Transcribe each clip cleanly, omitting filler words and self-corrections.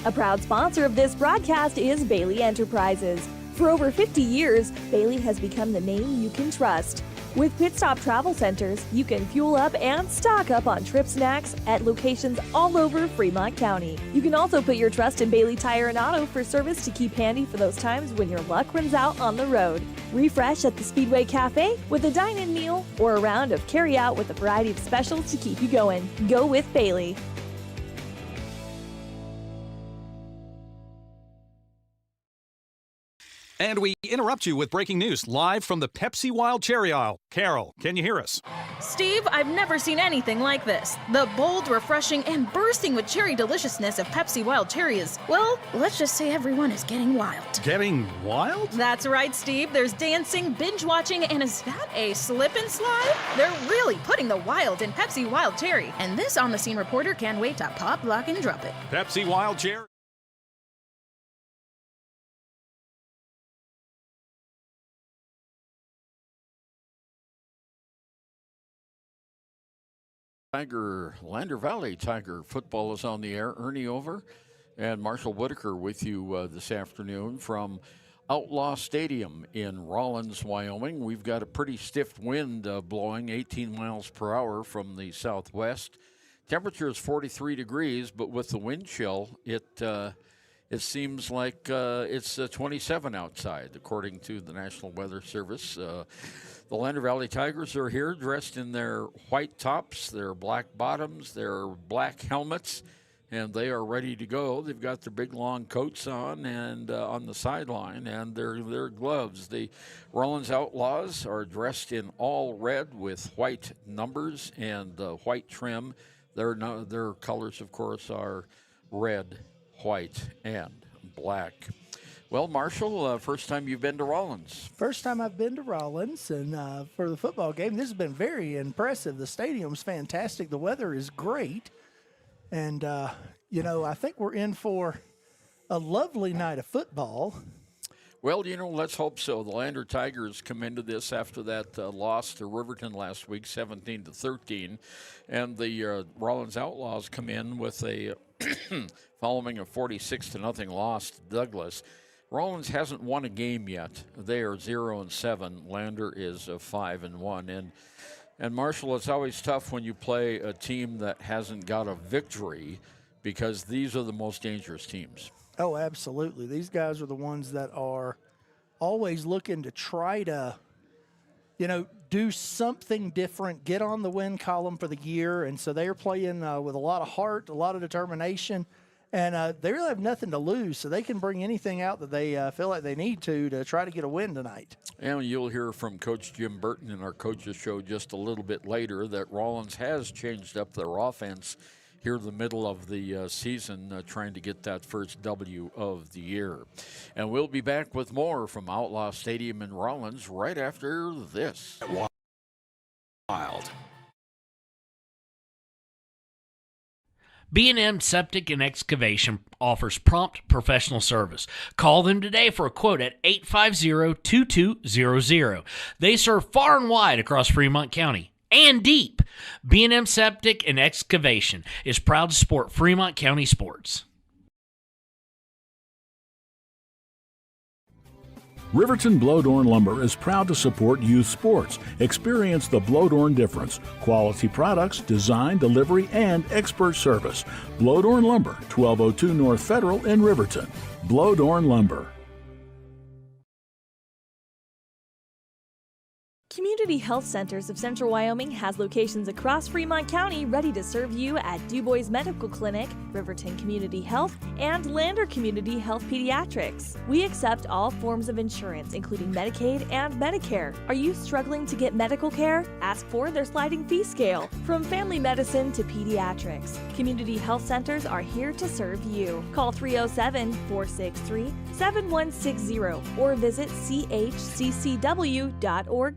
A proud sponsor of this broadcast is Bailey Enterprises. For over 50 years, Bailey has become the name you can trust. With Pit Stop Travel Centers, you can fuel up and stock up on trip snacks at locations all over Fremont County. You can also put your trust in Bailey Tire and Auto for service to keep handy for those times when your luck runs out on the road. Refresh at the Speedway Cafe with a dine-in meal or a round of carry-out with a variety of specials to keep you going. Go with Bailey. And we interrupt you with breaking news live from the Pepsi Wild Cherry aisle. Carol, can you hear us? Steve, I've never seen anything like this. The bold, refreshing, and bursting with cherry deliciousness of Pepsi Wild Cherry is, well, let's just say everyone is getting wild. Getting wild? That's right, Steve. There's dancing, binge-watching, and is that a slip and slide? They're really putting the wild in Pepsi Wild Cherry. And this on-the-scene reporter can't wait to pop, lock, and drop it. Pepsi Wild Cherry. Lander Valley Tiger football is on the air. Ernie Over and Marshall Whitaker with you this afternoon from Outlaw Stadium in Rawlins, Wyoming. We've got a pretty stiff wind blowing 18 miles per hour from the southwest. Temperature is 43 degrees, but with the wind chill, it seems like it's 27 outside, according to the National Weather Service. The Lander Valley Tigers are here dressed in their white tops, their black bottoms, their black helmets, and they are ready to go. They've got their big long coats on and on the sideline and their gloves. The Rawlins Outlaws are dressed in all red with white numbers and white trim. Their colors, of course, are red, white, and black. Well, Marshall, first time you've been to Rawlins. First time I've been to Rawlins, and for the football game, this has been very impressive. The stadium's fantastic. The weather is great. And, I think we're in for a lovely night of football. Well, let's hope so. The Lander Tigers come into this after that loss to Riverton last week, 17-13. And the Rawlins Outlaws come in with a following a 46-0 loss to Douglas. Rawlins hasn't won a game yet. They are 0-7. Lander is 5-1. And Marshall, it's always tough when you play a team that hasn't got a victory because these are the most dangerous teams. Oh, absolutely. These guys are the ones that are always looking to try to, do something different, get on the win column for the year. And so they are playing with a lot of heart, a lot of determination. And they really have nothing to lose, so they can bring anything out that they feel like they need to try to get a win tonight. And you'll hear from Coach Jim Burton in our coaches show just a little bit later that Rawlins has changed up their offense here in the middle of the season, trying to get that first W of the year. And we'll be back with more from Outlaw Stadium in Rawlins right after this. Wild. B&M Septic and Excavation offers prompt professional service. Call them today for a quote at 850-2200. They serve far and wide across Fremont County and deep. B&M Septic and Excavation is proud to support Fremont County sports. Riverton Blowdorn Lumber is proud to support youth sports. Experience the Blowdorn difference. Quality products, design, delivery, and expert service. Blowdorn Lumber, 1202 North Federal in Riverton. Blowdorn Lumber. Community Health Centers of Central Wyoming has locations across Fremont County ready to serve you at DuBois Medical Clinic, Riverton Community Health, and Lander Community Health Pediatrics. We accept all forms of insurance, including Medicaid and Medicare. Are you struggling to get medical care? Ask for their sliding fee scale. From family medicine to pediatrics, Community Health Centers are here to serve you. Call 307-463-7160 or visit chccw.org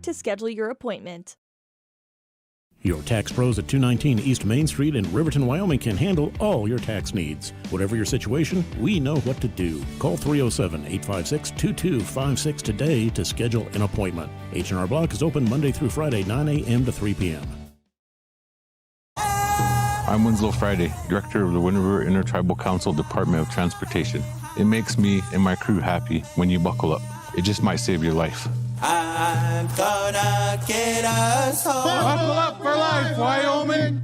to schedule your appointment. Your tax pros at 219 East Main Street in Riverton, Wyoming can handle all your tax needs. Whatever your situation, we know what to do. Call 307-856-2256 today to schedule an appointment. H&R Block is open Monday through Friday, 9 a.m. to 3 p.m. I'm Winslow Friday, Director of the Wind River Intertribal Council Department of Transportation. It makes me and my crew happy when you buckle up. It just might save your life. I'm gonna get us home. Buckle up for life, Wyoming!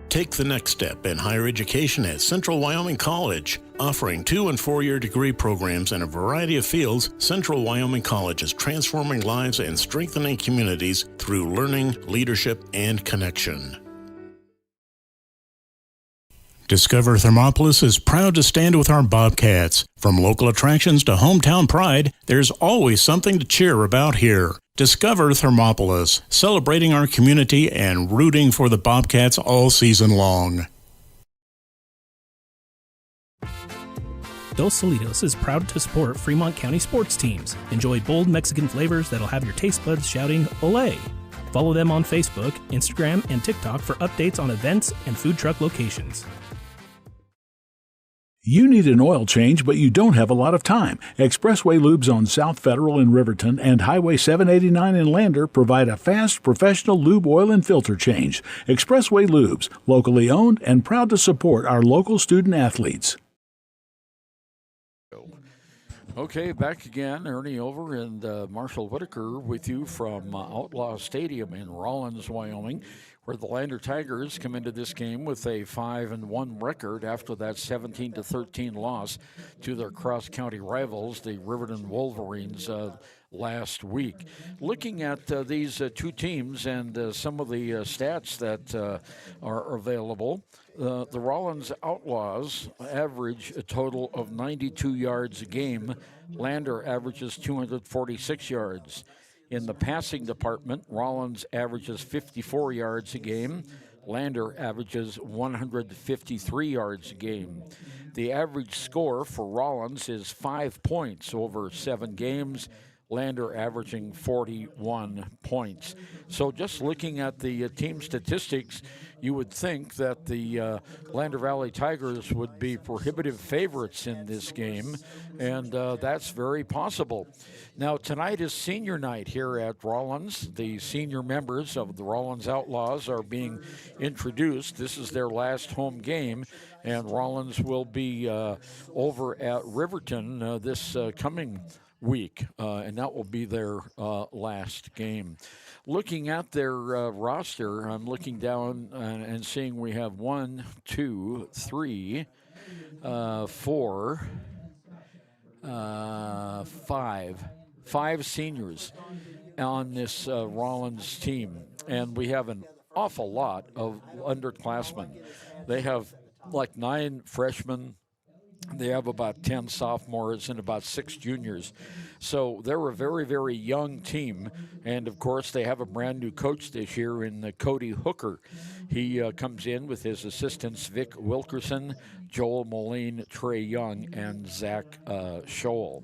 Take the next step in higher education at Central Wyoming College. Offering 2- and 4-year degree programs in a variety of fields, Central Wyoming College is transforming lives and strengthening communities through learning, leadership, and connection. Discover Thermopolis is proud to stand with our Bobcats. From local attractions to hometown pride, there's always something to cheer about here. Discover Thermopolis, celebrating our community and rooting for the Bobcats all season long. Dos Solitos is proud to support Fremont County sports teams. Enjoy bold Mexican flavors that'll have your taste buds shouting, "Olé!" Follow them on Facebook, Instagram, and TikTok for updates on events and food truck locations. You need an oil change, but you don't have a lot of time. Expressway Lubes on South Federal in Riverton and Highway 789 in Lander provide a fast, professional lube, oil, and filter change. Expressway Lubes, locally owned and proud to support our local student athletes. Okay, back again. Ernie Over and Marshall Whitaker with you from Outlaw Stadium in Rawlins, Wyoming, where the Lander Tigers come into this game with a 5-1 record after that 17-13 loss to their cross-county rivals, the Riverton Wolverines, last week. Looking at these two teams and some of the stats that are available, the Rawlins Outlaws average a total of 92 yards a game. Lander averages 246 yards. In the passing department, Rawlins averages 54 yards a game. Lander averages 153 yards a game. The average score for Rawlins is 5 points over 7 games. Lander averaging 41 points. So just looking at the team statistics, you would think that the Lander Valley Tigers would be prohibitive favorites in this game, and that's very possible. Now, tonight is senior night here at Rawlins. The senior members of the Rawlins Outlaws are being introduced. This is their last home game, and Rawlins will be over at Riverton this coming week, and that will be their last game. Looking at their roster, I'm looking down and seeing we have 1, 2, 3, 4, 5 seniors on this Rawlins team, and we have an awful lot of underclassmen. They have like 9 freshmen. They have about 10 sophomores and about 6 juniors. So they're a very, very young team. And, of course, they have a brand-new coach this year in Cody Hooker. He comes in with his assistants Vic Wilkerson, Joel Moline, Trey Young, and Zach Scholl.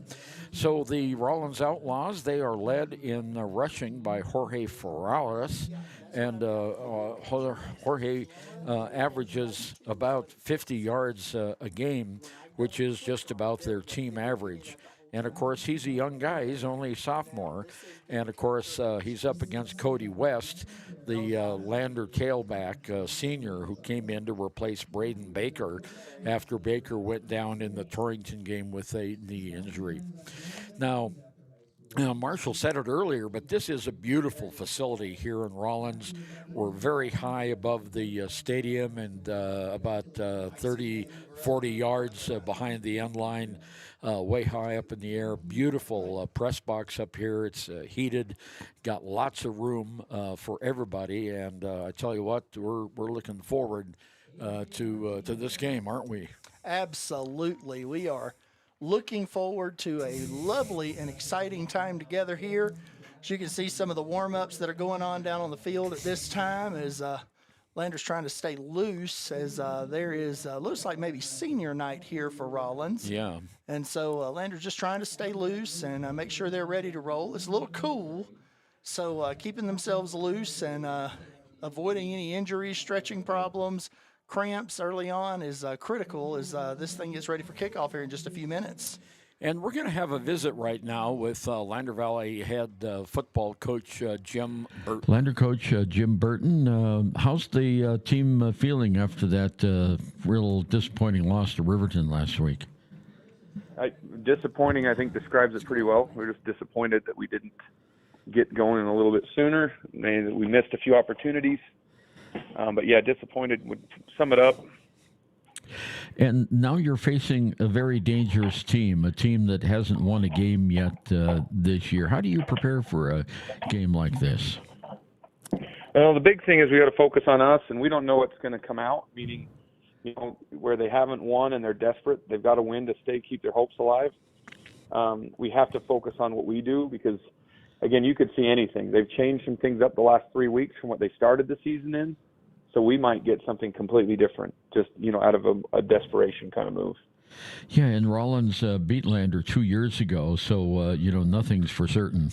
So the Rawlins Outlaws, they are led in rushing by Jorge Ferraris. And Jorge averages about 50 yards a game, which is just about their team average. And, of course, he's a young guy. He's only a sophomore. And, of course, he's up against Cody West, the Lander tailback senior who came in to replace Braden Baker after Baker went down in the Torrington game with a knee injury. Now, Marshall said it earlier, but this is a beautiful facility here in Rawlins. We're very high above the stadium and about 30, 40 yards behind the end line, way high up in the air. Beautiful press box up here. It's heated, got lots of room for everybody. And I tell you what, we're looking forward to this game, aren't we? Absolutely. We are looking forward to a lovely and exciting time together here. As you can see, some of the warm-ups that are going on down on the field at this time as Lander's trying to stay loose, as there is looks like maybe senior night here for Rawlins. Yeah. And so Lander's just trying to stay loose and make sure they're ready to roll. It's a little cool, so keeping themselves loose and avoiding any injuries, stretching problems, cramps early on is critical as this thing gets ready for kickoff here in just a few minutes. And we're going to have a visit right now with Lander Valley head football coach Jim Burton. Lander coach Jim Burton, how's the team feeling after that real disappointing loss to Riverton last week? Disappointing, I think, describes it pretty well. We're just disappointed that we didn't get going a little bit sooner. We missed a few opportunities. But, yeah, disappointed would sum it up. And now you're facing a very dangerous team, a team that hasn't won a game yet this year. How do you prepare for a game like this? Well, the big thing is we got to focus on us, and we don't know what's going to come out, meaning, where they haven't won and they're desperate, they've got to win to keep their hopes alive. We have to focus on what we do because, again, you could see anything. They've changed some things up the last 3 weeks from what they started the season in. So we might get something completely different, just, out of a desperation kind of move. Yeah, and Rawlins beat Lander 2 years ago, so, nothing's for certain.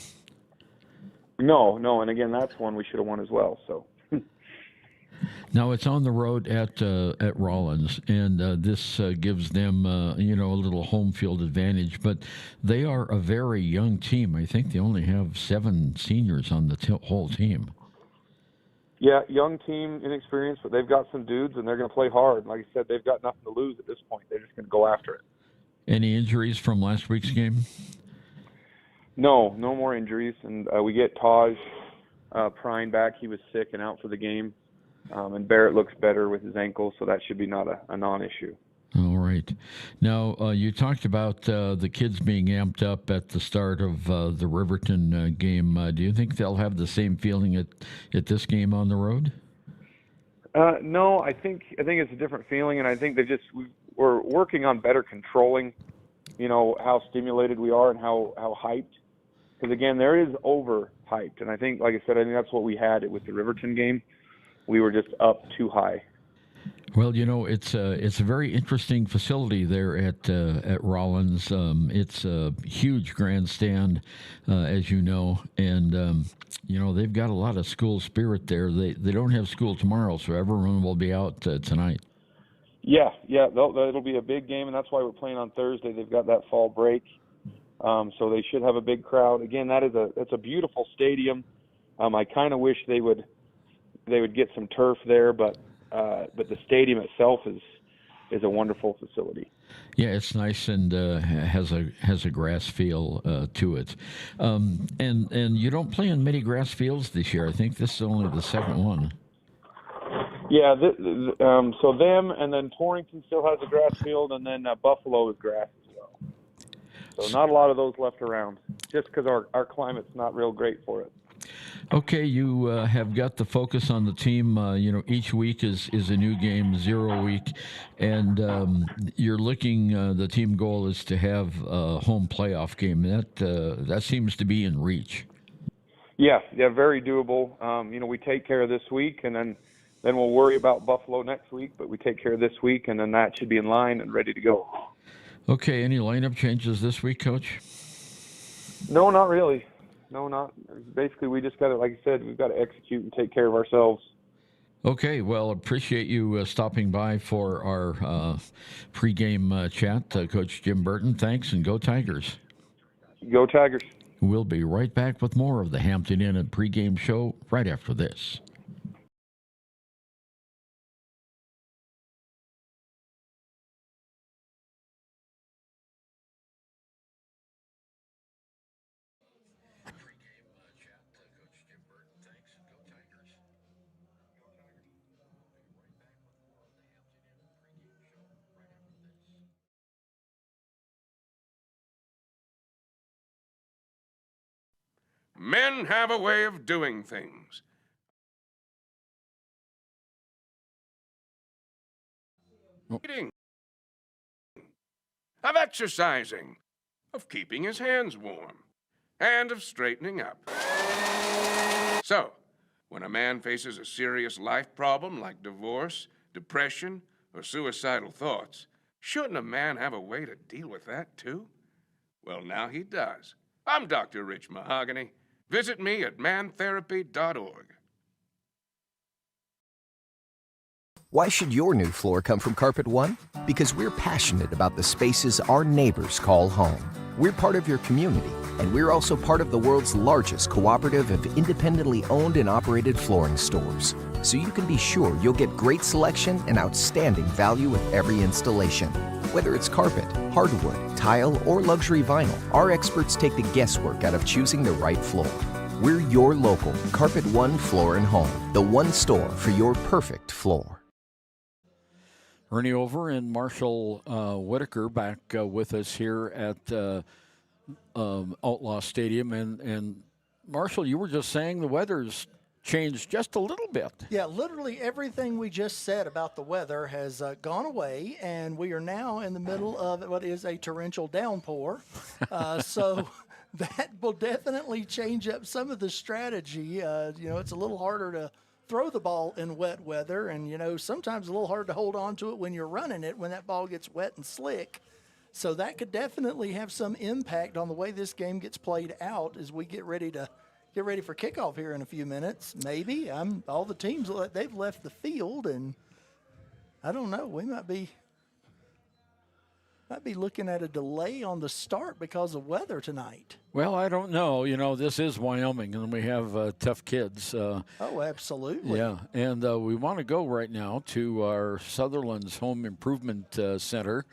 No, and again, that's one we should have won as well. So now it's on the road at Rawlins, and this gives them, a little home field advantage. But they are a very young team. I think they only have 7 seniors on the whole team. Yeah, young team, inexperienced, but they've got some dudes, and they're going to play hard. Like I said, they've got nothing to lose at this point. They're just going to go after it. Any injuries from last week's game? No more injuries. And we get Taj Prine back. He was sick and out for the game. And Barrett looks better with his ankle, so that should be not a non-issue. All right. Now, you talked about the kids being amped up at the start of the Riverton game. Do you think they'll have the same feeling at this game on the road? No, I think it's a different feeling, and I think we're working on better controlling, how stimulated we are and how hyped. Because again, there is overhyped, and I think, like I said, that's what we had with the Riverton game. We were just up too high. Well, it's a very interesting facility there at Rawlins. It's a huge grandstand, as you know, and they've got a lot of school spirit there. They don't have school tomorrow, so everyone will be out tonight. Yeah, it'll be a big game, and that's why we're playing on Thursday. They've got that fall break, so they should have a big crowd. Again, that's a beautiful stadium. I kind of wish they would get some turf there, but the stadium itself is a wonderful facility. Yeah, it's nice and has a grass feel to it. And you don't play in many grass fields this year. I think this is only the second one. Yeah, so them, and then Torrington still has a grass field, and then Buffalo is grass as well. So not a lot of those left around, just because our climate's not real great for it. Okay, you have got the focus on the team. Each week is a new game, 0 week, and you're looking. The team goal is to have a home playoff game. That seems to be in reach. Yeah, very doable. We take care of this week, and then we'll worry about Buffalo next week. But we take care of this week, and then that should be in line and ready to go. Okay, any lineup changes this week, Coach? No, not really. No, not. Basically, we just got to, like I said, we've got to execute and take care of ourselves. Okay, well, appreciate you stopping by for our pregame chat. Coach Jim Burton, thanks, and go Tigers. Go Tigers. We'll be right back with more of the Hampton Inn and pregame show right after this. Men have a way of doing things. Eating, of exercising, of keeping his hands warm, and of straightening up. So, when a man faces a serious life problem like divorce, depression, or suicidal thoughts, shouldn't a man have a way to deal with that too? Well, now he does. I'm Dr. Rich Mahogany. Visit me at mantherapy.org. Why should your new floor come from Carpet One? Because we're passionate about the spaces our neighbors call home. We're part of your community, and we're also part of the world's largest cooperative of independently owned and operated flooring stores. So you can be sure you'll get great selection and outstanding value with every installation. Whether it's carpet, hardwood, tile, or luxury vinyl, our experts take the guesswork out of choosing the right floor. We're your local Carpet One Floor and Home, the one store for your perfect floor. Ernie Over and Marshall Whitaker back with us here at Outlaw Stadium. And Marshall, you were just saying the weather's changed just a little bit. Yeah, literally everything we just said about the weather has gone away, and we are now in the middle of what is a torrential downpour. So that will definitely change up some of the strategy. It's a little harder to throw the ball in wet weather, and, sometimes a little hard to hold on to it when you're running it when that ball gets wet and slick. So that could definitely have some impact on the way this game gets played out as we get ready for kickoff here in a few minutes. Maybe all the teams, they've left the field, and I don't know. We might be looking at a delay on the start because of weather tonight. Well, I don't know. This is Wyoming, and we have tough kids. Oh, absolutely. Yeah, and we want to go right now to our Sutherland's Home Improvement Center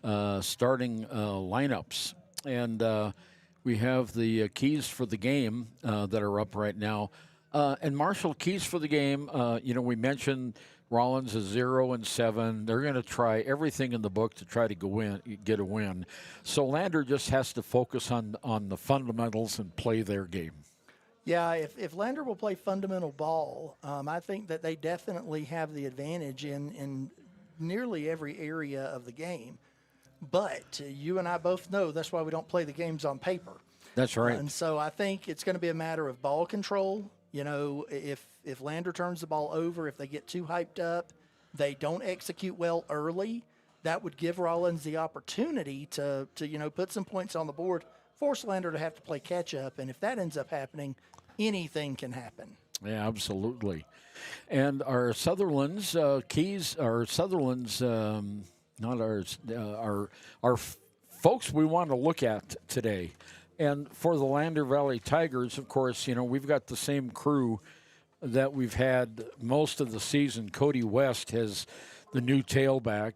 starting lineups. And we have the keys for the game that are up right now. And Marshall, keys for the game, we mentioned Rawlins is 0-7. They're going to try everything in the book to try to get a win. So Lander just has to focus on the fundamentals and play their game. Yeah, if Lander will play fundamental ball, I think that they definitely have the advantage in nearly every area of the game. But you and I both know that's why we don't play the games on paper. That's right. And so I think it's going to be a matter of ball control. If Lander turns the ball over, if they get too hyped up, they don't execute well early, that would give Rawlins the opportunity to put some points on the board, force Lander to have to play catch up. And if that ends up happening, anything can happen. Yeah, absolutely. And our Sutherland's not ours, our folks we want to look at today. And for the Lander Valley Tigers, of course, we've got the same crew that we've had most of the season. Cody West has the new tailback.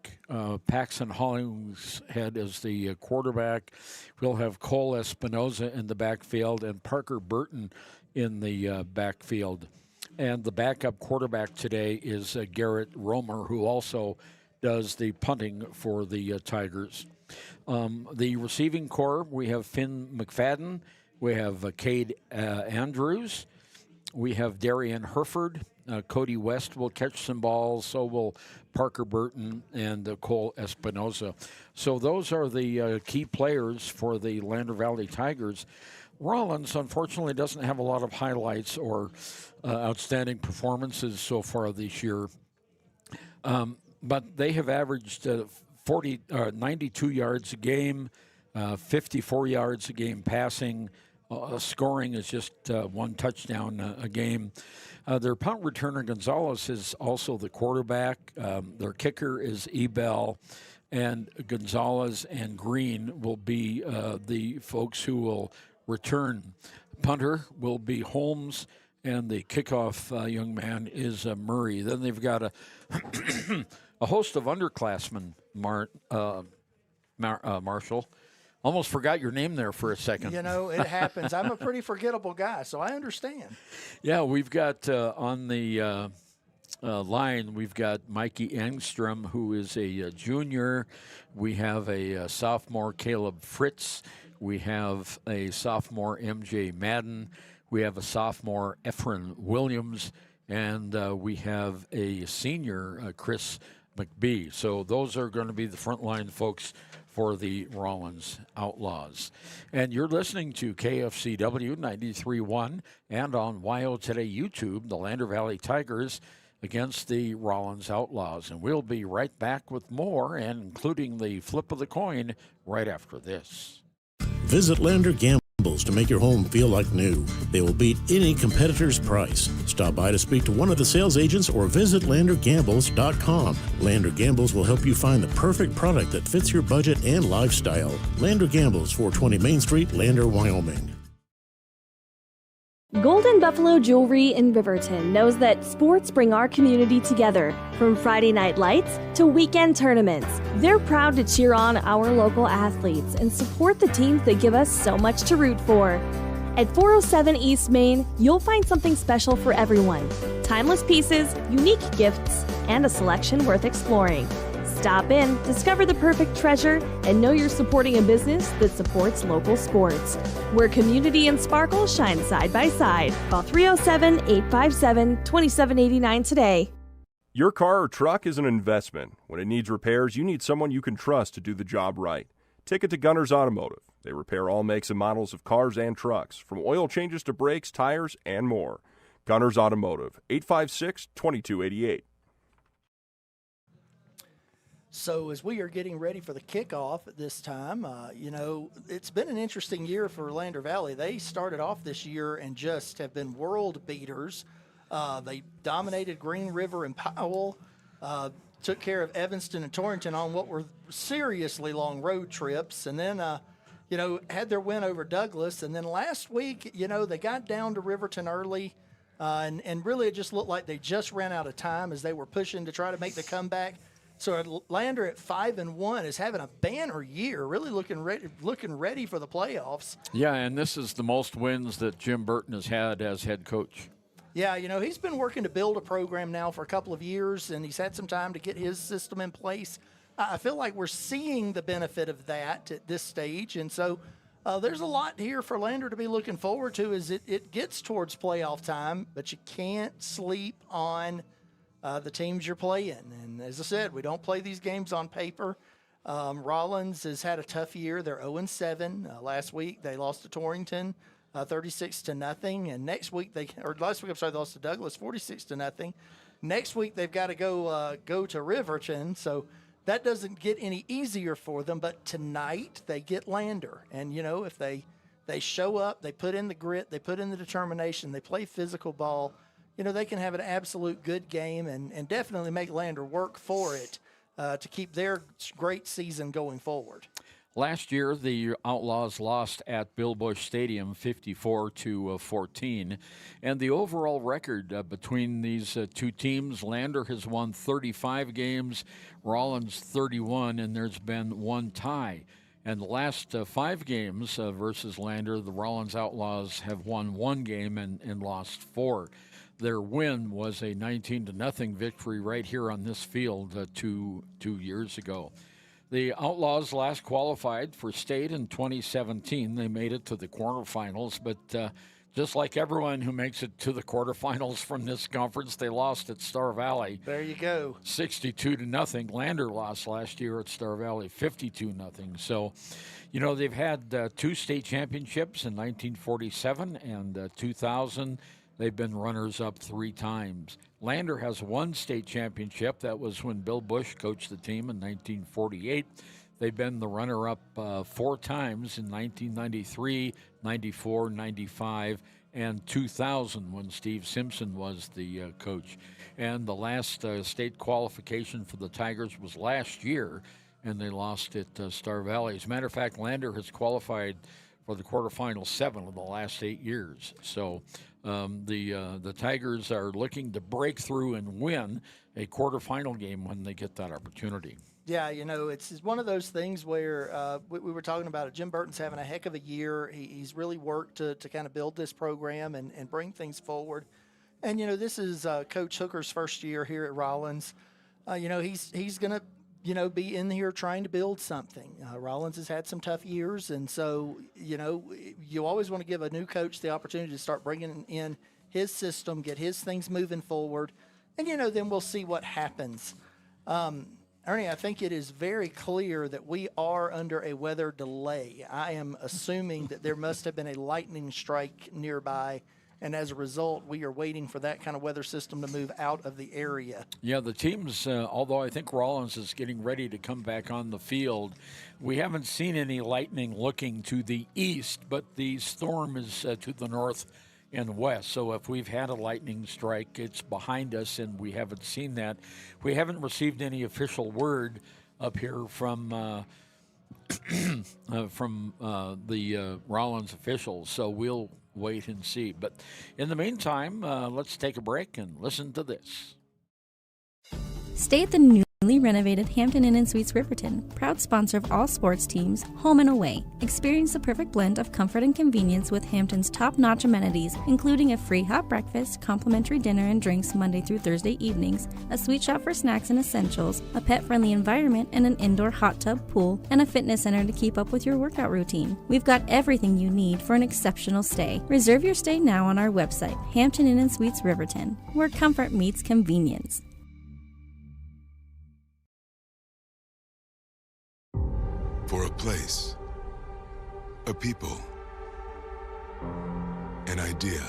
Paxton Hollingshead is the quarterback. We'll have Cole Espinoza in the backfield and Parker Burton in the backfield. And the backup quarterback today is Garrett Romer, who also does the punting for the Tigers. The receiving corps, we have Finn McFadden, we have Cade Andrews, we have Darian Herford, Cody West will catch some balls, so will Parker Burton and Cole Espinoza. So those are the key players for the Lander Valley Tigers. Rawlins, unfortunately, doesn't have a lot of highlights or outstanding performances so far this year. But they have averaged 92 yards a game, 54 yards a game passing. Scoring is just one touchdown a game. Their punt returner, Gonzalez, is also the quarterback. Their kicker is Ebel. And Gonzalez and Green will be the folks who will return. Punter will be Holmes, and the kickoff young man is Murray. Then they've got a host of underclassmen, Marshall. Almost forgot your name there for a second. It happens. I'm a pretty forgettable guy, so I understand. Yeah, we've got on the line, we've got Mikey Engstrom, who is a junior. We have a sophomore, Caleb Fritz. We have a sophomore, MJ Madden. We have a sophomore, Efren Williams. And we have a senior, Chris McBee. So those are going to be the frontline folks for the Rawlins Outlaws. And you're listening to KFCW 93.1 and on YO Today YouTube, the Lander Valley Tigers against the Rawlins Outlaws. And we'll be right back with more, and including the flip of the coin right after this. Visit Lander Gambling to make your home feel like new. They will beat any competitor's price. Stop by to speak to one of the sales agents or visit LanderGambles.com. Lander Gambles will help you find the perfect product that fits your budget and lifestyle. Lander Gambles, 420 Main Street, Lander, Wyoming. Golden Buffalo Jewelry in Riverton knows that sports bring our community together. From Friday night lights to weekend tournaments, they're proud to cheer on our local athletes and support the teams that give us so much to root for. At 407 East Main, you'll find something special for everyone. Timeless pieces, unique gifts, and a selection worth exploring. Stop in, discover the perfect treasure, and know you're supporting a business that supports local sports. Where community and sparkle shine side by side. Call 307-857-2789 today. Your car or truck is an investment. When it needs repairs, you need someone you can trust to do the job right. Take it to Gunner's Automotive. They repair all makes and models of cars and trucks, from oil changes to brakes, tires, and more. Gunner's Automotive, 856-2288. So as we are getting ready for the kickoff at this time, it's been an interesting year for Lander Valley. They started off this year and just have been world beaters. They dominated Green River and Powell, took care of Evanston and Torrington on what were seriously long road trips, and then, had their win over Douglas. And then last week, they got down to Riverton early, and really it just looked like they just ran out of time as they were pushing to try to make the comeback. So Lander at 5-1 is having a banner year, really looking ready for the playoffs. Yeah, and this is the most wins that Jim Burton has had as head coach. Yeah, he's been working to build a program now for a couple of years, and he's had some time to get his system in place. I feel like we're seeing the benefit of that at this stage, and so there's a lot here for Lander to be looking forward to as it gets towards playoff time, but you can't sleep on the teams you're playing. And as I said, we don't play these games on paper. Rawlins has had a tough year. They're 0-7. Last week they lost to Torrington 36-0. And last week they lost to Douglas 46-0. Next week they've got to go to Riverton. So that doesn't get any easier for them. But tonight they get Lander. And, if they show up, they put in the grit, they put in the determination, they play physical ball, they can have an absolute good game and definitely make Lander work for it to keep their great season going forward. Last year, the Outlaws lost at Bill Bush Stadium 54-14. And the overall record between these two teams, Lander has won 35 games, Rawlins 31, and there's been one tie. And the last 5 games versus Lander, the Rawlins Outlaws have won 1 game and lost 4. Their win was a 19-0 victory right here on this field 2 years ago. The Outlaws last qualified for state in 2017. They made it to the quarterfinals, but just like everyone who makes it to the quarterfinals from this conference, they lost at Star Valley. There you go. 62-0. Lander lost last year at Star Valley, 52-0. So, they've had 2 state championships in 1947 and 2000. They've been runners-up 3 times. Lander has 1 state championship. That was when Bill Bush coached the team in 1948. They've been the runner-up 4 times in 1993, 94, 95, and 2000 when Steve Simpson was the coach. And the last state qualification for the Tigers was last year, and they lost at Star Valley. As a matter of fact, Lander has qualified for the quarterfinal 7 of the last 8 years. So the Tigers are looking to break through and win a quarterfinal game when they get that opportunity. Yeah, it's one of those things where we were talking about it. Jim Burton's having a heck of a year. He's really worked to kind of build this program and bring things forward. And, this is Coach Hooker's first year here at Rawlins. He's going to, be in here trying to build something. Rawlins has had some tough years, and so, you always want to give a new coach the opportunity to start bringing in his system, get his things moving forward, and, then we'll see what happens. Ernie, I think it is very clear that we are under a weather delay. I am assuming that there must have been a lightning strike nearby And as a result, we are waiting for that kind of weather system to move out of the area. Yeah, the teams, although I think Rawlins is getting ready to come back on the field, we haven't seen any lightning looking to the east, but the storm is to the north and west. So if we've had a lightning strike, it's behind us, and we haven't seen that. We haven't received any official word up here from the Rawlins officials, so we'll wait and see. But in the meantime, let's take a break and listen to this. Stay at the newly renovated Hampton Inn & Suites Riverton, proud sponsor of all sports teams, home and away. Experience the perfect blend of comfort and convenience with Hampton's top-notch amenities, including a free hot breakfast, complimentary dinner and drinks Monday through Thursday evenings, a sweet shop for snacks and essentials, a pet-friendly environment and an indoor hot tub pool, and a fitness center to keep up with your workout routine. We've got everything you need for an exceptional stay. Reserve your stay now on our website, Hampton Inn & Suites Riverton, where comfort meets convenience. For a place, a people, an idea,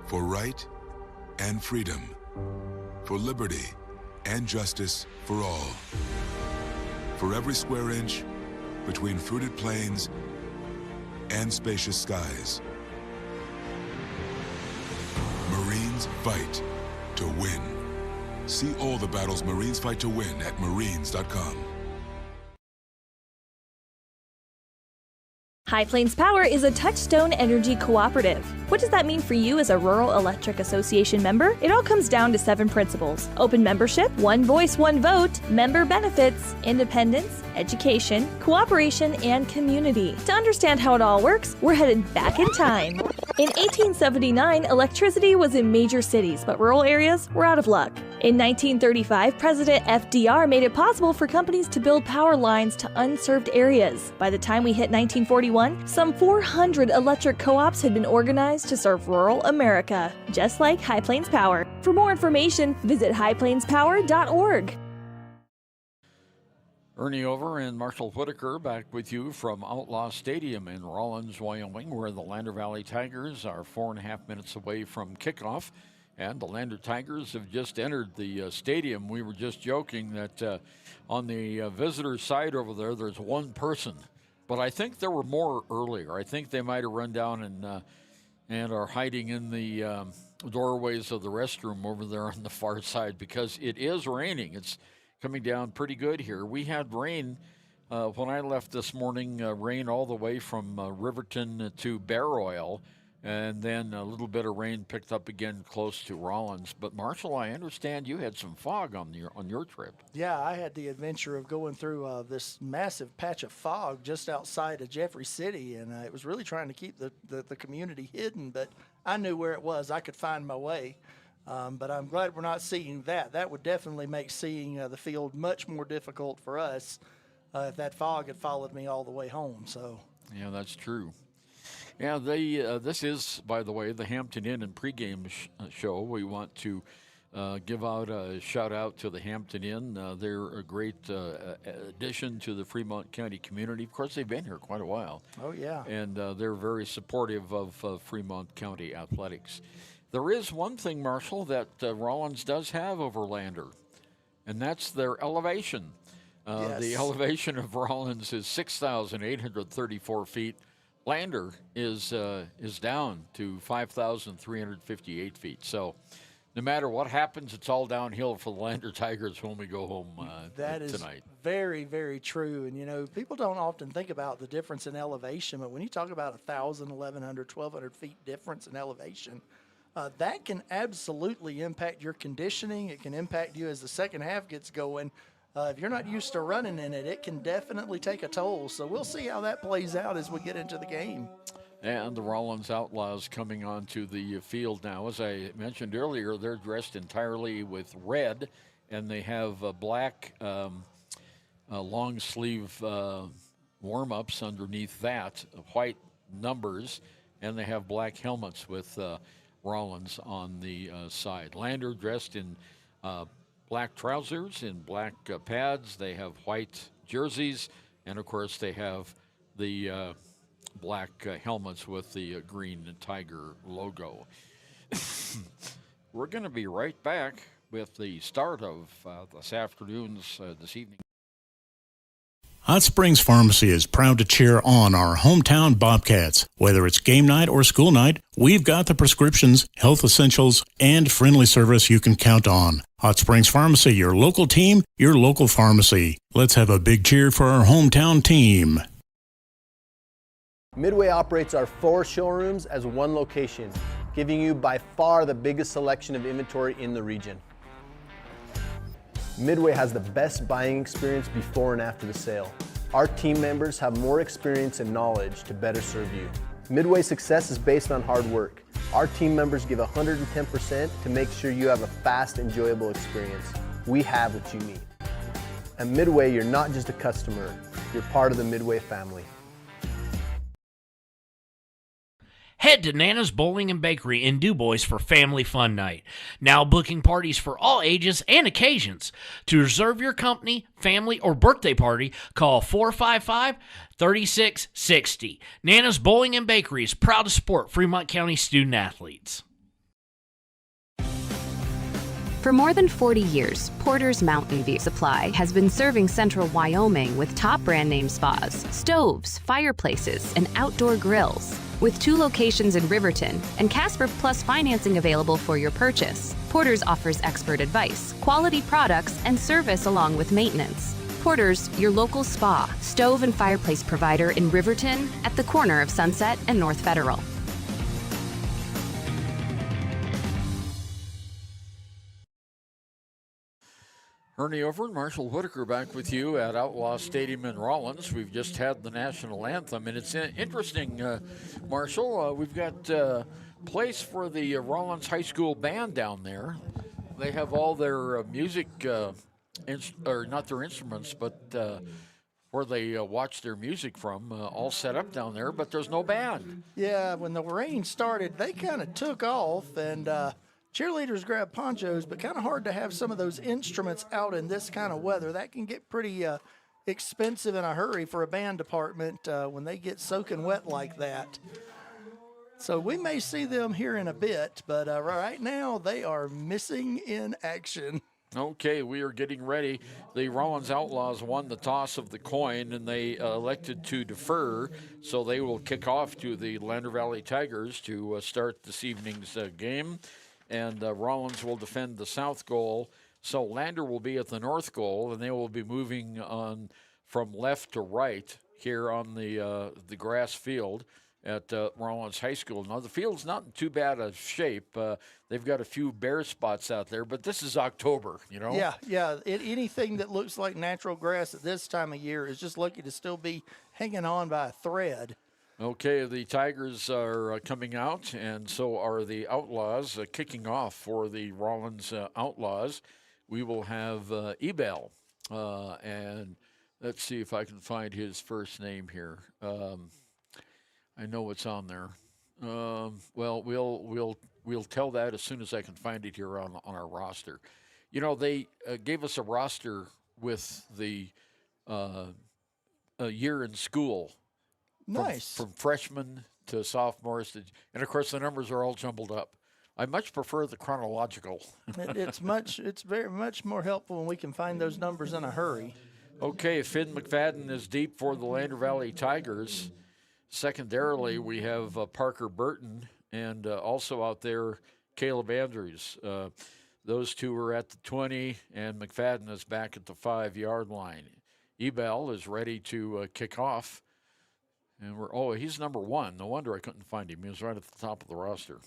for right and freedom, for liberty and justice for all. For every square inch between fruited plains and spacious skies. Marines fight to win. See all the battles Marines fight to win at marines.com. High Plains Power is a Touchstone Energy cooperative. What does that mean for you as a Rural Electric Association member? It all comes down to 7 principles: open membership, one voice, one vote, member benefits, independence, education, cooperation, and community. To understand how it all works, we're headed back in time. In 1879, electricity was in major cities, but rural areas were out of luck. In 1935, President FDR made it possible for companies to build power lines to unserved areas. By the time we hit 1941, some 400 electric co-ops had been organized to serve rural America, just like High Plains Power. For more information, visit highplainspower.org. Ernie Over and Marshall Whitaker back with you from Outlaw Stadium in Rawlins, Wyoming, where the Lander Valley Tigers are 4.5 minutes away from kickoff. And the Lander Tigers have just entered the stadium. We were just joking that on the visitor side over there, there's one person. But I think there were more earlier. I think they might have run down and are hiding in the doorways of the restroom over there on the far side, because it is raining. It's coming down pretty good here. We had rain when I left this morning, rain all the way from Riverton to Bear Oil, and then a little bit of rain picked up again close to Rawlins. But Marshall, I understand you had some fog on your trip. Yeah, I had the adventure of going through this massive patch of fog just outside of Jeffrey City, and it was really trying to keep the community hidden, but I knew where it was. I could find my way. But I'm glad we're not seeing that. That would definitely make seeing the field much more difficult for us if that fog had followed me all the way home. So yeah, that's true. Yeah, this is, by the way, the Hampton Inn and pregame show. We want to give out a shout out to the Hampton Inn. They're a great addition to the Fremont County community. Of course, they've been here quite a while. Oh yeah, and they're very supportive of Fremont County athletics. There is one thing, Marshall, that Rawlins does have over Lander, and that's their elevation. Yes. The elevation of Rawlins is 6,834 feet. Lander is down to 5,358 feet. So no matter what happens, it's all downhill for the Lander Tigers when we go home that is tonight. Very, very true. And, people don't often think about the difference in elevation, but when you talk about 1,000, 1,100, 1,200 feet difference in elevation, that can absolutely impact your conditioning. It can impact you as the second half gets going. If you're not used to running in it, it can definitely take a toll. So we'll see how that plays out as we get into the game. And the Rawlins Outlaws coming onto the field now. As I mentioned earlier, they're dressed entirely with red, and they have black long sleeve warm-ups underneath that, white numbers, and they have black helmets with Rawlins on the side. Lander dressed in black trousers and black pads. They have white jerseys, and of course they have the black helmets with the green Tiger logo. We're going to be right back with the start of this evening. Hot Springs Pharmacy is proud to cheer on our hometown Bobcats. Whether it's game night or school night, we've got the prescriptions, health essentials, and friendly service you can count on. Hot Springs Pharmacy, your local team, your local pharmacy. Let's have a big cheer for our hometown team. Midway operates our 4 showrooms as one location, giving you by far the biggest selection of inventory in the region. Midway has the best buying experience before and after the sale. Our team members have more experience and knowledge to better serve you. Midway's success is based on hard work. Our team members give 110% to make sure you have a fast, enjoyable experience. We have what you need. At Midway, you're not just a customer, you're part of the Midway family. Head to Nana's Bowling and Bakery in DuBois for Family Fun Night. Now booking parties for all ages and occasions. To reserve your company, family, or birthday party, call 455-3660. Nana's Bowling and Bakery is proud to support Fremont County student athletes. For more than 40 years, Porter's Mountain View Supply has been serving central Wyoming with top brand name spas, stoves, fireplaces, and outdoor grills. With 2 locations in Riverton and Casper Plus financing available for your purchase, Porter's offers expert advice, quality products, and service along with maintenance. Porter's, your local spa, stove, and fireplace provider in Riverton at the corner of Sunset and North Federal. Ernie Over and Marshall Whitaker back with you at Outlaw Stadium in Rawlins. We've just had the national anthem, and it's interesting, Marshall. We've got a place for the Rawlins High School band down there. They have all their music, or not their instruments, but where they watch their music from, all set up down there, but there's no band. Yeah, when the rain started, they kind of took off, and cheerleaders grabbed ponchos, but kind of hard to have some of those instruments out in this kind of weather. That can get pretty expensive in a hurry for a band department when they get soaking wet like that. So we may see them here in a bit, but right now they are missing in action. Okay, we are getting ready. The Rawlins Outlaws won the toss of the coin, and they elected to defer, so they will kick off to the Lander Valley Tigers to start this evening's game. And Rawlins will defend the south goal. So Lander will be at the north goal, and they will be moving on from left to right here on the grass field at Rawlins High School. Now, the field's not in too bad a shape. They've got a few bare spots out there, but this is October, you know? Yeah. Anything that looks like natural grass at this time of year is just lucky to still be hanging on by a thread. Okay, the Tigers are coming out, and so are the Outlaws kicking off for the Rawlins Outlaws. We will have Ebel, and let's see if I can find his first name here. I know it's on there. Well, we'll tell that as soon as I can find it here on our roster. You know, they gave us a roster with the a year in school. Nice. From freshmen to sophomores, and of course the numbers are all jumbled up. I much prefer the chronological. It's very much more helpful when we can find those numbers in a hurry. Okay, Finn McFadden is deep for the Lander Valley Tigers. Secondarily, we have Parker Burton, and also out there Caleb Andrews. Those two are at the 20, and McFadden is back at the 5-yard line. Ebel is ready to kick off. And he's number 1. No wonder I couldn't find him. He was right at the top of the roster.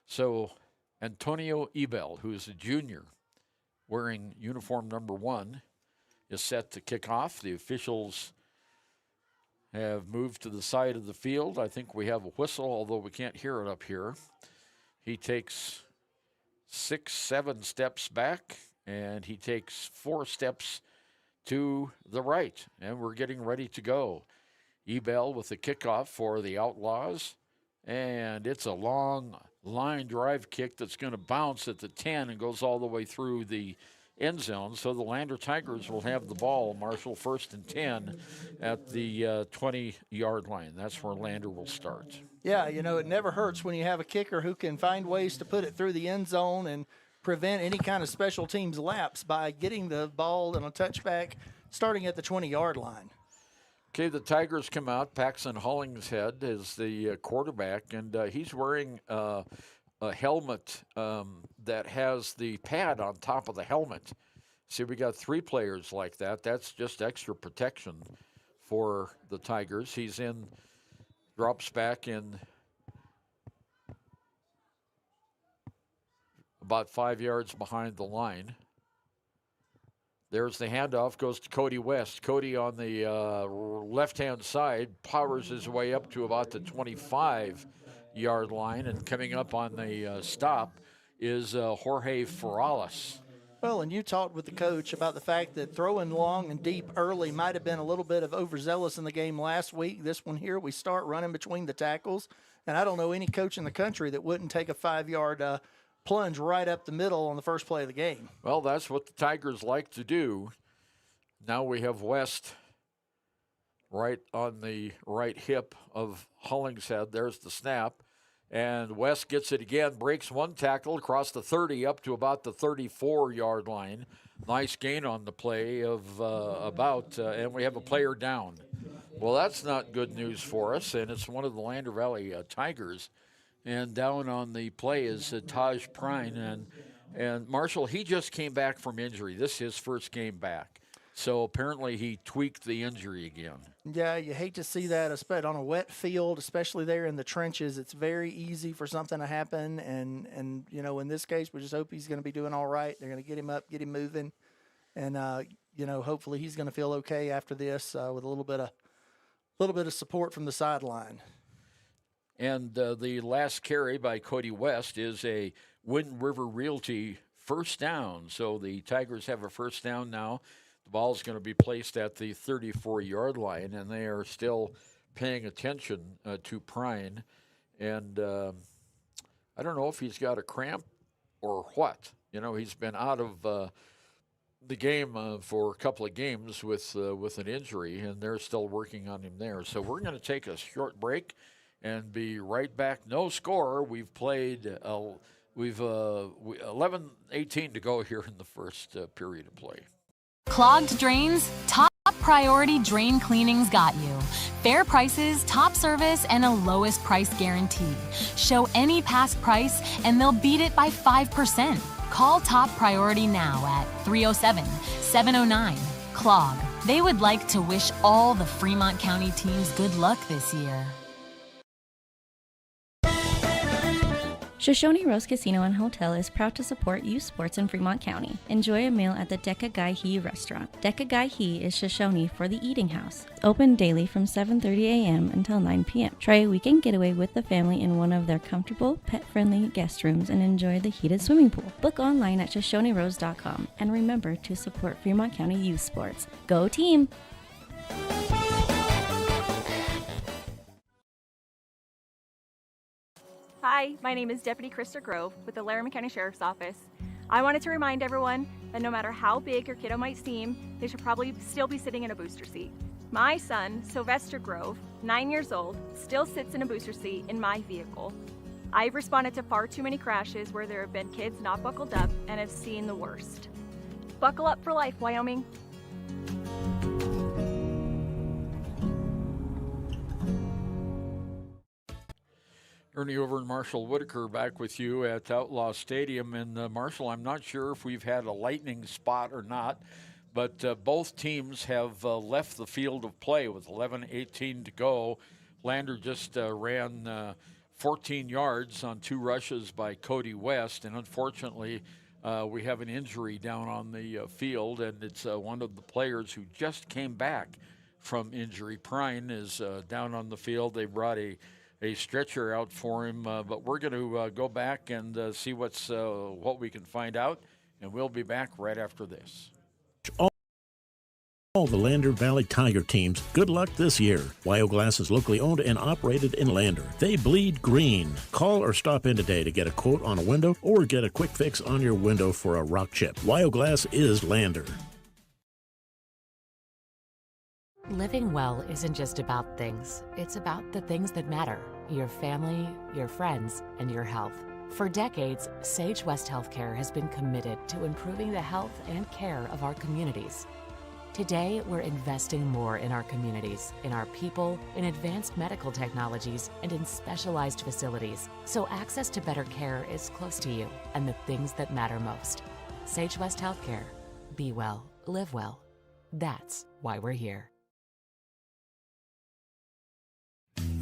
So Antonio Ebel, who is a junior, wearing uniform number 1, is set to kick off. The officials have moved to the side of the field. I think we have a whistle, although we can't hear it up here. He takes 6-7 steps back, and he takes 4 steps to the right, and we're getting ready to go. Ebel with the kickoff for the Outlaws, and it's a long line drive kick that's going to bounce at the 10 and goes all the way through the end zone. So the Lander Tigers will have the ball, Marshall, 1st and 10 at the 20-yard line. That's where Lander will start. Yeah, it never hurts when you have a kicker who can find ways to put it through the end zone and prevent any kind of special teams lapse by getting the ball on a touchback starting at the 20-yard line. Okay, the Tigers come out. Paxton Hollingshead is the quarterback, and he's wearing a helmet that has the pad on top of the helmet. See, we got 3 players like that. That's just extra protection for the Tigers. Drops back in about 5 yards behind the line. There's the handoff, goes to Cody West. Cody on the left-hand side powers his way up to about the 25-yard line, and coming up on the stop is Jorge Ferralis. Well, and you talked with the coach about the fact that throwing long and deep early might have been a little bit of overzealous in the game last week. This one here, we start running between the tackles, and I don't know any coach in the country that wouldn't take a 5-yard plunge right up the middle on the first play of the game. Well, that's what the Tigers like to do. Now we have West right on the right hip of Hollingshead. There's the snap. And West gets it again, breaks one tackle across the 30 up to about the 34-yard line. Nice gain on the play of and we have a player down. Well, that's not good news for us, and it's one of the Lander Valley Tigers. And down on the play is Taj Prine. And Marshall, he just came back from injury. This is his first game back. So apparently he tweaked the injury again. Yeah, you hate to see that, especially on a wet field, especially there in the trenches. It's very easy for something to happen. And in this case, we just hope he's going to be doing all right. They're going to get him up, get him moving. And, hopefully he's going to feel okay after this with a little bit of support from the sideline. And the last carry by Cody West is a Wind River Realty first down. So the Tigers have a first down now. The ball is going to be placed at the 34-yard line, and they are still paying attention to Prine. And I don't know if he's got a cramp or what. He's been out of the game for a couple of games with an injury, and they're still working on him there. So we're going to take a short break and be right back. No score. We've played, 11:18 to go here in the first period of play. Clogged drains? Top Priority Drain Cleaning's got you. Fair prices, top service, and a lowest price guarantee. Show any past price, and they'll beat it by 5%. Call Top Priority now at 307-709-CLOG. They would like to wish all the Fremont County teams good luck this year. Shoshone Rose Casino and Hotel is proud to support youth sports in Fremont County. Enjoy a meal at the Deca Gai He restaurant. Deca Gai He is Shoshone for the eating house. Open daily from 7:30 a.m. until 9 p.m. Try a weekend getaway with the family in one of their comfortable, pet-friendly guest rooms and enjoy the heated swimming pool. Book online at ShoshoneRose.com and remember to support Fremont County youth sports. Go team! Hi, my name is Deputy Krista Grove with the Laramie County Sheriff's Office. I wanted to remind everyone that no matter how big your kiddo might seem, they should probably still be sitting in a booster seat. My son, Sylvester Grove, 9 years old, still sits in a booster seat in my vehicle. I've responded to far too many crashes where there have been kids not buckled up and have seen the worst. Buckle up for life, Wyoming. Ernie Over and Marshall Whitaker back with you at Outlaw Stadium. And Marshall, I'm not sure if we've had a lightning spot or not, but both teams have left the field of play with 11:18 to go. Lander just ran 14 yards on 2 rushes by Cody West, and unfortunately we have an injury down on the field, and it's one of the players who just came back from injury. Prine is down on the field. They brought a stretcher out for him, but we're going to go back and see what we can find out, and we'll be back right after this. All the Lander Valley Tiger teams, good luck this year. WyoGlass is locally owned and operated in Lander. They bleed green. Call or stop in today to get a quote on a window or get a quick fix on your window for a rock chip. WyoGlass is Lander. Living well isn't just about things. It's about the things that matter. Your family, your friends, and your health. For decades, Sage West Healthcare has been committed to improving the health and care of our communities. Today, we're investing more in our communities, in our people, in advanced medical technologies, and in specialized facilities, so access to better care is close to you and the things that matter most. Sage West Healthcare. Be well, live well. That's why we're here.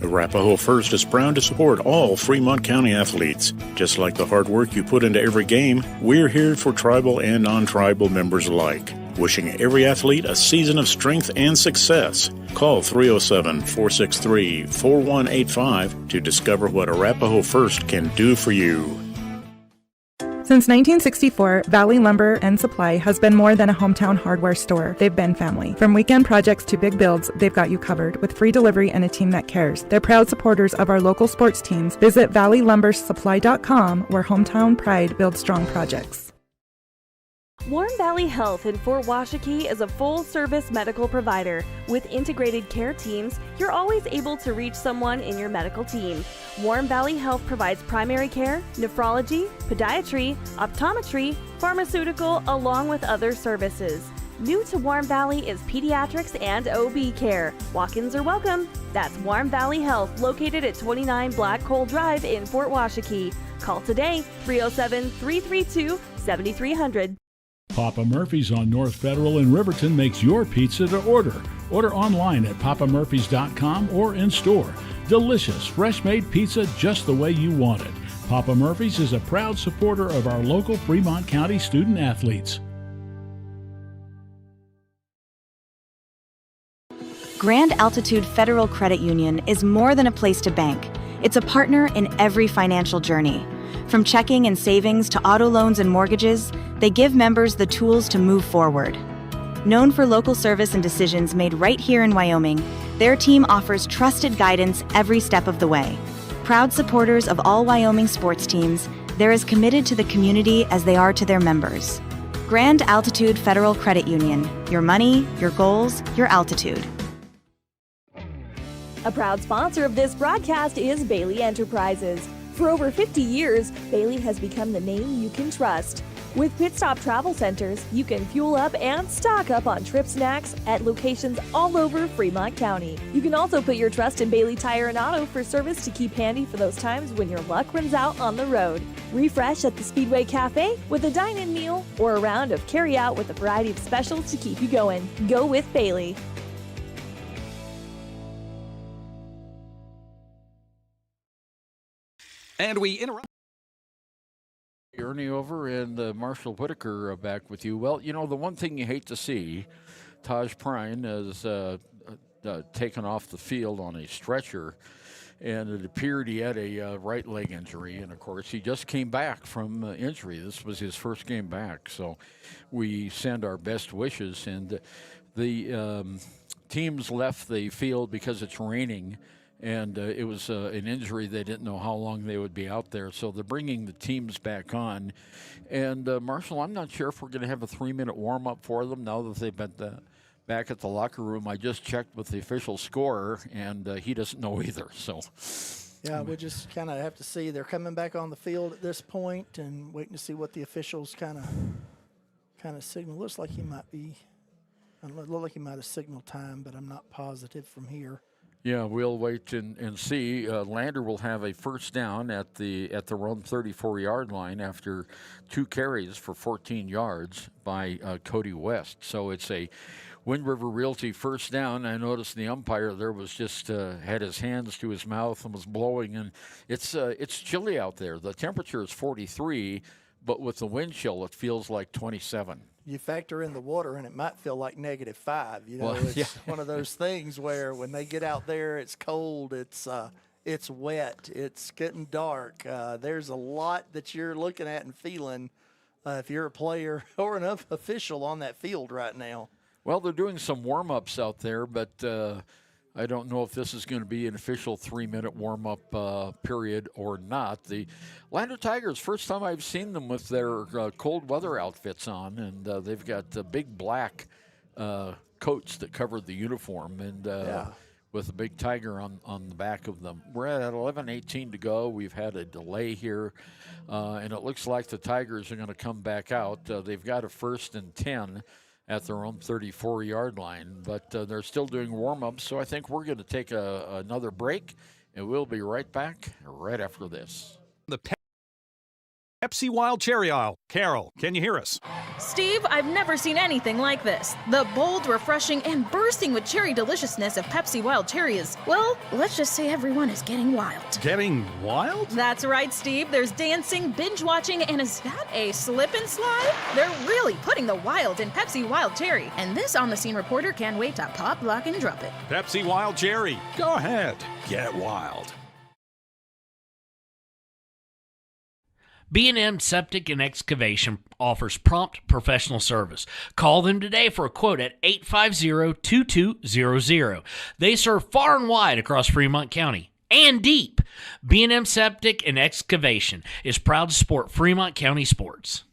Arapahoe First is proud to support all Fremont County athletes. Just like the hard work you put into every game, we're here for tribal and non-tribal members alike. Wishing every athlete a season of strength and success. Call 307-463-4185 to discover what Arapahoe First can do for you. Since 1964, Valley Lumber and Supply has been more than a hometown hardware store. They've been family. From weekend projects to big builds, they've got you covered with free delivery and a team that cares. They're proud supporters of our local sports teams. Visit valleylumbersupply.com, where hometown pride builds strong projects. Warm Valley Health in Fort Washakie is a full-service medical provider. With integrated care teams, you're always able to reach someone in your medical team. Warm Valley Health provides primary care, nephrology, podiatry, optometry, pharmaceutical, along with other services. New to Warm Valley is pediatrics and OB care. Walk-ins are welcome. That's Warm Valley Health, located at 29 Black Coal Drive in Fort Washakie. Call today, 307-332-7300. Papa Murphy's on North Federal in Riverton makes your pizza to order. Order online at papamurphys.com or in store. Delicious, fresh-made pizza just the way you want it. Papa Murphy's is a proud supporter of our local Fremont County student athletes. Grand Altitude Federal Credit Union is more than a place to bank. It's a partner in every financial journey. From checking and savings to auto loans and mortgages, they give members the tools to move forward. Known for local service and decisions made right here in Wyoming, their team offers trusted guidance every step of the way. Proud supporters of all Wyoming sports teams, they're as committed to the community as they are to their members. Grand Altitude Federal Credit Union. Your money, your goals, your altitude. A proud sponsor of this broadcast is Bailey Enterprises. For over 50 years, Bailey has become the name you can trust. With Pit Stop Travel Centers, you can fuel up and stock up on trip snacks at locations all over Fremont County. You can also put your trust in Bailey Tire and Auto for service to keep handy for those times when your luck runs out on the road. Refresh at the Speedway Cafe with a dine-in meal or a round of carry-out with a variety of specials to keep you going. Go with Bailey. And we interrupt. Ernie over and Marshall Whitaker back with you. Well, you know, the one thing you hate to see, Taj Prine is taken off the field on a stretcher, and it appeared he had a right leg injury. And, of course, he just came back from injury. This was his first game back. So we send our best wishes. And the teams left the field because it's raining. And it was an injury. They didn't know how long they would be out there. So they're bringing the teams back on. And, Marshall, I'm not sure if we're going to have a 3-minute warm-up for them now that they've been back at the locker room. I just checked with the official scorer, and he doesn't know either. So, yeah, we just kind of have to see. They're coming back on the field at this point and waiting to see what the officials kind of signal. Looks like he might be – look like he might have signaled time, but I'm not positive from here. Yeah, we'll wait and see. Lander will have a first down at the around 34-yard line after 2 carries for 14 yards by Cody West. So it's a Wind River Realty first down. I noticed the umpire there was just had his hands to his mouth and was blowing. And it's chilly out there. The temperature is 43, but with the wind chill, it feels like 27. You factor in the water, and it might feel like -5. You know, well, it's one of those things where when they get out there, it's cold, it's wet, it's getting dark. There's a lot that you're looking at and feeling if you're a player or an official on that field right now. Well, they're doing some warm-ups out there, but I don't know if this is going to be an official 3-minute warm-up period or not. The Lander Tigers, first time I've seen them with their cold weather outfits on, and they've got big black coats that cover the uniform, and with a big tiger on the back of them. We're at 11:18 to go. We've had a delay here, and it looks like the Tigers are going to come back out. They've got a 1st and 10 at their own 34-yard line, but they're still doing warm-ups, so I think we're going to take another break, and we'll be right back right after this. The Pepsi Wild Cherry Aisle. Carol, can you hear us? Steve, I've never seen anything like this. The bold, refreshing, and bursting with cherry deliciousness of Pepsi Wild Cherry is, well, let's just say everyone is getting wild. Getting wild? That's right, Steve. There's dancing, binge-watching, and is that a slip and slide? They're really putting the wild in Pepsi Wild Cherry, and this on-the-scene reporter can't wait to pop, lock, and drop it. Pepsi Wild Cherry. Go ahead. Get wild. B&M Septic and Excavation offers prompt professional service. Call them today for a quote at 850-2200. They serve far and wide across Fremont County and deep. B&M Septic and Excavation is proud to support Fremont County sports.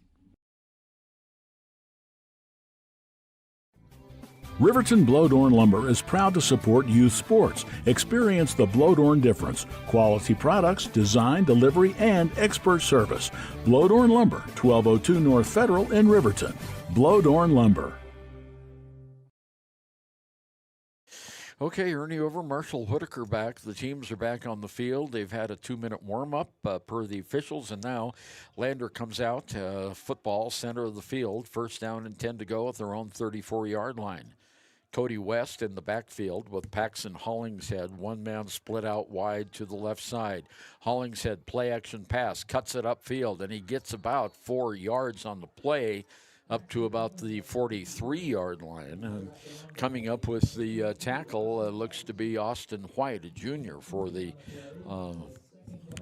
Riverton Blowdorn Lumber is proud to support youth sports. Experience the Blowdorn difference. Quality products, design, delivery, and expert service. Blowdorn Lumber, 1202 North Federal in Riverton. Blowdorn Lumber. Okay, Ernie over, Marshall Whitaker back. The teams are back on the field. They've had a 2-minute warm-up per the officials, and now Lander comes out, football, center of the field, 1st down and 10 to go at their own 34-yard line. Cody West in the backfield with Paxton Hollingshead. One man split out wide to the left side. Hollingshead play-action pass, cuts it upfield, and he gets about 4 yards on the play up to about the 43-yard line. And coming up with the tackle looks to be Austin White, a junior for the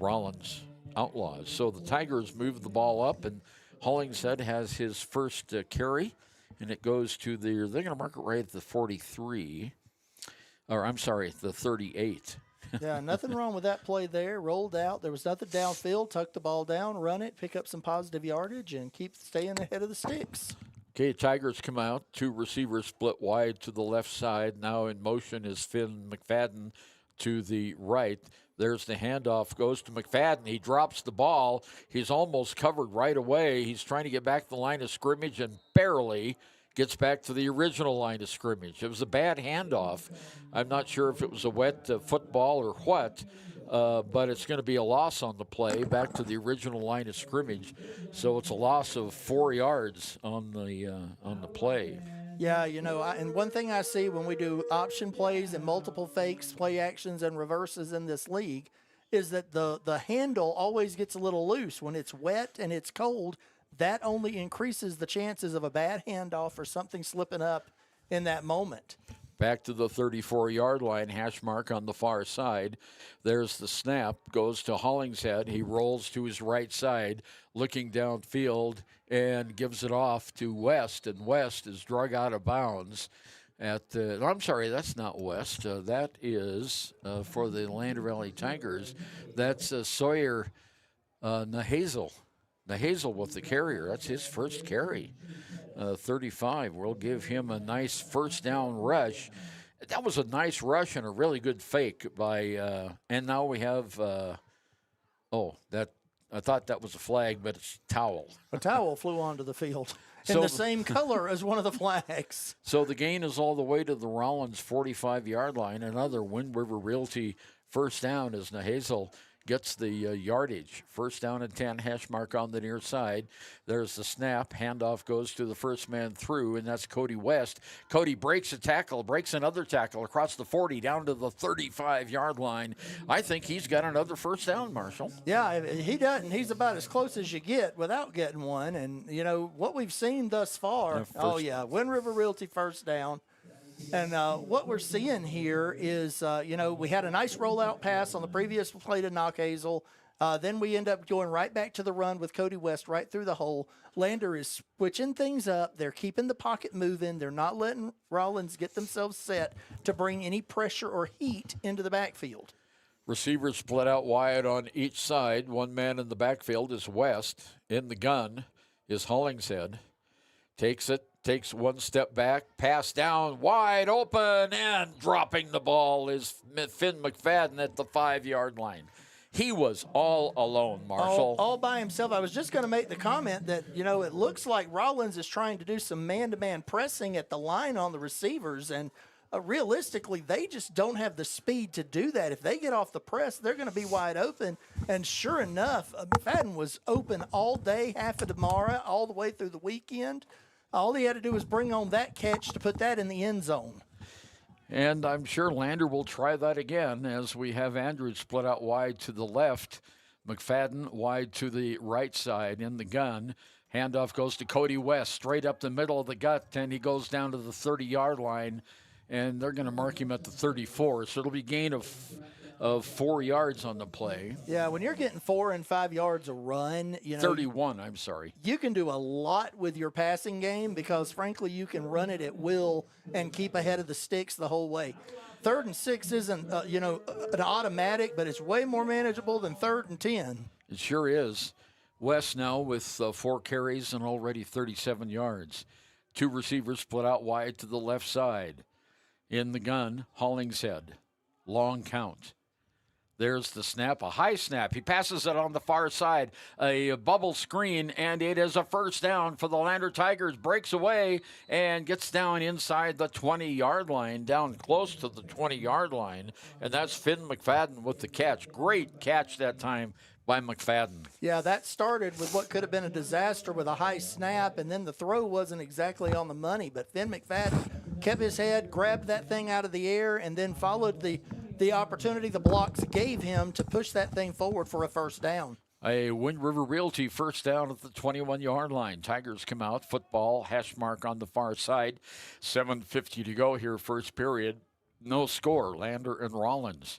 Rawlins Outlaws. So the Tigers move the ball up, and Hollingshead has his first carry. And it goes to they're going to mark it right at the 43, or I'm sorry, the 38. Yeah, nothing wrong with that play there. Rolled out. There was nothing downfield. Tuck the ball down, run it, pick up some positive yardage, and keep staying ahead of the sticks. Okay, Tigers come out. 2 receivers split wide to the left side. Now in motion is Finn McFadden to the right. There's the handoff, goes to McFadden. He drops the ball. He's almost covered right away. He's trying to get back to the line of scrimmage and barely gets back to the original line of scrimmage. It was a bad handoff. I'm not sure if it was a wet football or what, but it's going to be a loss on the play back to the original line of scrimmage. So it's a loss of 4 yards on the play. Yeah, and one thing I see when we do option plays and multiple fakes, play actions, and reverses in this league is that the handle always gets a little loose. When it's wet and it's cold, that only increases the chances of a bad handoff or something slipping up in that moment. Back to the 34-yard line, hash mark on the far side. There's the snap, goes to Hollingshead. He rolls to his right side, looking downfield, and gives it off to West, and West is drug out of bounds. I'm sorry, that's not West. That is, for the Lander Valley Tigers, that's Sawyer Nahazel. Nahazel with the carrier. That's his first carry. 35. We'll give him a nice first down rush. That was a nice rush and a really good fake by, and now we have, I thought that was a flag, but it's towel. A towel flew onto the field in the same color as one of the flags. So the gain is all the way to the Rawlins 45-yard line. Another Wind River Realty first down as Nahazel gets the yardage. 1st down and 10, hash mark on the near side. There's the snap. Handoff goes to the first man through, and that's Cody West. Cody breaks a tackle, breaks another tackle across the 40 down to the 35-yard line. I think he's got another first down, Marshall. Yeah, he doesn't. He's about as close as you get without getting one. And, what we've seen thus far, Wind River Realty first down. And what we're seeing here is, we had a nice rollout pass on the previous play to Knock Hazel. Then we end up going right back to the run with Cody West right through the hole. Lander is switching things up. They're keeping the pocket moving. They're not letting Rawlins get themselves set to bring any pressure or heat into the backfield. Receivers split out wide on each side. One man in the backfield is West. In the gun is Hollingshead. Takes one step back, pass down, wide open, and dropping the ball is Finn McFadden at the 5-yard line. He was all alone, Marshall. All by himself. I was just going to make the comment that, it looks like Rawlins is trying to do some man-to-man pressing at the line on the receivers, and realistically, they just don't have the speed to do that. If they get off the press, they're going to be wide open. And sure enough, McFadden was open all day, half of tomorrow, all the way through the weekend. All he had to do was bring on that catch to put that in the end zone. And I'm sure Lander will try that again as we have Andrews split out wide to the left, McFadden wide to the right side in the gun. Handoff goes to Cody West, straight up the middle of the gut, and he goes down to the 30-yard line, and they're going to mark him at the 34. So it'll be gain of 4 yards on the play. Yeah, when you're getting 4 and 5 yards a run, 31, I'm sorry. You can do a lot with your passing game because, frankly, you can run it at will and keep ahead of the sticks the whole way. 3rd and 6 isn't, an automatic, but it's way more manageable than 3rd and 10. It sure is. West now with 4 carries and already 37 yards. 2 receivers split out wide to the left side. In the gun, Hollingshead. Long count. There's the snap, a high snap. He passes it on the far side, a bubble screen, and it is a first down for the Lander Tigers. Breaks away and gets down inside the 20-yard line, down close to the 20-yard line, and that's Finn McFadden with the catch. Great catch that time by McFadden. Yeah, that started with what could have been a disaster with a high snap, and then the throw wasn't exactly on the money, but Finn McFadden kept his head, grabbed that thing out of the air, and then followed the opportunity the blocks gave him to push that thing forward for a first down. A Wind River Realty first down at the 21-yard line. Tigers come out, football, hash mark on the far side. 7:50 to go here, first period. No score, Lander and Rawlins.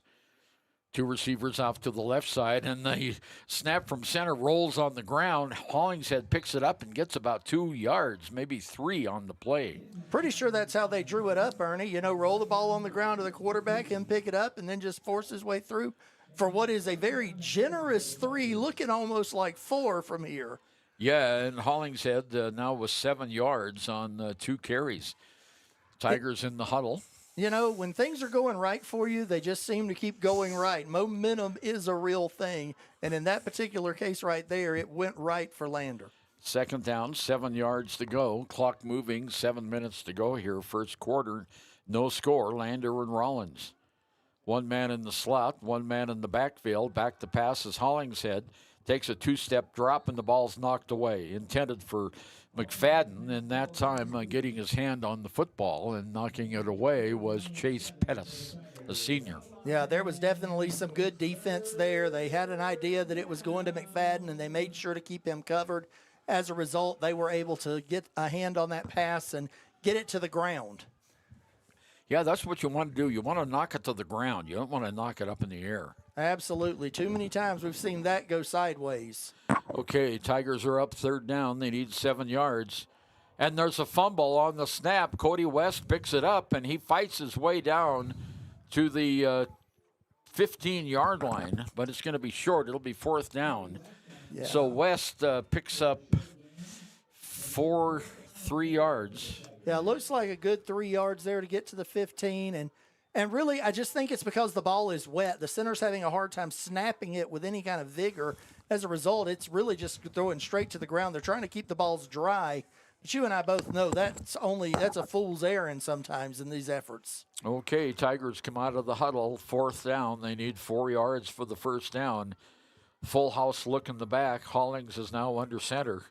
2 receivers off to the left side, and the snap from center rolls on the ground. Hollingshead picks it up and gets about 2 yards, maybe 3 on the play. Pretty sure that's how they drew it up, Ernie. Roll the ball on the ground to the quarterback, him pick it up, and then just force his way through for what is a very generous 3, looking almost like 4 from here. Yeah, and Hollingshead now with 7 yards on 2 carries. Tigers in the huddle. When things are going right for you, they just seem to keep going right. Momentum is a real thing. And in that particular case right there, it went right for Lander. Second down, 7 yards to go. Clock moving, 7 minutes to go here. First quarter, no score. Lander and Rawlins. 1 man in the slot, 1 man in the backfield. Back to pass is Hollingshead. Takes a 2-step drop, and the ball's knocked away. Intended for McFadden, and that time getting his hand on the football and knocking it away was Chase Pettis, a senior. Yeah, there was definitely some good defense there. They had an idea that it was going to McFadden, and they made sure to keep him covered. As a result, they were able to get a hand on that pass and get it to the ground. Yeah, that's what you want to do. You want to knock it to the ground. You don't want to knock it up in the air. Absolutely. Too many times we've seen that go sideways. Okay, Tigers are up 3rd down. They need 7 yards. And there's a fumble on the snap. Cody West picks it up, and he fights his way down to the 15-yard line, but it's going to be short. It'll be 4th down. Yeah. So West picks up 3 yards. Yeah, it looks like a good 3 yards there to get to the 15. And really, I just think it's because the ball is wet. The center's having a hard time snapping it with any kind of vigor. As a result, it's really just throwing straight to the ground. They're trying to keep the balls dry. But you and I both know that's a fool's errand sometimes in these efforts. Okay, Tigers come out of the huddle. 4th down. They need 4 yards for the first down. Full house look in the back. Hollings is now under center.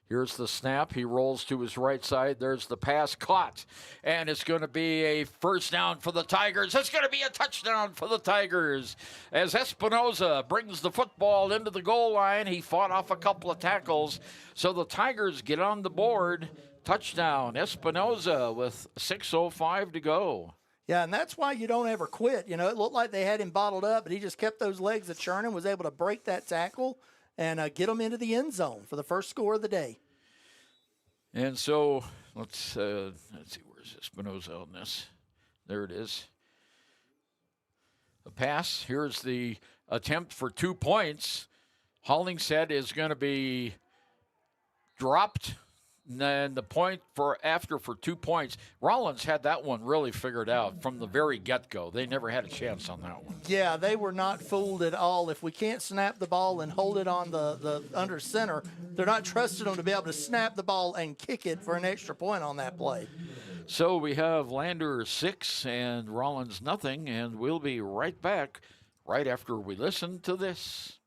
Here's the snap. He rolls to his right side. There's the pass caught. And it's going to be a first down for the Tigers. It's going to be a touchdown for the Tigers. As Espinoza brings the football into the goal line, he fought off a couple of tackles. So the Tigers get on the board. Touchdown, Espinoza with 6:05 to go. Yeah, and that's why you don't ever quit. You know, it looked like they had him bottled up, but he just kept those legs a churning, was able to break that tackle and get them into the end zone for the first score of the day. And so let's see, where's Espinoza on this? There it is. A pass. Here's the attempt for 2 points. Hollingshead is going to be dropped. And then the point for 2 points. Rawlins had that one really figured out from the very get-go. They never had a chance on that one. Yeah, they were not fooled at all. If we can't snap the ball and hold it on the under center, they're not trusting them to be able to snap the ball and kick it for an extra point on that play. So we have Lander 6 and Rawlins nothing, and we'll be right back right after we listen to this.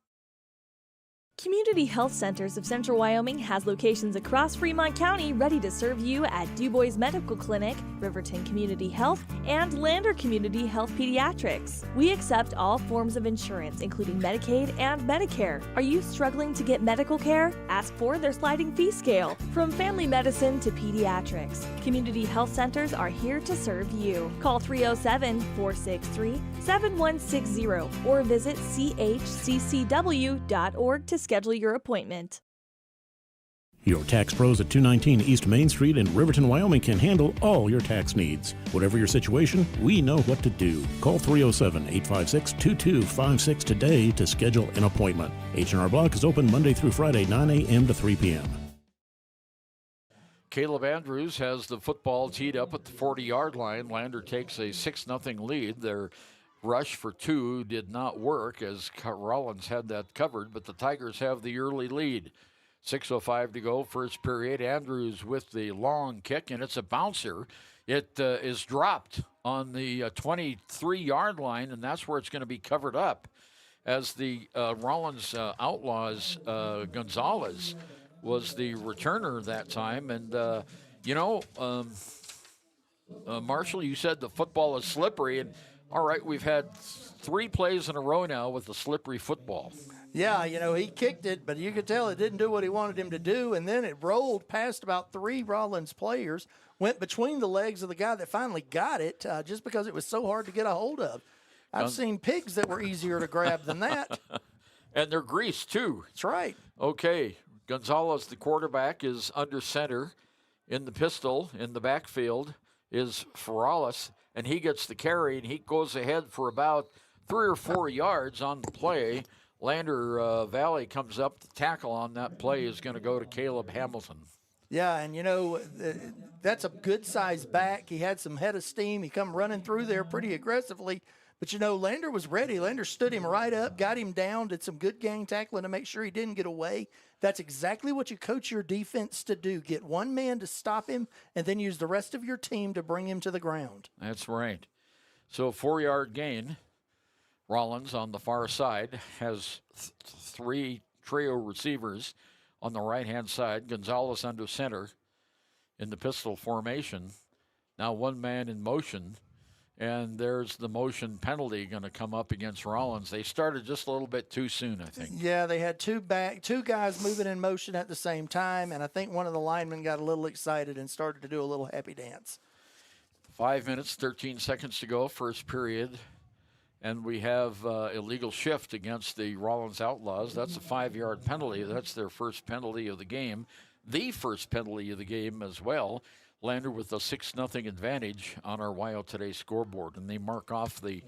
Community Health Centers of Central Wyoming has locations across Fremont County ready to serve you at DuBois Medical Clinic, Riverton Community Health, and Lander Community Health Pediatrics. We accept all forms of insurance, including Medicaid and Medicare. Are you struggling to get medical care? Ask for their sliding fee scale. From family medicine to pediatrics, Community Health Centers are here to serve you. Call 307-463-7160 or visit chccw.org to schedule your appointment. Your tax pros at 219 East Main Street in Riverton, Wyoming can handle all your tax needs. Whatever your situation, we know what to do. Call 307-856-2256 today to schedule an appointment. H&R Block is open Monday through Friday, 9 a.m. to 3 p.m. Caleb Andrews has the football teed up at the 40-yard line. Lander takes a 6-0 lead. Their rush for 2 did not work as Rawlins had that covered, but the Tigers have the early lead. 6:05 to go, first period. Andrews with the long kick, and it's a bouncer. It is dropped on the 23-yard line, and that's where it's going to be covered up as the Rawlins Outlaws Gonzalez was the returner that time. And, Marshall, you said the football is slippery, and all right, we've had 3 plays in a row now with the slippery football. Yeah, he kicked it, but you could tell it didn't do what he wanted him to do, and then it rolled past about 3 Rawlins players, went between the legs of the guy that finally got it just because it was so hard to get a hold of. I've seen pigs that were easier to grab than that. And they're greased, too. That's right. Okay, Gonzalez, the quarterback, is under center. In the pistol, in the backfield, is Ferralis, and he gets the carry, and he goes ahead for about 3 or 4 yards on the play. Lander Valley comes up. The tackle on that play is going to go to Caleb Hamilton. Yeah, and that's a good-sized back. He had some head of steam. He come running through there pretty aggressively. But, Lander was ready. Lander stood him right up, got him down, did some good gang tackling to make sure he didn't get away. That's exactly what you coach your defense to do. Get one man to stop him and then use the rest of your team to bring him to the ground. That's right. So 4-yard gain. Rawlins on the far side has 3 trio receivers on the right-hand side. Gonzalez under center in the pistol formation. Now 1 man in motion, and there's the motion penalty going to come up against Rawlins. They started just a little bit too soon, I think. Yeah, they had 2 guys moving in motion at the same time, and I think one of the linemen got a little excited and started to do a little happy dance. 5 minutes, 13 seconds to go, first period. And we have illegal shift against the Rawlins Outlaws. That's a 5-yard penalty. That's their first penalty of the game. The first penalty of the game as well. Lander with a 6-0 advantage on our WYO Today scoreboard. And they mark off the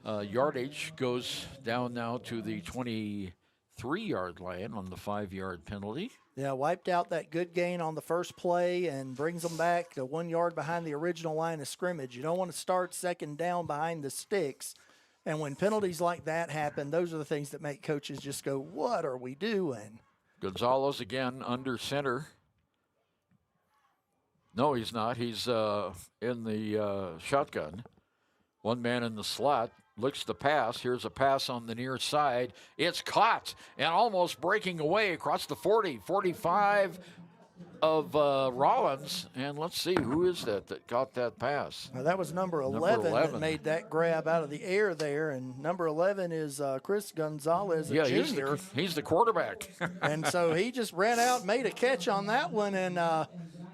yardage. Goes down now to the 23-yard line on the 5-yard penalty. Yeah, wiped out that good gain on the first play and brings them back to 1 yard behind the original line of scrimmage. You don't want to start second down behind the sticks. And when penalties like that happen, those are the things that make coaches just go, what are we doing? Gonzalez again under center. No, he's not. He's in the shotgun. 1 man in the slot. Looks to pass. Here's a pass on the near side. It's caught and almost breaking away across the 40, 45 of Rawlins. And let's see, who is that caught that pass? Now, that was number 11 that made that grab out of the air there. And number 11 is Chris Gonzalez, a junior. He's the quarterback. And so he just ran out and made a catch on that one. And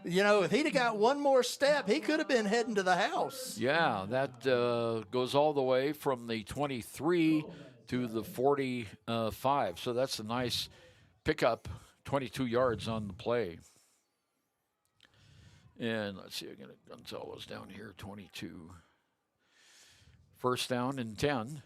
if he'd have got one more step, he could have been heading to the house. Yeah, that goes all the way from the 23 to the 45. So that's a nice pickup, 22 yards on the play. And let's see, I got Gonzalez down here, 22. First down and 10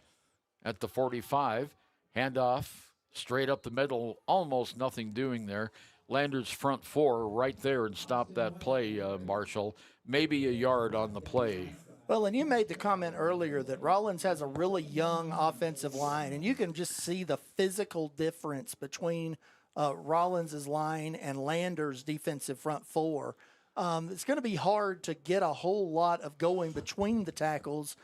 at the 45. Handoff straight up the middle, almost nothing doing there. Lander's front four right there and stopped that play, Marshall. Maybe a yard on the play. Well, and you made the comment earlier that Rawlins has a really young offensive line, and you can just see the physical difference between Rawlins' line and Lander's defensive front four. It's going to be hard to get a whole lot of going between the tackles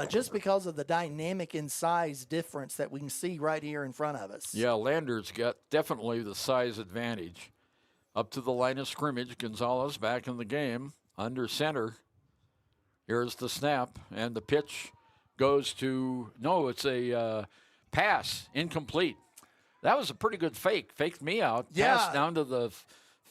just because of the dynamic in size difference that we can see right here in front of us. Yeah, Lander's got definitely the size advantage. Up to the line of scrimmage, Gonzalez back in the game, under center. Here's the snap, and the pitch goes to, no, it's a pass, incomplete. That was a pretty good fake. Faked me out. Yeah. Pass down to the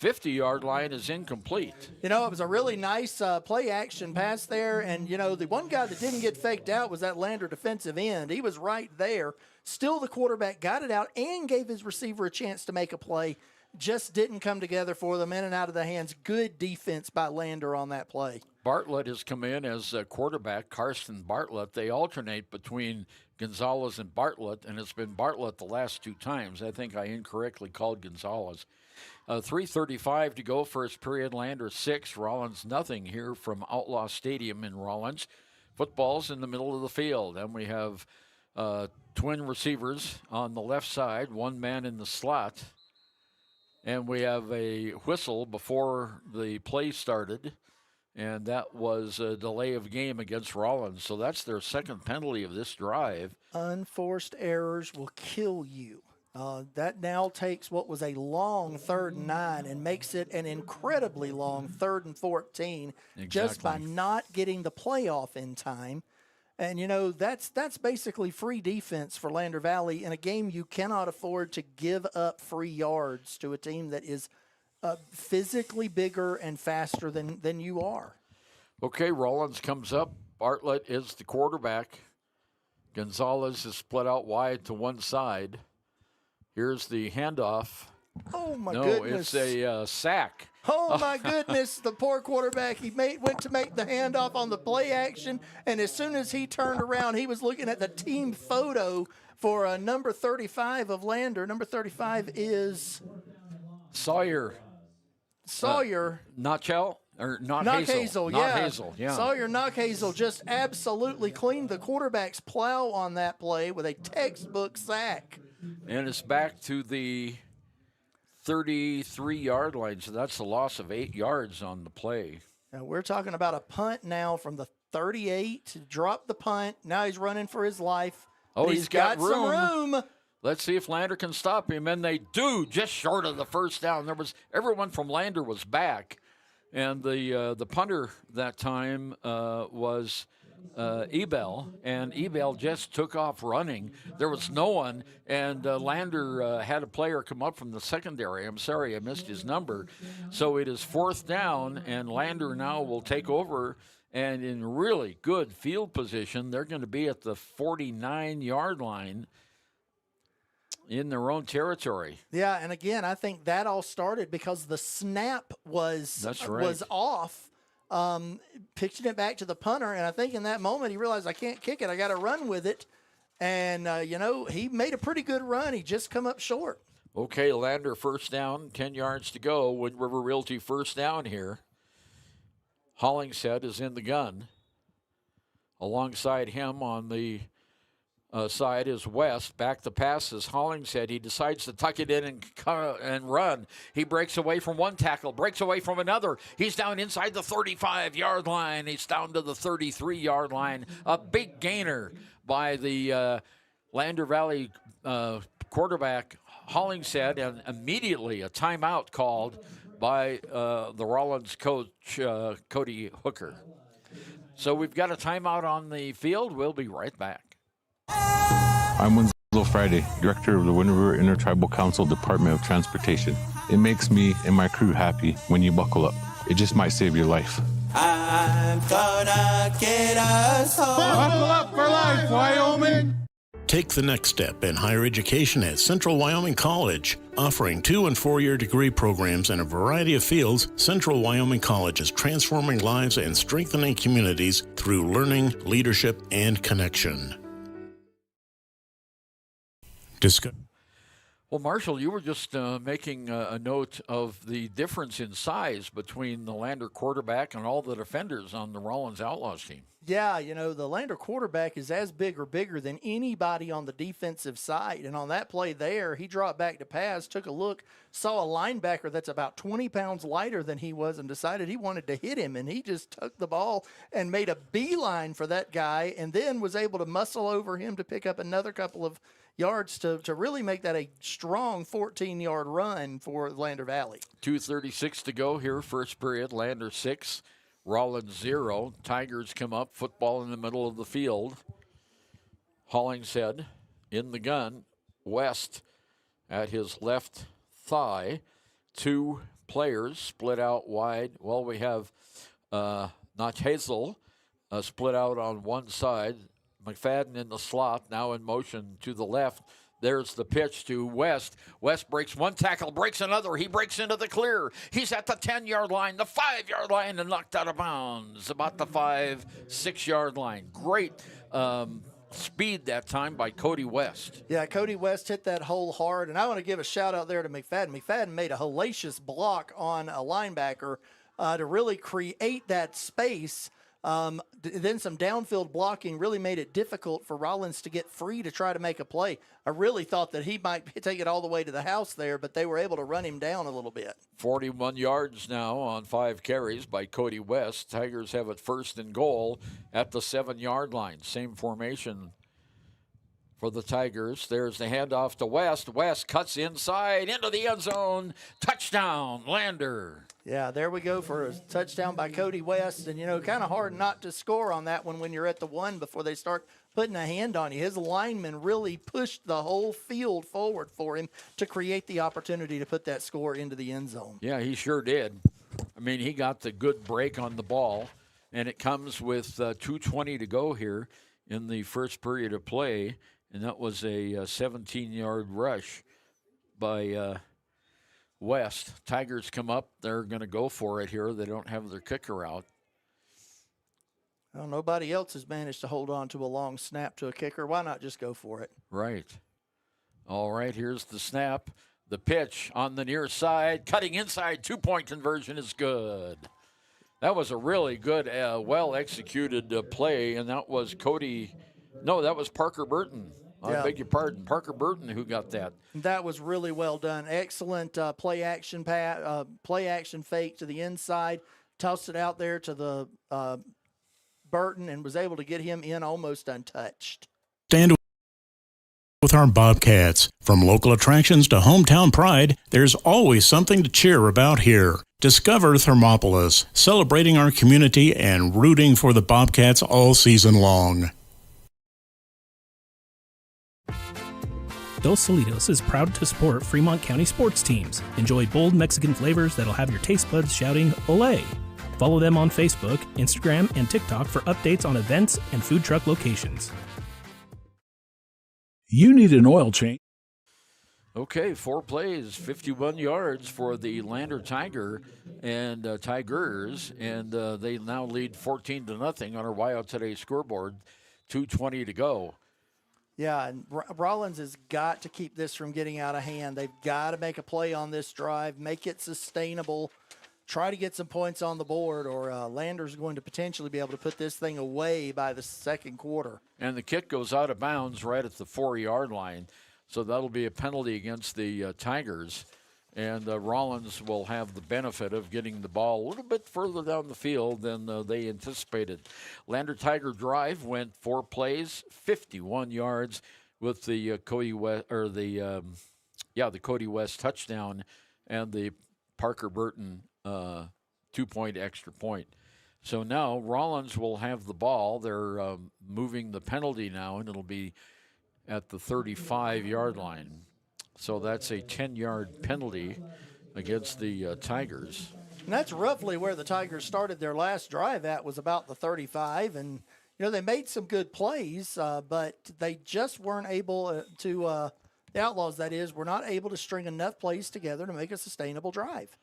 50-yard line is incomplete. It was a really nice play-action pass there, and, the one guy that didn't get faked out was that Lander defensive end. He was right there. Still, the quarterback got it out and gave his receiver a chance to make a play. Just didn't come together for them, in and out of the hands. Good defense by Lander on that play. Bartlett has come in as a quarterback, Karsten Bartlett. They alternate between Gonzalez and Bartlett, and it's been Bartlett the last two times. I think I incorrectly called Gonzalez. 3:35 to go, first period. Lander 6, Rawlins nothing here from Outlaw Stadium in Rawlins. Football's in the middle of the field, and we have twin receivers on the left side, one man in the slot. And we have a whistle before the play started, and that was a delay of game against Rawlins. So that's their second penalty of this drive. Unforced errors will kill you. That now takes what was a long 3rd and 9 and makes it an incredibly long 3rd and 14 just by not getting the playoff in time. And, that's basically free defense for Lander Valley in a game you cannot afford to give up free yards to a team that is physically bigger and faster than you are. Okay, Rawlins comes up. Bartlett is the quarterback. Gonzalez is split out wide to one side. Here's the handoff. Oh, my no, goodness. No, it's a sack. Oh, my goodness, the poor quarterback. He went to make the handoff on the play action, and as soon as he turned around, he was looking at the team photo for number 35 of Lander. Number 35 is Sawyer. Knockhazel. Or Knockhazel, yeah. Knockhazel, yeah. Sawyer Knockhazel just absolutely cleaned the quarterback's plow on that play with a textbook sack. And it's back to the 33-yard line, so that's a loss of 8 yards on the play. Now we're talking about a punt now from the 38 to drop the punt. Now he's running for his life. Oh, he's got some room. Let's see if Lander can stop him, and they do, just short of the first down. Everyone from Lander was back, and the punter that time was Ebel, and Ebel just took off running. There was no one, and Lander had a player come up from the secondary. I'm sorry, I missed his number. So it is 4th down, and Lander now will take over, and in really good field position. They're going to be at the 49-yard line in their own territory. Yeah, and again, I think that all started because the snap was off. Pitching it back to the punter, and I think in that moment he realized, I can't kick it, I got to run with it. And, he made a pretty good run. He just come up short. Okay, Lander first down, 10 yards to go. Wood River Realty first down here. Hollingshead is in the gun. Alongside him on the side is West. Back the pass is Hollingshead. He decides to tuck it in and run. He breaks away from one tackle, breaks away from another. He's down inside the 35-yard line. He's down to the 33-yard line. A big gainer by the Lander Valley quarterback, Hollingshead, and immediately a timeout called by the Rawlins coach, Cody Hooker. So we've got a timeout on the field. We'll be right back. I'm Winslow Friday, Director of the Wind River Intertribal Council Department of Transportation. It makes me and my crew happy when you buckle up. It just might save your life. I'm gonna get us home. Buckle up for life, Wyoming. Take the next step in higher education at Central Wyoming College. Offering 2- and 4-year degree programs in a variety of fields, Central Wyoming College is transforming lives and strengthening communities through learning, leadership, and connection. Well, Marshall, you were just making a note of the difference in size between the Lander quarterback and all the defenders on the Rawlins Outlaws team. Yeah, the Lander quarterback is as big or bigger than anybody on the defensive side. And on that play there, he dropped back to pass, took a look, saw a linebacker that's about 20 pounds lighter than he was and decided he wanted to hit him. And he just took the ball and made a beeline for that guy and then was able to muscle over him to pick up another couple of yards to really make that a strong 14-yard run for Lander Valley. 2:36 to go here, first period. Lander 6. Rawlins 0. Tigers come up, football in the middle of the field. Hollingshead in the gun. West at his left thigh. 2 players split out wide. Well, we have Notch Hazel split out on one side. McFadden in the slot, now in motion to the left. There's the pitch to West. West breaks one tackle, breaks another. He breaks into the clear. He's at the 10-yard line, the 5-yard line, and knocked out of bounds. About the 5-6-yard line. Great speed that time by Cody West. Yeah, Cody West hit that hole hard. And I want to give a shout-out there to McFadden. McFadden made a hellacious block on a linebacker to really create that space. Then some downfield blocking really made it difficult for Rawlins to get free to try to make a play. I really thought that he might take it all the way to the house there, but they were able to run him down a little bit. 41 yards now on 5 carries by Cody West. Tigers have it first and goal at the 7-yard line. Same formation for the Tigers. There's the handoff to West. West cuts inside into the end zone. Touchdown, Lander. Yeah, there we go for a touchdown by Cody West. And, kind of hard not to score on that one when you're at the 1 before they start putting a hand on you. His lineman really pushed the whole field forward for him to create the opportunity to put that score into the end zone. Yeah, he sure did. I mean, he got the good break on the ball, and it comes with 2:20 to go here in the first period of play, and that was a 17-yard rush by West. Tigers come up. They're going to go for it here. They don't have their kicker out. Well, nobody else has managed to hold on to a long snap to a kicker. Why not just go for it? Right. All right, here's the snap. The pitch on the near side. Cutting inside. 2-point conversion is good. That was a really good, well-executed play, and that was that was Parker Burton. I beg your pardon, Parker Burton who got that. That was really well done. Excellent play action fake to the inside. Tossed it out there to the Burton and was able to get him in almost untouched. Stand with our Bobcats. From local attractions to hometown pride, there's always something to cheer about here. Discover Thermopolis, celebrating our community and rooting for the Bobcats all season long. Dos Solitos is proud to support Fremont County sports teams. Enjoy bold Mexican flavors that'll have your taste buds shouting, "Olé!" Follow them on Facebook, Instagram, and TikTok for updates on events and food truck locations. You need an oil change. Okay, 4 plays, 51 yards for the Lander Tigers, and they now lead 14-0 on our WYO Today scoreboard. 2:20 to go. Yeah, and Rawlins has got to keep this from getting out of hand. They've got to make a play on this drive, make it sustainable, try to get some points on the board, or Lander's going to potentially be able to put this thing away by the second quarter. And the kick goes out of bounds right at the 4-yard line, so that'll be a penalty against the Tigers. And Rawlins will have the benefit of getting the ball a little bit further down the field than they anticipated. Lander Tiger drive went 4 plays, 51 yards with the Cody West touchdown and the Parker Burton 2-point extra point. So now Rawlins will have the ball. They're moving the penalty now, and it'll be at the 35-yard line. So that's a 10-yard penalty against the Tigers. And that's roughly where the Tigers started their last drive at, was about the 35. And, they made some good plays, but they just weren't able to, the Outlaws, that is, were not able to string enough plays together to make a sustainable drive.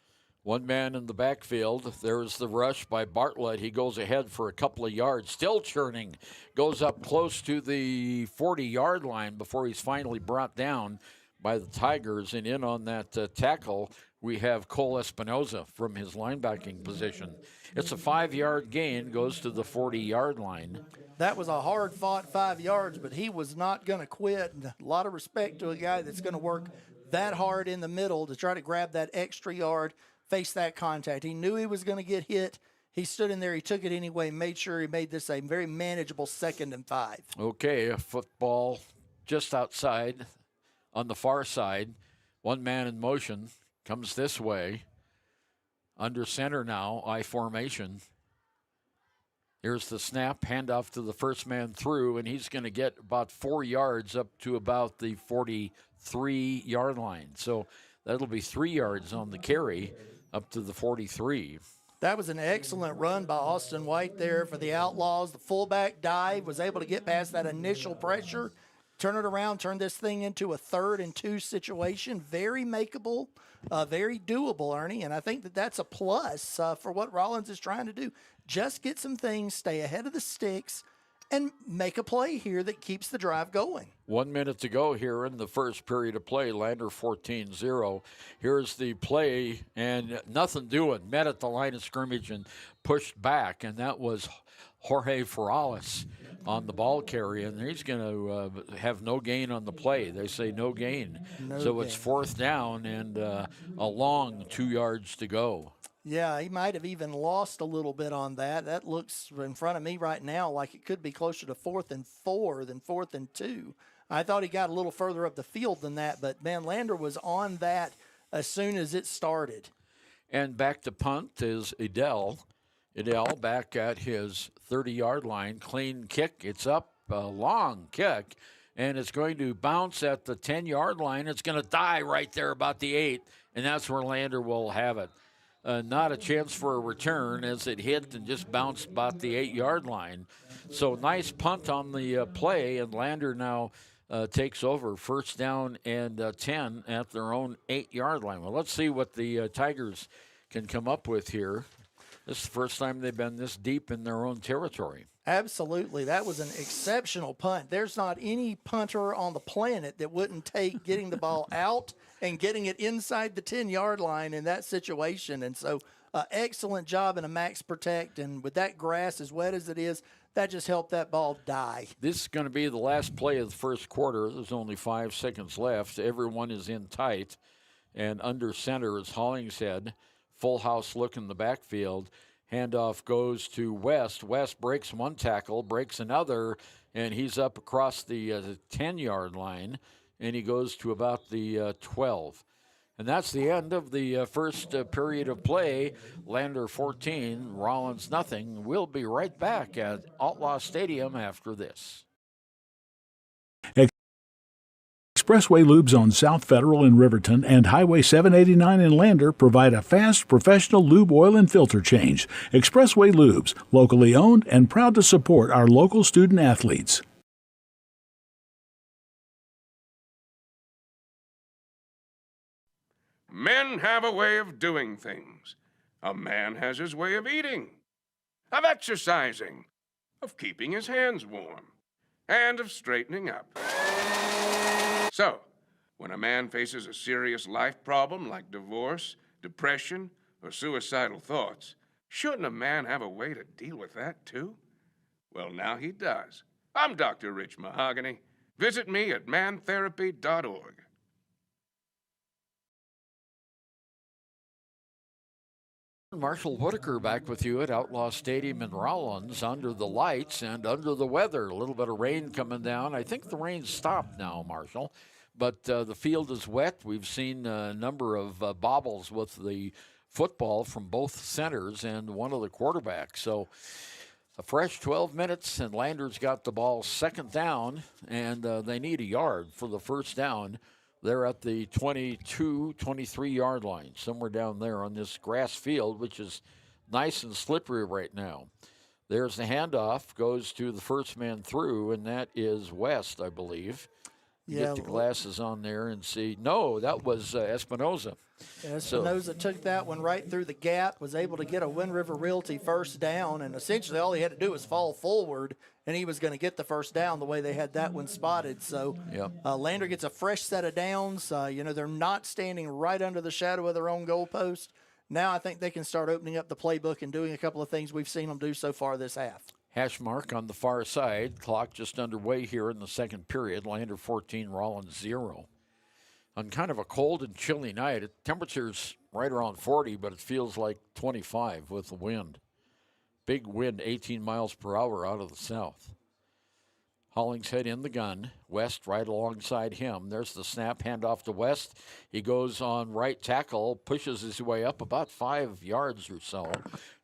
One man in the backfield. There's the rush by Bartlett. He goes ahead for a couple of yards, still churning. Goes up close to the 40-yard line before he's finally brought down by the Tigers. And in on that tackle, we have Cole Espinoza from his linebacking position. It's a 5-yard gain, goes to the 40-yard line. That was a hard-fought 5 yards, but he was not going to quit. And a lot of respect to a guy that's going to work that hard in the middle to try to grab that extra yard, face that contact. He knew he was going to get hit. He stood in there. He took it anyway, made sure he made this a very manageable 2nd and 5. Okay, a football just outside on the far side. One man in motion comes this way. Under center now, I formation. Here's the snap, handoff to the first man through, and he's going to get about 4 yards up to about the 43-yard line. So that'll be 3 yards on the carry up to the 43. That was an excellent run by Austin White there for the Outlaws. The fullback dive, was able to get past that initial pressure, turn it around, turn this thing into a 3rd and 2 situation. Very makeable, very doable, Ernie, and I think that that's a plus for what Rawlins is trying to do. Just get some things, stay ahead of the sticks, and make a play here that keeps the drive going. 1 minute to go here in the first period of play. Lander 14-0. Here's the play, and nothing doing. Met at the line of scrimmage and pushed back, and that was Jorge Ferralis on the ball carry, and he's going to have no gain on the play. They say no gain. It's 4th down and a long 2 yards to go. Yeah, he might have even lost a little bit on that. That looks in front of me right now like it could be closer to 4th and 4 than 4th and 2. I thought he got a little further up the field than that, but, man, Lander was on that as soon as it started. And back to punt is Edel. Edel back at his 30-yard line. Clean kick. It's up, a long kick, and it's going to bounce at the 10-yard line. It's going to die right there about the 8, and that's where Lander will have it. Not a chance for a return as it hit and just bounced about the 8-yard line. So nice punt on the play, and Lander now takes over. 1st down and 10 at their own 8-yard line. Well, let's see what the Tigers can come up with here. This is the first time they've been this deep in their own territory. Absolutely. That was an exceptional punt. There's not any punter on the planet that wouldn't take getting the ball out and getting it inside the 10-yard line in that situation. And so excellent job in a max protect. And with that grass as wet as it is, that just helped that ball die. This is going to be the last play of the first quarter. There's only 5 seconds left. Everyone is in tight. And under center is Hollingshead. Full house look in the backfield. Handoff goes to West. West breaks one tackle, breaks another, and he's up across the 10-yard line, and he goes to about the 12. And that's the end of the first period of play. Lander 14, Rawlins nothing. We'll be right back at Outlaw Stadium after this. Expressway Lubes on South Federal in Riverton and Highway 789 in Lander provide a fast, professional lube oil and filter change. Expressway Lubes, locally owned and proud to support our local student athletes. Men have a way of doing things. A man has his way of eating, of exercising, of keeping his hands warm, and of straightening up. So, when a man faces a serious life problem like divorce, depression, or suicidal thoughts, shouldn't a man have a way to deal with that too? Well, now he does. I'm Dr. Rich Mahogany. Visit me at mantherapy.org. Marshall Whitaker back with you at Outlaw Stadium in Rawlins, under the lights and under the weather. A little bit of rain coming down. I think the rain stopped now, Marshall, but the field is wet. We've seen a number of bobbles with the football from both centers and one of the quarterbacks. So a fresh 12 minutes, and Lander's got the ball 2nd down, and they need a yard for the 1st down They're at the 22, 23-yard line, somewhere down there on this grass field, which is nice and slippery right now. There's the handoff, goes to the first man through, and that is West, I believe. Get the glasses on there and see. No, that was Espinoza. Espinoza took that one right through the gap, was able to get a Wind River Realty first down, and essentially all he had to do was fall forward, and he was going to get the first down the way they had that one spotted. So Lander gets a fresh set of downs. They're not standing right under the shadow of their own goalpost. Now I think they can start opening up the playbook and doing a couple of things we've seen them do so far this half. Hash mark on the far side. Clock just underway here in the second period. Lander 14, Rawlins 0. On kind of a cold and chilly night, temperature's right around 40, but it feels like 25 with the wind. Big wind, 18 miles per hour out of the south. Hollingshead in the gun. West right alongside him. There's the snap, handoff to West. He goes on right tackle, pushes his way up about 5 yards or so.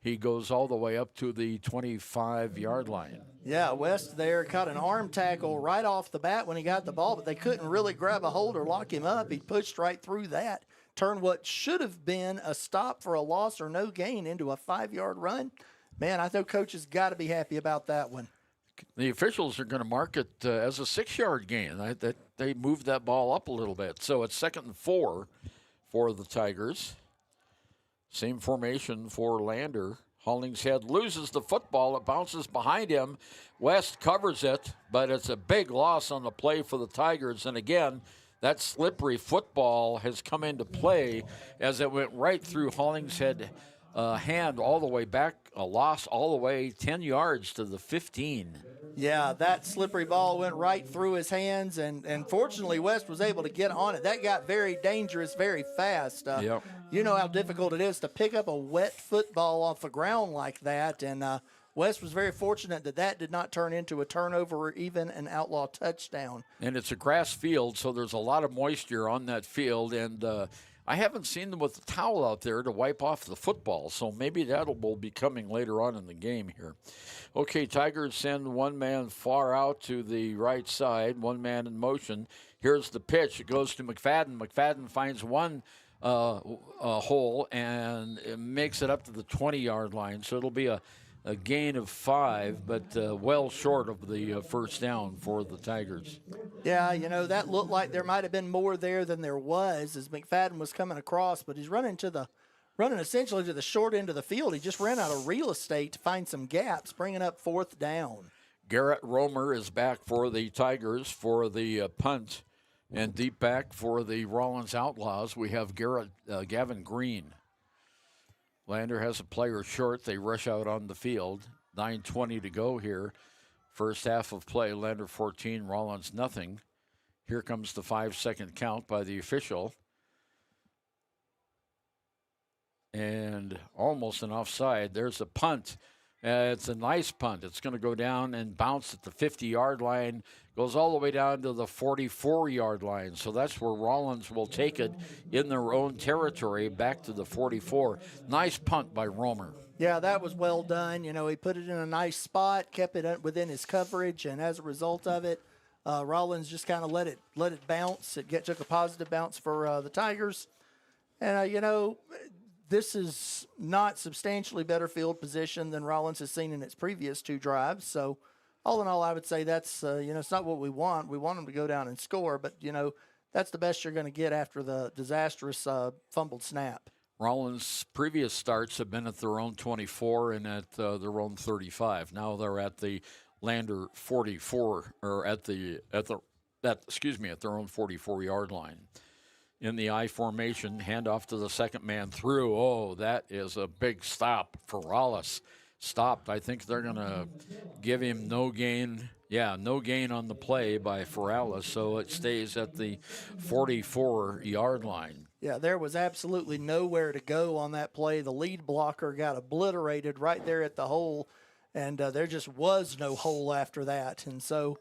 He goes all the way up to the 25-yard line. Yeah, West there caught an arm tackle right off the bat when he got the ball, but they couldn't really grab a hold or lock him up. He pushed right through that, turned what should have been a stop for a loss or no gain into a 5-yard run. Man, I know Coach has got to be happy about that one. The officials are going to mark it as a 6-yard gain. They moved that ball up a little bit. So it's 2nd and 4 for the Tigers. Same formation for Lander. Hollingshead loses the football. It bounces behind him. West covers it, but it's a big loss on the play for the Tigers. And again, that slippery football has come into play as it went right through Hollingshead hand all the way back, a loss all the way 10 yards to the 15. Yeah, that slippery ball went right through his hands, and fortunately West was able to get on it. That got very dangerous very fast. You know how difficult it is to pick up a wet football off the ground like that, and West was very fortunate that did not turn into a turnover or even an Outlaw touchdown. And it's a grass field, so there's a lot of moisture on that field, and I haven't seen them with a towel out there to wipe off the football, so maybe that will be coming later on in the game here. Okay, Tigers send one man far out to the right side, one man in motion. Here's the pitch. It goes to McFadden. McFadden finds one hole and it makes it up to the 20-yard line, so it'll be a gain of 5, but well short of the first down for the Tigers. Yeah, that looked like there might have been more there than there was as McFadden was coming across, but he's running essentially to the short end of the field. He just ran out of real estate to find some gaps, bringing up 4th down. Garrett Romer is back for the Tigers for the punt, and deep back for the Rawlins Outlaws, we have Gavin Green. Lander has a player short. They rush out on the field. 9:20 to go here. First half of play, Lander 14, Rawlins nothing. Here comes the 5-second count by the official. And almost an offside. There's a punt. It's a nice punt. It's going to go down and bounce at the 50-yard line. Goes all the way down to the 44-yard line. So that's where Rawlins will take it in their own territory back to the 44. Nice punt by Romer. Yeah, that was well done. He put it in a nice spot, kept it within his coverage, and as a result of it, Rawlins just kind of let it bounce. It took a positive bounce for the Tigers. And, this is not substantially better field position than Rawlins has seen in its previous 2 drives. So, all in all, I would say that's, it's not what we want. We want them to go down and score, but, that's the best you're going to get after the disastrous fumbled snap. Rawlins' previous starts have been at their own 24 and at their own 35. Now they're at the Lander 44, or at their own 44-yard line. In the I formation, handoff to the second man through. Oh, that is a big stop for Rawlins. Stopped. I think they're going to give him no gain. Yeah, no gain on the play by Feralis, so it stays at the 44-yard line. Yeah, there was absolutely nowhere to go on that play. The lead blocker got obliterated right there at the hole, and there just was no hole after that. And so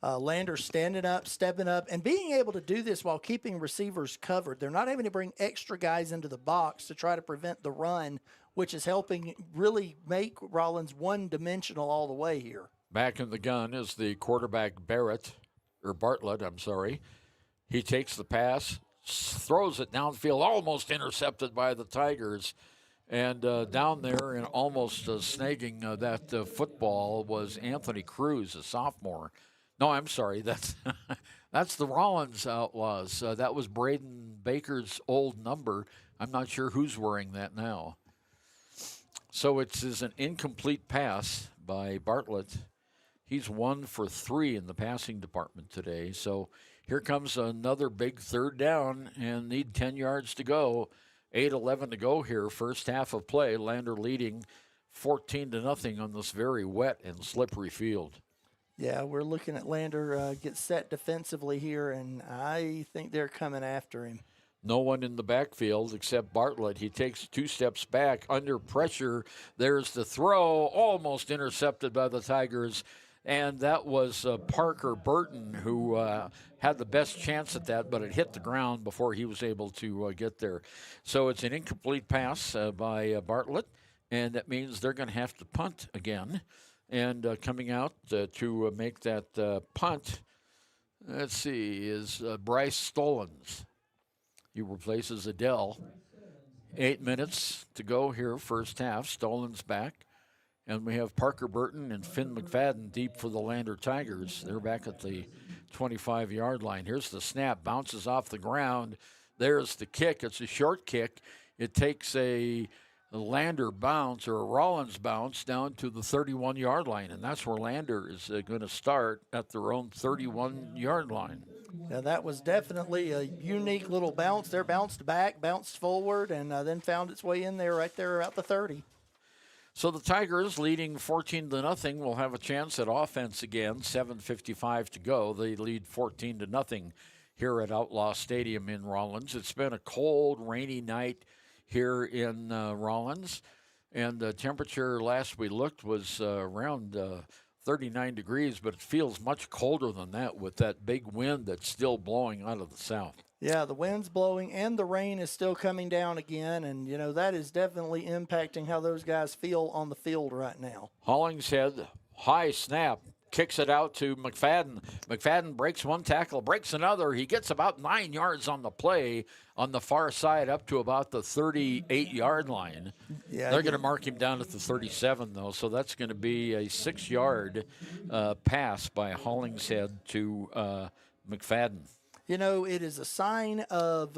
Lander standing up, stepping up, and being able to do this while keeping receivers covered. They're not having to bring extra guys into the box to try to prevent the run, which is helping really make Rawlins one-dimensional all the way here. Back in the gun is the quarterback Bartlett. He takes the pass, throws it downfield, almost intercepted by the Tigers. And down there and almost snagging that football was Anthony Cruz, a sophomore. No, I'm sorry. That's that's the Rawlins Outlaws. That was Braden Baker's old number. I'm not sure who's wearing that now. So it is an incomplete pass by Bartlett. He's 1 for 3 in the passing department today. So here comes another big third down and need 10 yards to go. 8:11 to go here, first half of play. Lander leading 14-0 on this very wet and slippery field. Yeah, we're looking at Lander get set defensively here, and I think they're coming after him. No one in the backfield except Bartlett. He takes 2 steps back under pressure. There's the throw, almost intercepted by the Tigers. And that was Parker Burton who had the best chance at that, but it hit the ground before he was able to get there. So it's an incomplete pass by Bartlett, and that means they're going to have to punt again. And coming out to make that punt, let's see, is Bryce Stolens. He replaces Adele. 8 minutes to go here, first half. Stolens back. And we have Parker Burton and Finn McFadden deep for the Lander Tigers. They're back at the 25-yard line. Here's the snap. Bounces off the ground. There's the kick. It's a short kick. It takes a Lander bounce or a Rawlins bounce down to the 31-yard line. And that's where Lander is going to start at their own 31-yard line. Now, that was definitely a unique little bounce there. Bounced back, bounced forward, and then found its way in there right there at the 30. So the Tigers, leading 14-0, will have a chance at offense again. 7:55 to go. They lead 14-0 here at Outlaw Stadium in Rawlins. It's been a cold, rainy night here in Rawlins, and the temperature last we looked was around 39 degrees, but it feels much colder than that with that big wind that's still blowing out of the south. Yeah, the wind's blowing and the rain is still coming down again, and, you know, that is definitely impacting how those guys feel on the field right now. Hollingshead, high snap, kicks it out to McFadden. McFadden breaks one tackle, breaks another. He gets about 9 yards on the play on the far side up to about the 38-yard line. Yeah, they're going to mark him down at the 37, though, so that's going to be a 6-yard pass by Hollingshead to McFadden. You know, it is a sign of,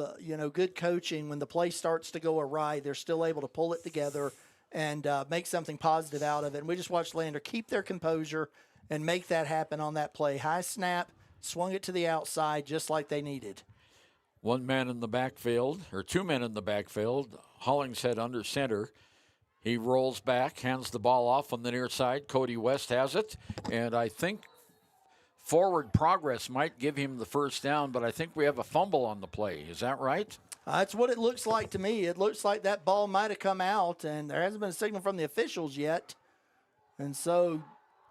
good coaching when the play starts to go awry. They're still able to pull it together and make something positive out of it. And we just watched Lander keep their composure and make that happen on that play. High snap, swung it to the outside just like they needed. 1 man in the backfield, or 2 men in the backfield. Hollingshead under center. He rolls back, hands the ball off on the near side. Cody West has it, and I think forward progress might give him the first down, but I think we have a fumble on the play. Is that right? That's what it looks like to me. It looks like that ball might have come out, and there hasn't been a signal from the officials yet. And so,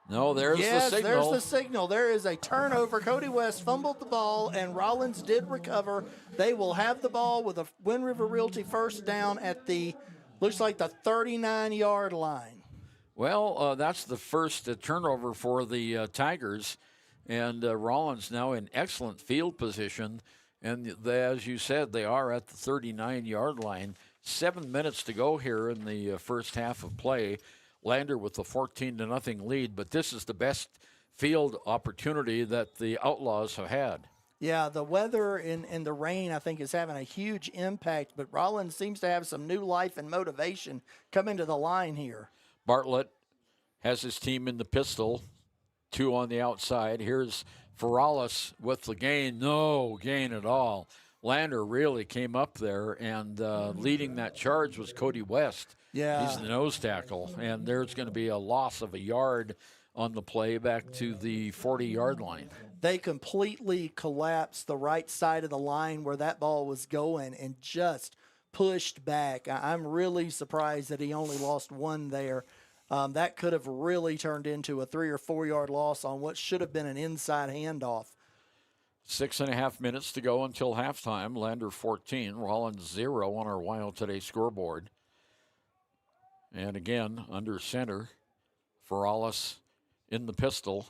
no, there's the signal. Yes, there's the signal. There is a turnover. Cody West fumbled the ball, and Rawlins did recover. They will have the ball with a Wind River Realty first down at the, looks like the 39-yard line. Well, that's the first turnover for the Tigers. And Rawlins now in excellent field position. And as you said, they are at the 39-yard line. 7 minutes to go here in the first half of play. Lander with the 14-0 lead. But this is the best field opportunity that the Outlaws have had. Yeah, the weather and the rain, I think, is having a huge impact. But Rawlins seems to have some new life and motivation coming to the line here. Bartlett has his team in the pistol. 2 on the outside. Here's Ferralis with the gain. No gain at all. Lander really came up there, and leading that charge was Cody West. Yeah. He's the nose tackle, and there's going to be a loss of a yard on the play back to the 40-yard line. They completely collapsed the right side of the line where that ball was going and just pushed back. I'm really surprised that he only lost 1 there. That could have really turned into a 3 or 4 yard loss on what should have been an inside handoff. 6.5 minutes to go until halftime. Lander 14, Rawlins 0 on our Wild Today scoreboard. And again, under center, Ferralis in the pistol.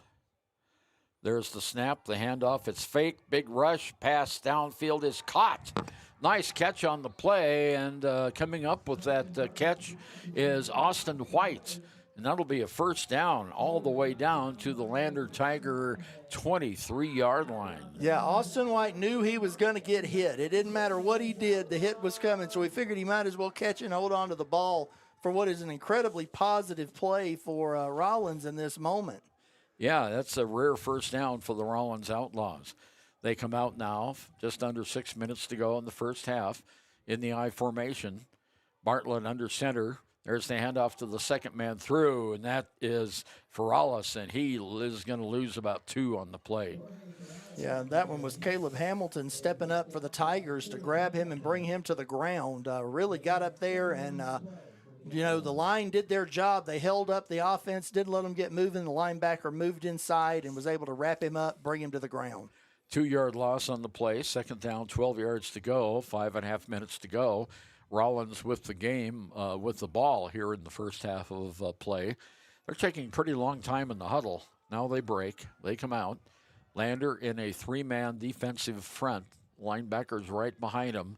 There's the snap, the handoff. It's fake. Big rush. Pass downfield is caught. Nice catch on the play. And coming up with that catch is Austin White. And that'll be a first down all the way down to the Lander Tiger 23-yard line. Yeah, Austin White knew he was going to get hit. It didn't matter what he did. The hit was coming, so he figured he might as well catch and hold on to the ball for what is an incredibly positive play for Rawlins in this moment. Yeah, that's a rare first down for the Rawlins Outlaws. They come out now, just under 6 minutes to go in the first half in the I formation. Bartlett under center. There's the handoff to the second man through, and that is Rawlins, and he is going to lose about 2 on the play. Yeah, that one was Caleb Hamilton stepping up for the Tigers to grab him and bring him to the ground. Really got up there, and, the line did their job. They held up the offense, didn't let them get moving. The linebacker moved inside and was able to wrap him up, bring him to the ground. 2-yard loss on the play. Second down, 12 yards to go, 5.5 minutes to go. Rawlins with the game, with the ball here in the first half of play. They're taking a pretty long time in the huddle. Now they break. They come out. Lander in a 3-man defensive front. Linebackers right behind him.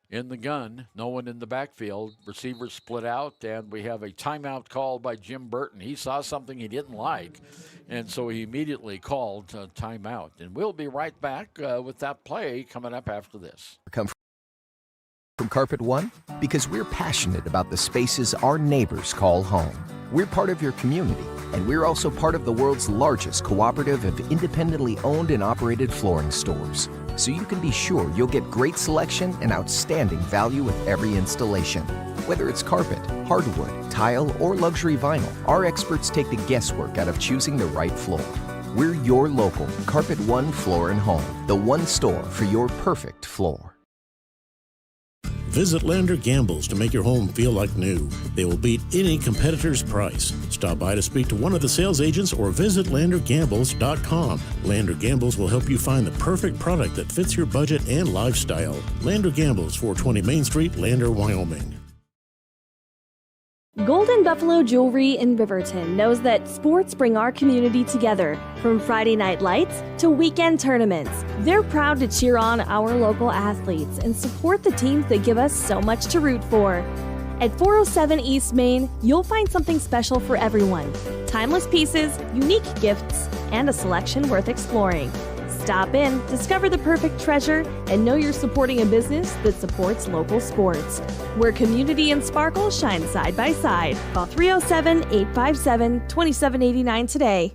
In the gun, no one in the backfield. Receivers split out, and we have a timeout called by Jim Burton. He saw something he didn't like, and so he immediately called timeout. And we'll be right back with that play coming up after this. Come from Carpet One? Because we're passionate about the spaces our neighbors call home. We're part of your community, and we're also part of the world's largest cooperative of independently owned and operated flooring stores. So you can be sure you'll get great selection and outstanding value with every installation. Whether it's carpet, hardwood, tile, or luxury vinyl, our experts take the guesswork out of choosing the right floor. We're your local Carpet One Floor and Home, the one store for your perfect floor. Visit Lander Gambles to make your home feel like new. They will beat any competitor's price. Stop by to speak to one of the sales agents or visit LanderGambles.com. Lander Gambles will help you find the perfect product that fits your budget and lifestyle. Lander Gambles, 420 Main Street, Lander, Wyoming. Golden Buffalo Jewelry in Riverton knows that sports bring our community together. From Friday night lights to weekend tournaments, they're proud to cheer on our local athletes and support the teams that give us so much to root for. At 407 East Main, you'll find something special for everyone. Timeless pieces, unique gifts, and a selection worth exploring. Stop in, discover the perfect treasure, and know you're supporting a business that supports local sports. Where community and sparkle shine side by side. Call 307-857-2789 today.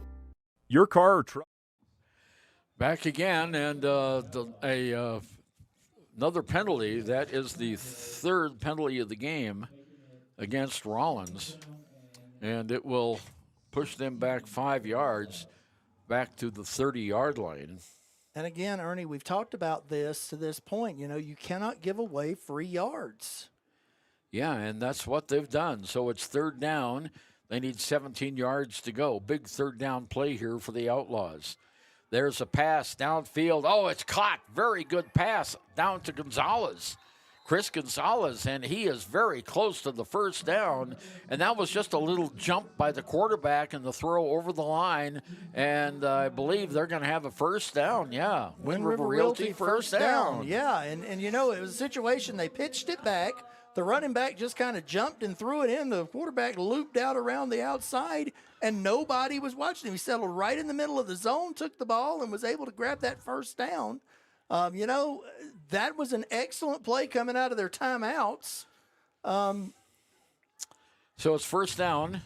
Your car or truck. Back again, and another penalty. That is the third penalty of the game against Rawlins, and it will push them back 5 yards back to the 30-yard line. And again, Ernie, we've talked about this to this point. You cannot give away free yards. Yeah, and that's what they've done. So it's third down. They need 17 yards to go. Big third down play here for the Outlaws. There's a pass downfield. Oh, it's caught. Very good pass down to Gonzalez. Chris Gonzalez, and he is very close to the first down. And that was just a little jump by the quarterback and the throw over the line. And I believe they're going to have a first down. Yeah, Wind River Realty first down. Yeah, and it was a situation. They pitched it back. The running back just kind of jumped and threw it in. The quarterback looped out around the outside, and nobody was watching him. He settled right in the middle of the zone, took the ball, and was able to grab that first down. That was an excellent play coming out of their timeouts. So it's first down.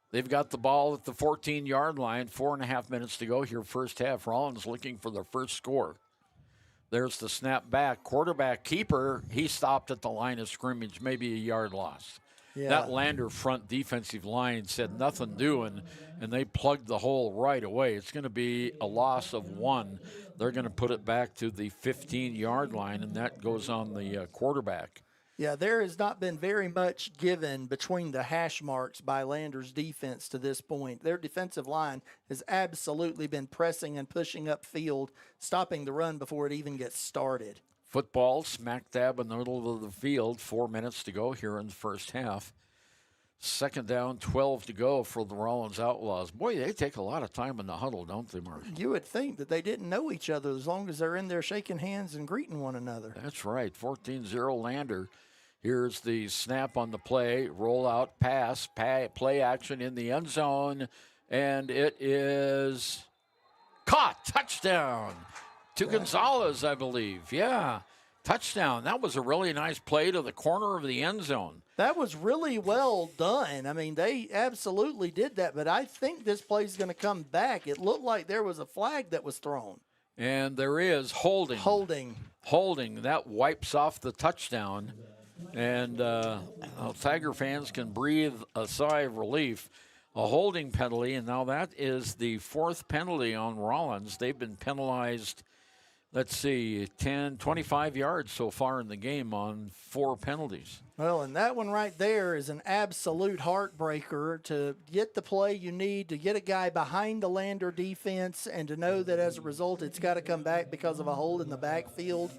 They've got the ball at the 14-yard line. 4.5 minutes to go here, first half. Rawlins looking for their first score. There's the snap back. Quarterback keeper, he stopped at the line of scrimmage, maybe a yard lost. Yeah. That Lander front defensive line said nothing doing, and they plugged the hole right away. It's going to be a loss of 1. They're going to put it back to the 15-yard line, and that goes on the quarterback. Yeah, there has not been very much given between the hash marks by Lander's defense to this point. Their defensive line has absolutely been pressing and pushing upfield, stopping the run before it even gets started. Football smack dab in the middle of the field. 4 minutes to go here in the first half. Second down, 12 to go for the Rawlins Outlaws. Boy, they take a lot of time in the huddle, don't they, Mark? You would think that they didn't know each other as long as they're in there shaking hands and greeting one another. That's right. 14-0 Lander. Here's the snap on the play. Roll out, pass, play action in the end zone. And it is caught. Touchdown to Gonzalez, I believe. Yeah, touchdown. That was a really nice play to the corner of the end zone. That was really well done. I mean, they absolutely did that, but I think this play is going to come back. It looked like there was a flag that was thrown. And there is holding. Holding. That wipes off the touchdown. And Tiger fans can breathe a sigh of relief. A holding penalty, and now that is the fourth penalty on Rawlins. They've been penalized, 25 yards so far in the game on 4 penalties. Well, and that one right there is an absolute heartbreaker to get the play you need, to get a guy behind the Lander defense, and to know that as a result it's got to come back because of a hold in the backfield.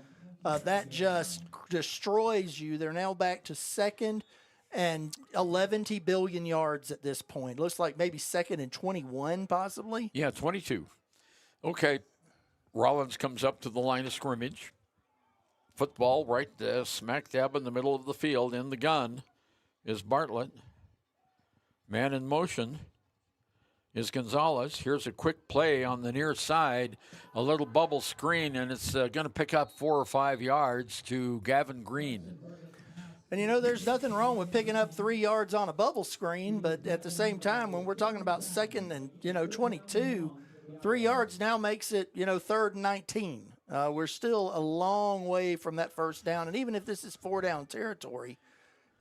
That just destroys you. They're now back to second and 11 billion yards at this point. Looks like maybe second and 21 possibly. Yeah, 22. Okay, Rawlins comes up to the line of scrimmage. Football right smack dab in the middle of the field. In the gun is Bartlett. Man in motion is Gonzalez. Here's a quick play on the near side. A little bubble screen, and it's going to pick up 4 or 5 yards to Gavin Green. And, you know, there's nothing wrong with picking up 3 yards on a bubble screen, but at the same time, when we're talking about second and, 22, 3 yards now makes it, third and 19. We're still a long way from that first down. And even if this is 4-down territory,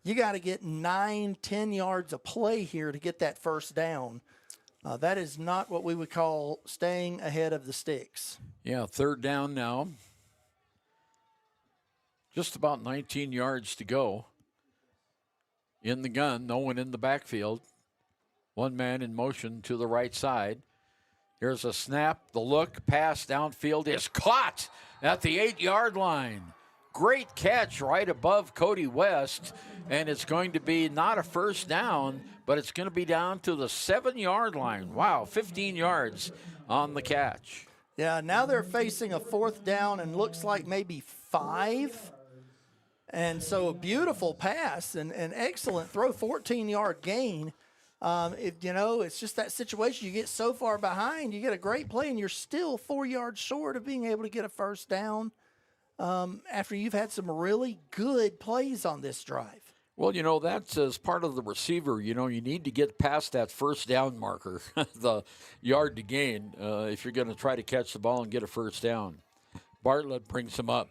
you got to get 9-10 yards of play here to get that first down. That is not what we would call staying ahead of the sticks. Yeah, third down now. Just about 19 yards to go. In the gun, no one in the backfield. One man in motion to the right side. Here's a snap. The look, pass downfield is caught at the 8-yard line. Great catch right above Cody West, and it's going to be not a first down, but it's going to be down to the 7-yard line. Wow, 15 yards on the catch. Yeah, now they're facing a fourth down and looks like maybe 5. And so a beautiful pass and an excellent throw, 14-yard gain. It's just that situation. You get so far behind, you get a great play, and you're still 4 yards short of being able to get a first down after you've had some really good plays on this drive. Well, that's as part of the receiver. You need to get past that first down marker, the yard to gain, if you're going to try to catch the ball and get a first down. Bartlett brings him up.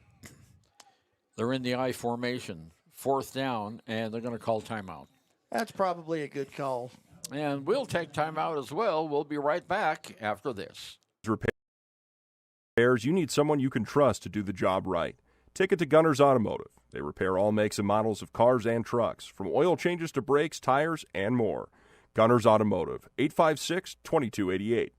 They're in the I formation, fourth down, and they're going to call timeout. That's probably a good call. And we'll take timeout as well. We'll be right back after this. Repairs, you need someone you can trust to do the job right. Take it to Gunners Automotive. They repair all makes and models of cars and trucks, from oil changes to brakes, tires, and more. Gunners Automotive, 856-2288.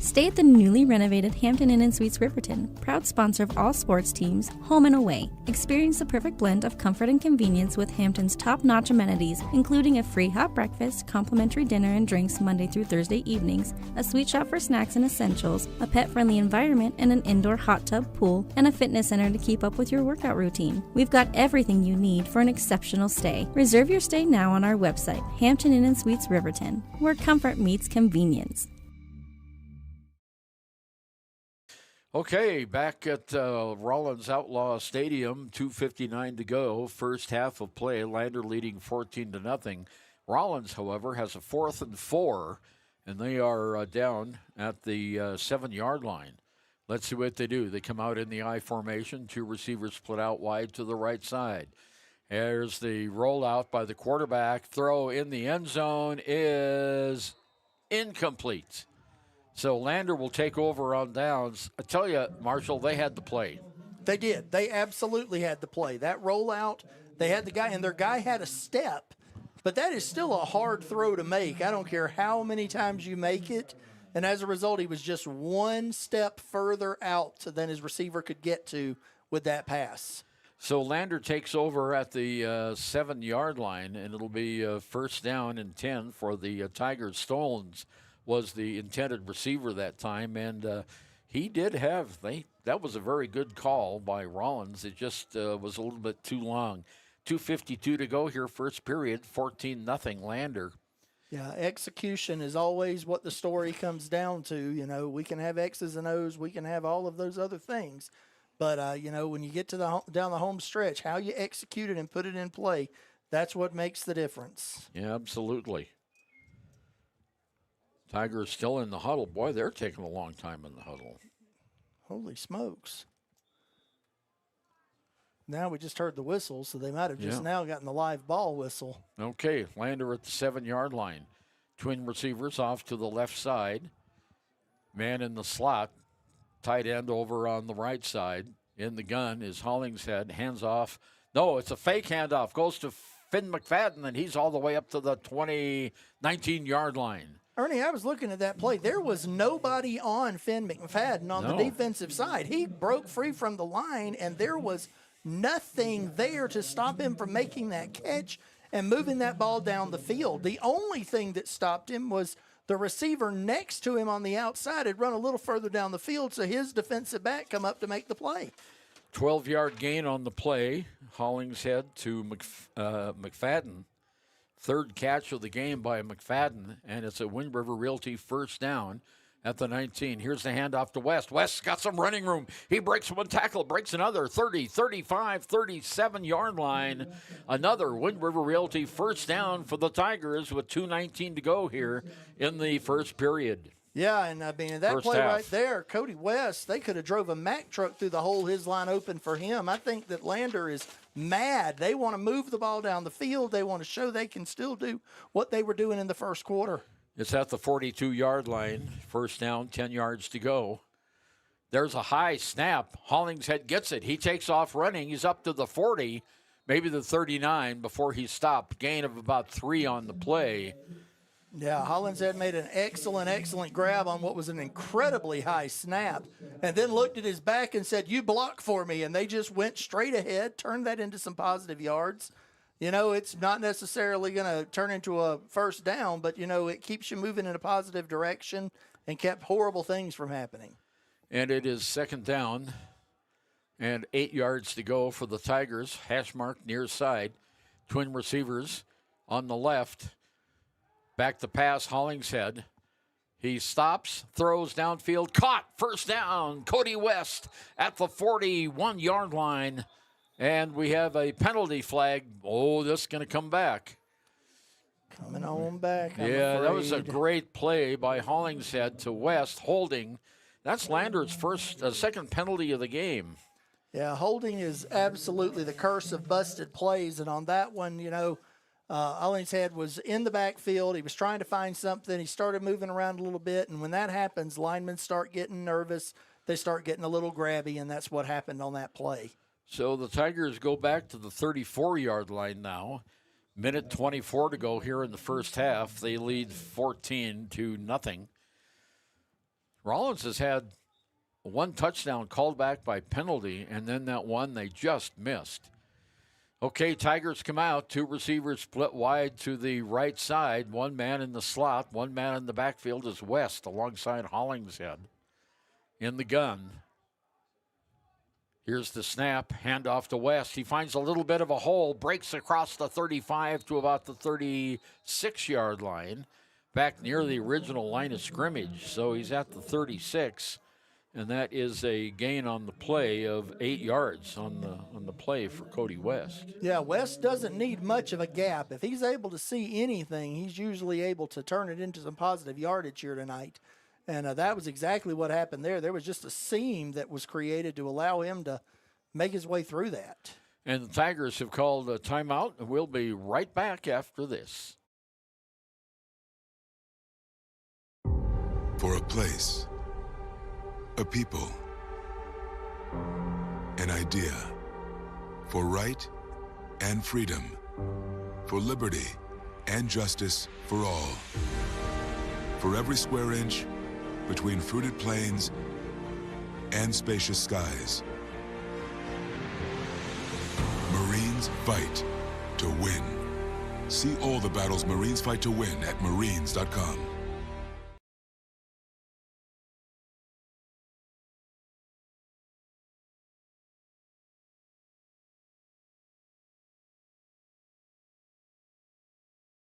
Stay at the newly renovated Hampton Inn & Suites Riverton, proud sponsor of all sports teams, home and away. Experience the perfect blend of comfort and convenience with Hampton's top-notch amenities, including a free hot breakfast, complimentary dinner and drinks Monday through Thursday evenings, a sweet shop for snacks and essentials, a pet-friendly environment and an indoor hot tub pool, and a fitness center to keep up with your workout routine. We've got everything you need for an exceptional stay. Reserve your stay now on our website, Hampton Inn & Suites Riverton, where comfort meets convenience. Okay, back at Rawlins Outlaw Stadium, 2:59 to go. First half of play, Lander leading 14-0. Rawlins, however, has a 4th and 4, and they are down at the 7-yard line. Let's see what they do. They come out in the I formation. 2 receivers split out wide to the right side. There's the rollout by the quarterback. Throw in the end zone is incomplete. So Lander will take over on downs. I tell you, Marshall, they had the play. They did. They absolutely had the play. That rollout, they had the guy, and their guy had a step. But that is still a hard throw to make. I don't care how many times you make it. And as a result, he was just one step further out than his receiver could get to with that pass. So Lander takes over at the 7-yard line, and it'll be first down and 10 for the Tigers. Stolens was the intended receiver that time, and he did have that was a very good call by Rawlins. It just was a little bit too long. 2:52 to go here, first period, 14-0 Lander. Yeah, execution is always what the story comes down to. You know, we can have X's and O's, we can have all of those other things. But, you know, when you get to down the home stretch, how you execute it and put it in play, that's what makes the difference. Yeah, absolutely. Tigers still in the huddle. Boy, they're taking a long time in the huddle. Holy smokes. Now we just heard the whistle, so they might have just now gotten the live ball whistle. Okay, Lander at the 7-yard line. Twin receivers off to the left side. Man in the slot. Tight end over on the right side. In the gun is Hollingshead. Hands off. No, it's a fake handoff. Goes to Finn McFadden, and he's all the way up to the 19-yard line. Ernie, I was looking at that play. There was nobody on Finn McFadden on the defensive side. He broke free from the line, and there was nothing there to stop him from making that catch and moving that ball down the field. The only thing that stopped him was the receiver next to him on the outside had run a little further down the field, so his defensive back come up to make the play. 12-yard gain on the play. Hollingshead to McFadden. Third catch of the game by McFadden, and it's a Wind River Realty first down at the 19. Here's the handoff to West. West's got some running room. He breaks one tackle, breaks another. 30, 35, 37-yard line. Another Wind River Realty first down for the Tigers with 2:19 to go here in the first period. Yeah, and I mean, that First play half. right there, Cody West, they could have drove a Mack truck through the hole, his line open for him. I think that Lander is mad. They want to move the ball down the field. They want to show they can still do what they were doing in the first quarter. It's at the 42-yard line. First down, 10 yards to go. There's a high snap. Hollingshead gets it. He takes off running. He's up to the 40, maybe the 39 before he stopped. Gain of about 3 on the play. Yeah, Hollingshead made an excellent grab on what was an incredibly high snap, and then looked at his back and said, "You block for me," and they just went straight ahead, turned that into some positive yards. You know, it's not necessarily going to turn into a first down, but, you know, it keeps you moving in a positive direction and kept horrible things from happening. And it is second down and 8 yards to go for the Tigers. Hash mark near side. Twin receivers on the left. Back to pass, Hollingshead. He stops, throws downfield, caught, first down. Cody West at the 41-yard line. And we have a penalty flag. Oh, this is going to come back. Coming on back, I'm that afraid. was a great play by Hollingshead to West, holding. That's Lander's second penalty of the game. Yeah, holding is absolutely the curse of busted plays. And on that one, you know, Hollingshead was in the backfield. He was trying to find something. He started moving around a little bit. And when that happens, linemen start getting nervous. They start getting a little grabby, and that's what happened on that play. So the Tigers go back to the 34-yard line now. Minute 24 to go here in the first half. They lead 14-0. Rawlins has had one touchdown called back by penalty, and then that one they just missed. Okay, Tigers come out. 2 receivers split wide to the right side. 1 man in the slot. 1 man in the backfield is West alongside Hollingshead. In the gun. Here's the snap, handoff to West. He finds a little bit of a hole, breaks across the 35 to about the 36-yard line, back near the original line of scrimmage. So he's at the 36, and that is a gain on the play of 8 yards on the play for Cody West. Yeah, West doesn't need much of a gap. If he's able to see anything, he's usually able to turn it into some positive yardage here tonight. And that was exactly what happened there. There was just a seam that was created to allow him to make his way through that. And the Tigers have called a timeout, and we'll be right back after this. For a place, a people, an idea, for right and freedom, for liberty and justice for all. For every square inch between fruited plains and spacious skies. Marines fight to win. See all the battles Marines fight to win at marines.com.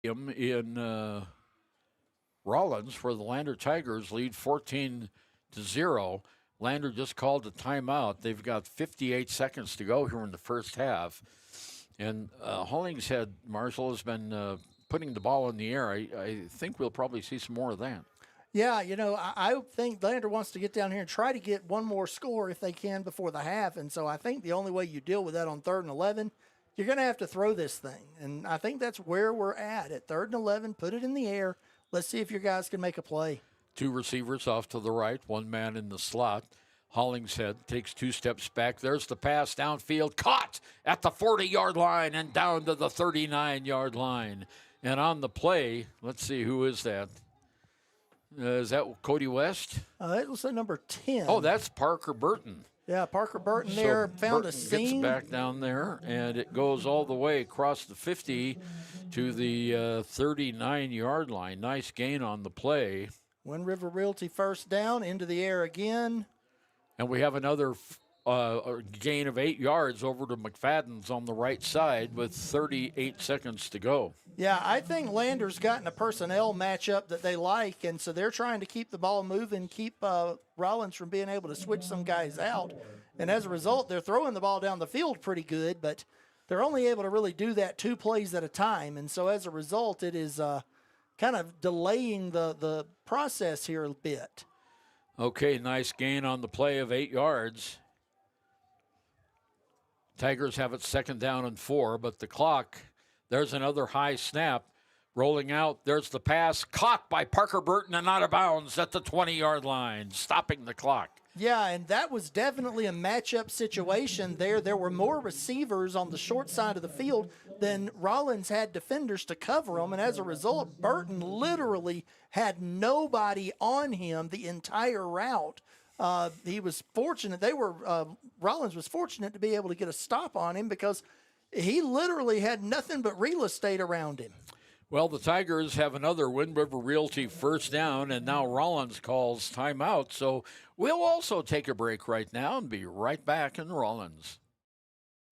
In Rawlins, where the Lander Tigers lead 14-0. Lander just called a timeout. They've got 58 seconds to go here in the first half. And Hollingshead, Marshall, has been putting the ball in the air. I think we'll probably see some more of that. Yeah, I think Lander wants to get down here and try to get one more score if they can before the half. And so I think the only way you deal with that on 3rd and 11, you're going to have to throw this thing. And I think that's where we're at 3rd and 11, put it in the air. Let's see if your guys can make a play. 2 receivers off to the right, 1 man in the slot. Hollingshead takes 2 steps back. There's the pass downfield, caught at the 40-yard line and down to the 39-yard line. And on the play, let's see, who is that? Is that Cody West? It was number 10. Oh, that's Parker Burton. Yeah, Parker Burton there found Burton a seam. gets back down there, and it goes all the way across the 50 to the 39-yard line. Nice gain on the play. Wind River Realty first down, into the air again. And we have another gain of 8 yards over to McFadden's on the right side with 38 seconds to go. Yeah, I think Lander's gotten a personnel matchup that they like, and so they're trying to keep the ball moving, keep Rawlins from being able to switch some guys out. And as a result, they're throwing the ball down the field pretty good, but they're only able to really do that 2 plays at a time. And so as a result, it is kind of delaying the process here a bit. Okay, nice gain on the play of 8 yards. Tigers have it 2nd down and 4, but the clock, there's another high snap. Rolling out, there's the pass, caught by Parker Burton and out of bounds at the 20-yard line, stopping the clock. Yeah, and that was definitely a matchup situation there. There were more receivers on the short side of the field than Rawlins had defenders to cover them, and as a result, Burton literally had nobody on him the entire route. He was fortunate. Rawlins was fortunate to be able to get a stop on him because he literally had nothing but real estate around him. Well, the Tigers have another Wind River Realty first down, and now Rawlins calls timeout. So we'll also take a break right now and be right back in Rawlins.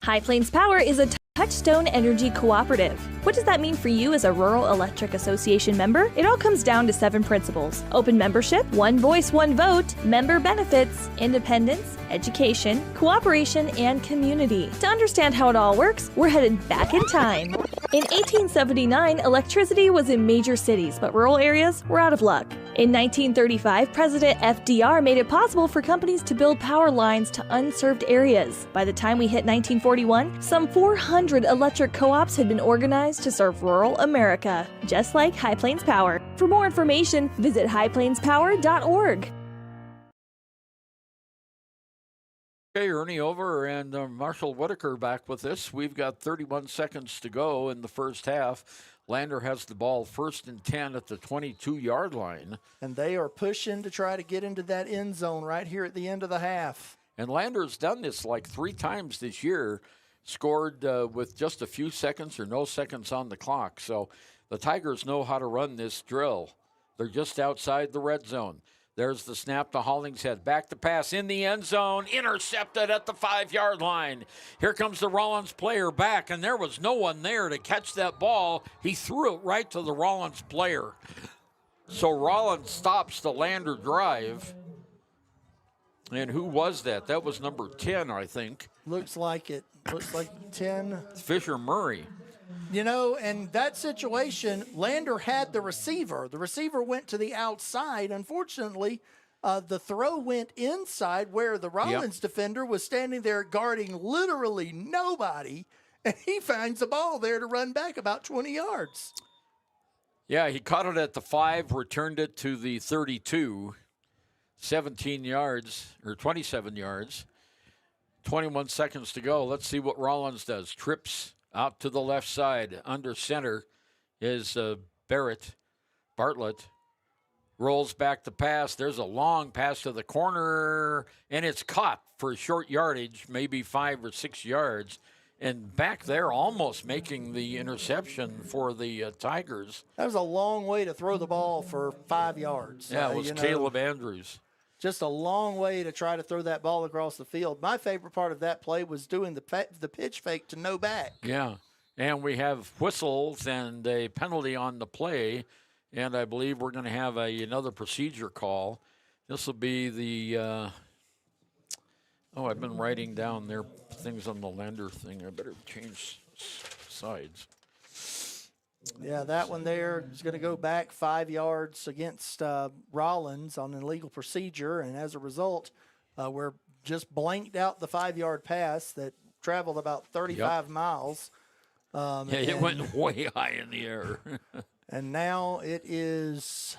High Plains Power is a Touchstone Energy Cooperative. What does that mean for you as a Rural Electric Association member? It all comes down to 7 principles: open membership, one voice, one vote, member benefits, independence, education, cooperation, and community. To understand how it all works, we're headed back in time. In 1879, electricity was in major cities, but rural areas were out of luck. In 1935, President FDR made it possible for companies to build power lines to unserved areas. By the time we hit 1941, some 400 electric co-ops had been organized to serve rural America, just like High Plains Power. For more information, visit highplainspower.org. Okay, Ernie over and Marshall Whitaker back with us. We've got 31 seconds to go in the first half. Lander has the ball 1st and 10 at the 22-yard line. And they are pushing to try to get into that end zone right here at the end of the half. And Lander's done this like 3 times this year, scored with just a few seconds or no seconds on the clock. So the Tigers know how to run this drill. They're just outside the red zone. There's the snap to Hollingshead. Back to pass in the end zone. Intercepted at the 5-yard line. Here comes the Rawlins player back, and there was no one there to catch that ball. He threw it right to the Rawlins player. So Rawlins stops the Lander drive. And who was that? That was number 10, I think. Looks like it. Looks like 10. Fisher Murray. You know, and that situation, Lander had the receiver. The receiver went to the outside. Unfortunately, the throw went inside where the Rawlins defender was standing there guarding literally nobody, and he finds the ball there to run back about 20 yards. Yeah, he caught it at the 5, returned it to the 32, 17 yards, or 27 yards, 21 seconds to go. Let's see what Rawlins does. Trips out to the left side. Under center is Bartlett. Rolls back the pass. There's a long pass to the corner, and it's caught for short yardage, maybe 5 or 6 yards. and back there almost making the interception for the Tigers. That was a long way to throw the ball for 5 yards. Yeah, it was Caleb Andrews. Just a long way to try to throw that ball across the field. My favorite part of that play was doing the pitch fake to no back. Yeah, and we have whistles and a penalty on the play, and I believe we're going to have another procedure call. This will be the I've been writing down their things on the Lander thing. I better change sides. Yeah, that one there is going to go back 5 yards against Rawlins on an illegal procedure, and as a result, we're just blanked out the 5-yard pass that traveled about 35 miles. It went way high in the air. And now it is...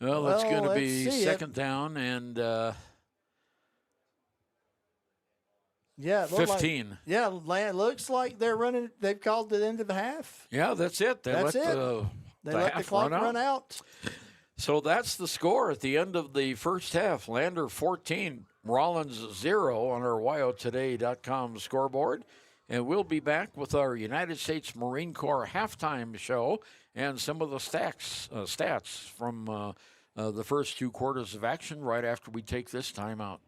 Well, it's going to be second down and... Yeah, 15. It looks like they're running. They've called the end of the half. Yeah, that's it. They let the clock run out. So that's the score at the end of the first half. Lander 14, Rawlins 0 on our WyoToday.com scoreboard. And we'll be back with our United States Marine Corps halftime show and some of the stats from the first 2 quarters of action right after we take this time out.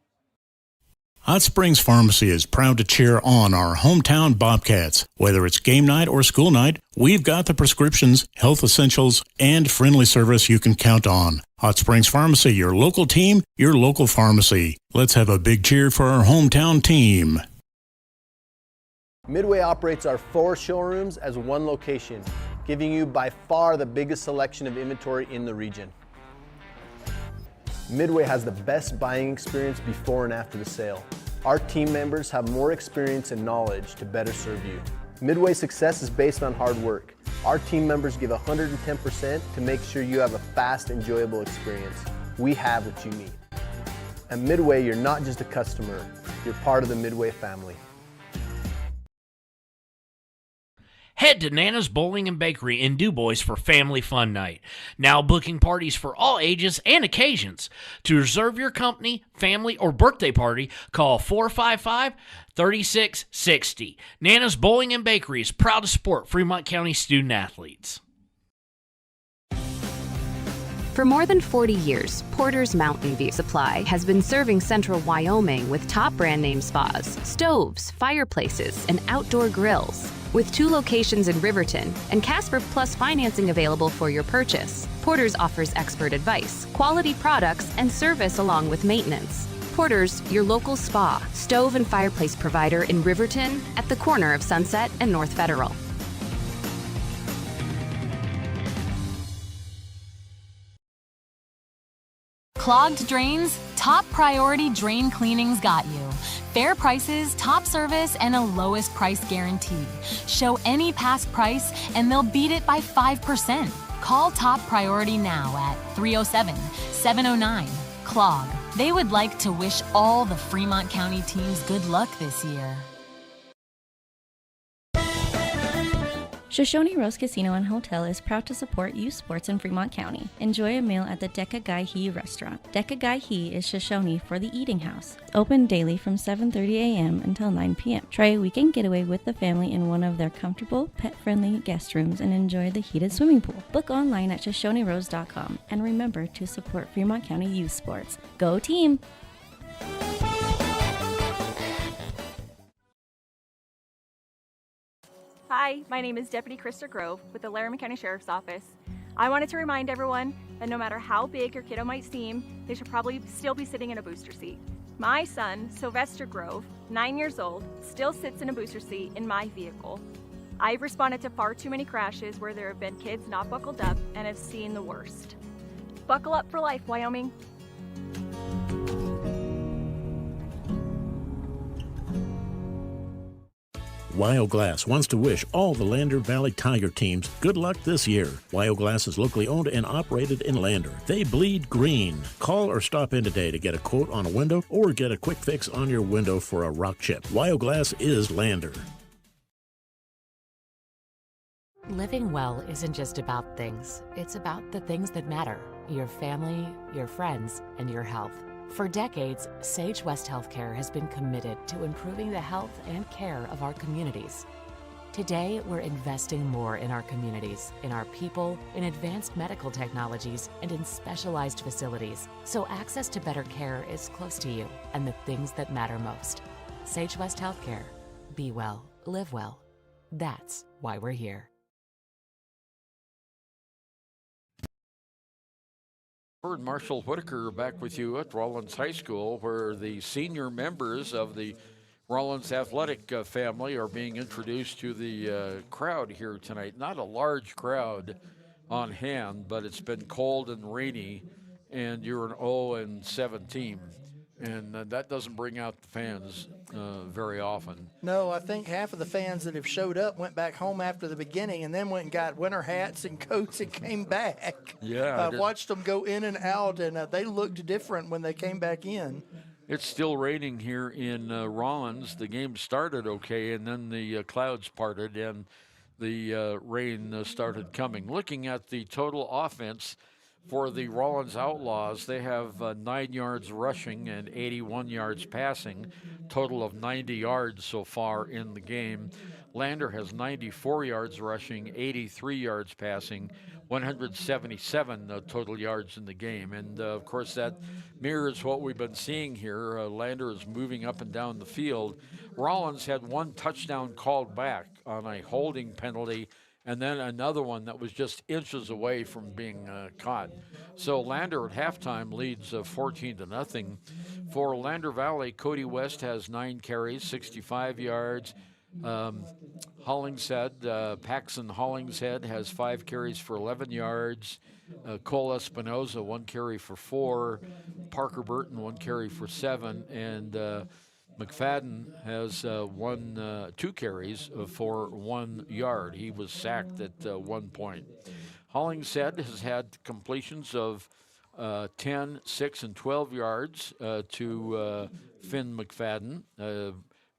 Hot Springs Pharmacy is proud to cheer on our hometown Bobcats. Whether it's game night or school night, we've got the prescriptions, health essentials, and friendly service you can count on. Hot Springs Pharmacy, your local team, your local pharmacy. Let's have a big cheer for our hometown team. Midway operates our 4 showrooms as one location, giving you by far the biggest selection of inventory in the region. Midway has the best buying experience before and after the sale. Our team members have more experience and knowledge to better serve you. Midway's success is based on hard work. Our team members give 110% to make sure you have a fast, enjoyable experience. We have what you need. At Midway, you're not just a customer, you're part of the Midway family. Head to Nana's Bowling and Bakery in DuBois for Family Fun Night. Now booking parties for all ages and occasions. To reserve your company, family, or birthday party, call 455-3660. Nana's Bowling and Bakery is proud to support Fremont County student athletes. For more than 40 years, Porter's Mountain View Supply has been serving central Wyoming with top brand name spas, stoves, fireplaces, and outdoor grills. With 2 locations in Riverton and Casper Plus financing available for your purchase, Porter's offers expert advice, quality products, and service along with maintenance. Porter's, your local spa, stove, and fireplace provider in Riverton at the corner of Sunset and North Federal. Clogged drains? Top Priority Drain Cleaning's got you. Fair prices, top service, and a lowest price guarantee. Show any past price, and they'll beat it by 5%. Call Top Priority now at 307-709-CLOG. They would like to wish all the Fremont County teams good luck this year. Shoshone Rose Casino and Hotel is proud to support youth sports in Fremont County. Enjoy a meal at the Deca Gai He restaurant. Deca Gai He is Shoshone for the eating house. Open daily from 7:30 a.m. until 9 p.m. Try a weekend getaway with the family in one of their comfortable, pet-friendly guest rooms and enjoy the heated swimming pool. Book online at ShoshoneRose.com and remember to support Fremont County youth sports. Go team! Hi, my name is Deputy Krista Grove with the Laramie County Sheriff's Office. I wanted to remind everyone that no matter how big your kiddo might seem, they should probably still be sitting in a booster seat. My son, Sylvester Grove, 9 years old, still sits in a booster seat in my vehicle. I've responded to far too many crashes where there have been kids not buckled up and have seen the worst. Buckle up for life, Wyoming. WyoGlass wants to wish all the Lander Valley Tiger teams good luck this year. WyoGlass is locally owned and operated in Lander. They bleed green. Call or stop in today to get a quote on a window or get a quick fix on your window for a rock chip. WyoGlass is Lander. Living well isn't just about things. It's about the things that matter. Your family, your friends, and your health. For decades, Sage West Healthcare has been committed to improving the health and care of our communities. Today, we're investing more in our communities, in our people, in advanced medical technologies, and in specialized facilities, so access to better care is close to you and the things that matter most. Sage West Healthcare. Be well, live well. That's why we're here. Marshall Whitaker back with you at Rawlins High School, where the senior members of the Rawlins athletic family are being introduced to the crowd here tonight. Not a large crowd on hand, but it's been cold and rainy, and you're an 0-7 team. And that doesn't bring out the fans very often. No, I think half of the fans that have showed up went back home after the beginning and then went and got winter hats and coats and came back. Yeah. I watched them go in and out, and they looked different when they came back in. It's still raining here in Rawlins. The game started okay, and then the clouds parted, and the rain started coming. Looking at the total offense for the Rawlins Outlaws, they have 9 yards rushing and 81 yards passing, total of 90 yards so far in the game. Lander has 94 yards rushing, 83 yards passing, 177 total yards in the game. And, of course, that mirrors what we've been seeing here. Lander is moving up and down the field. Rawlins had one touchdown called back on a holding penalty, and then another one that was just inches away from being caught. So Lander at halftime leads 14-0. For Lander Valley, Cody West has 9 carries, 65 yards. Hollingshead, Paxton Hollingshead has 5 carries for 11 yards. Cole Espinoza, 1 carry for 4. Parker Burton, 1 carry for 7. And McFadden has 2 carries for 1 yard. He was sacked at one point. Hollingshead has had completions of 10, 6, and 12 yards to Finn McFadden.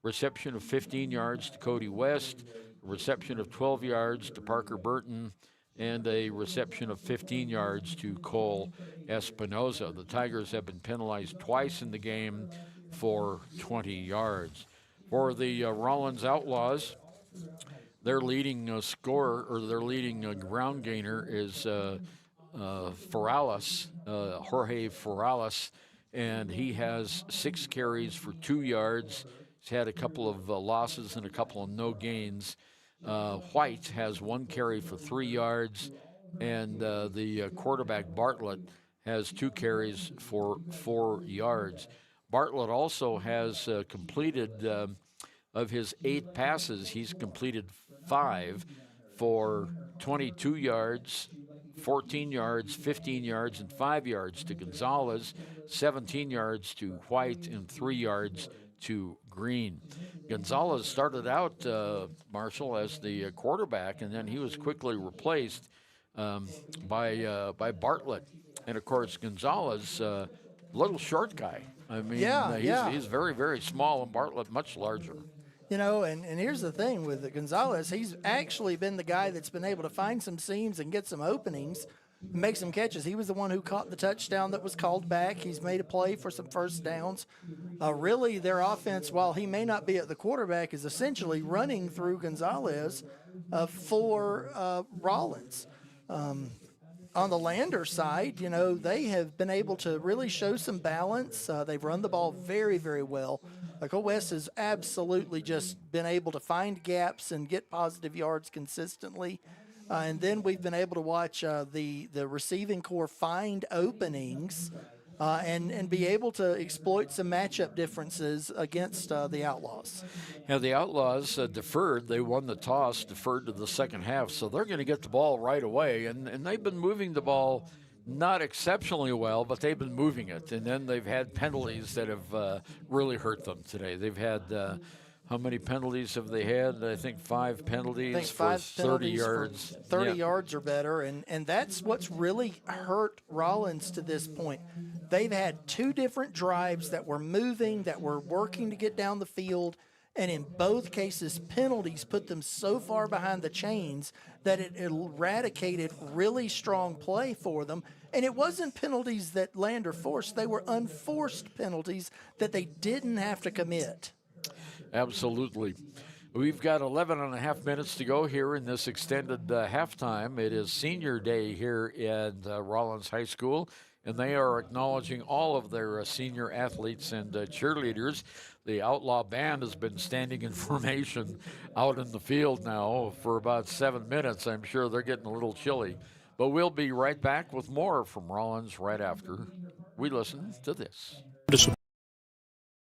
Reception of 15 yards to Cody West, a reception of 12 yards to Parker Burton, and a reception of 15 yards to Cole Espinoza. The Tigers have been penalized twice in the game for 20 yards. For the Rawlins Outlaws, their leading scorer, or their leading ground gainer is Forales, Jorge Forales, and he has 6 carries for 2 yards. He's had a couple of losses and a couple of no gains. White has 1 carry for 3 yards, and the quarterback Bartlett has 2 carries for 4 yards. Bartlett also has completed, of his 8 passes, he's completed 5 for 22 yards, 14 yards, 15 yards, and 5 yards to Gonzalez, 17 yards to White, and 3 yards to Green. Gonzalez started out, Marshall, as the quarterback, and then he was quickly replaced by Bartlett. And, of course, Gonzalez, little short guy. I mean, he's very, very small, and Bartlett much larger. You know, and here's the thing with Gonzalez, he's actually been the guy that's been able to find some seams and get some openings, make some catches. He was the one who caught the touchdown that was called back. He's made a play for some first downs. Really, their offense, while he may not be at the quarterback, is essentially running through Gonzalez for Rawlins. On the Lander side, you know, they have been able to really show some balance. They've run the ball very, very well. Cole West has absolutely just been able to find gaps and get positive yards consistently. And then we've been able to watch the receiving corps find openings and be able to exploit some matchup differences against the Outlaws. Yeah, the Outlaws deferred. They won the toss, deferred to the second half, so they're going to get the ball right away. And they've been moving the ball not exceptionally well, but they've been moving it. And then they've had penalties that have really hurt them today. They've had, how many penalties have they had? I think 5 penalties for 30 yards. 30 yards or better, and that's what's really hurt Rawlins to this point. They've had 2 different drives that were moving, that were working to get down the field, and in both cases, penalties put them so far behind the chains that it eradicated really strong play for them. And it wasn't penalties that Lander forced. They were unforced penalties that they didn't have to commit. Absolutely. We've got 11 and a half minutes to go here in this extended halftime. It is senior day here at Rawlins High School, and they are acknowledging all of their senior athletes and cheerleaders. The Outlaw band has been standing in formation out in the field now for about 7 minutes. I'm sure they're getting a little chilly. But we'll be right back with more from Rawlins right after we listen to this.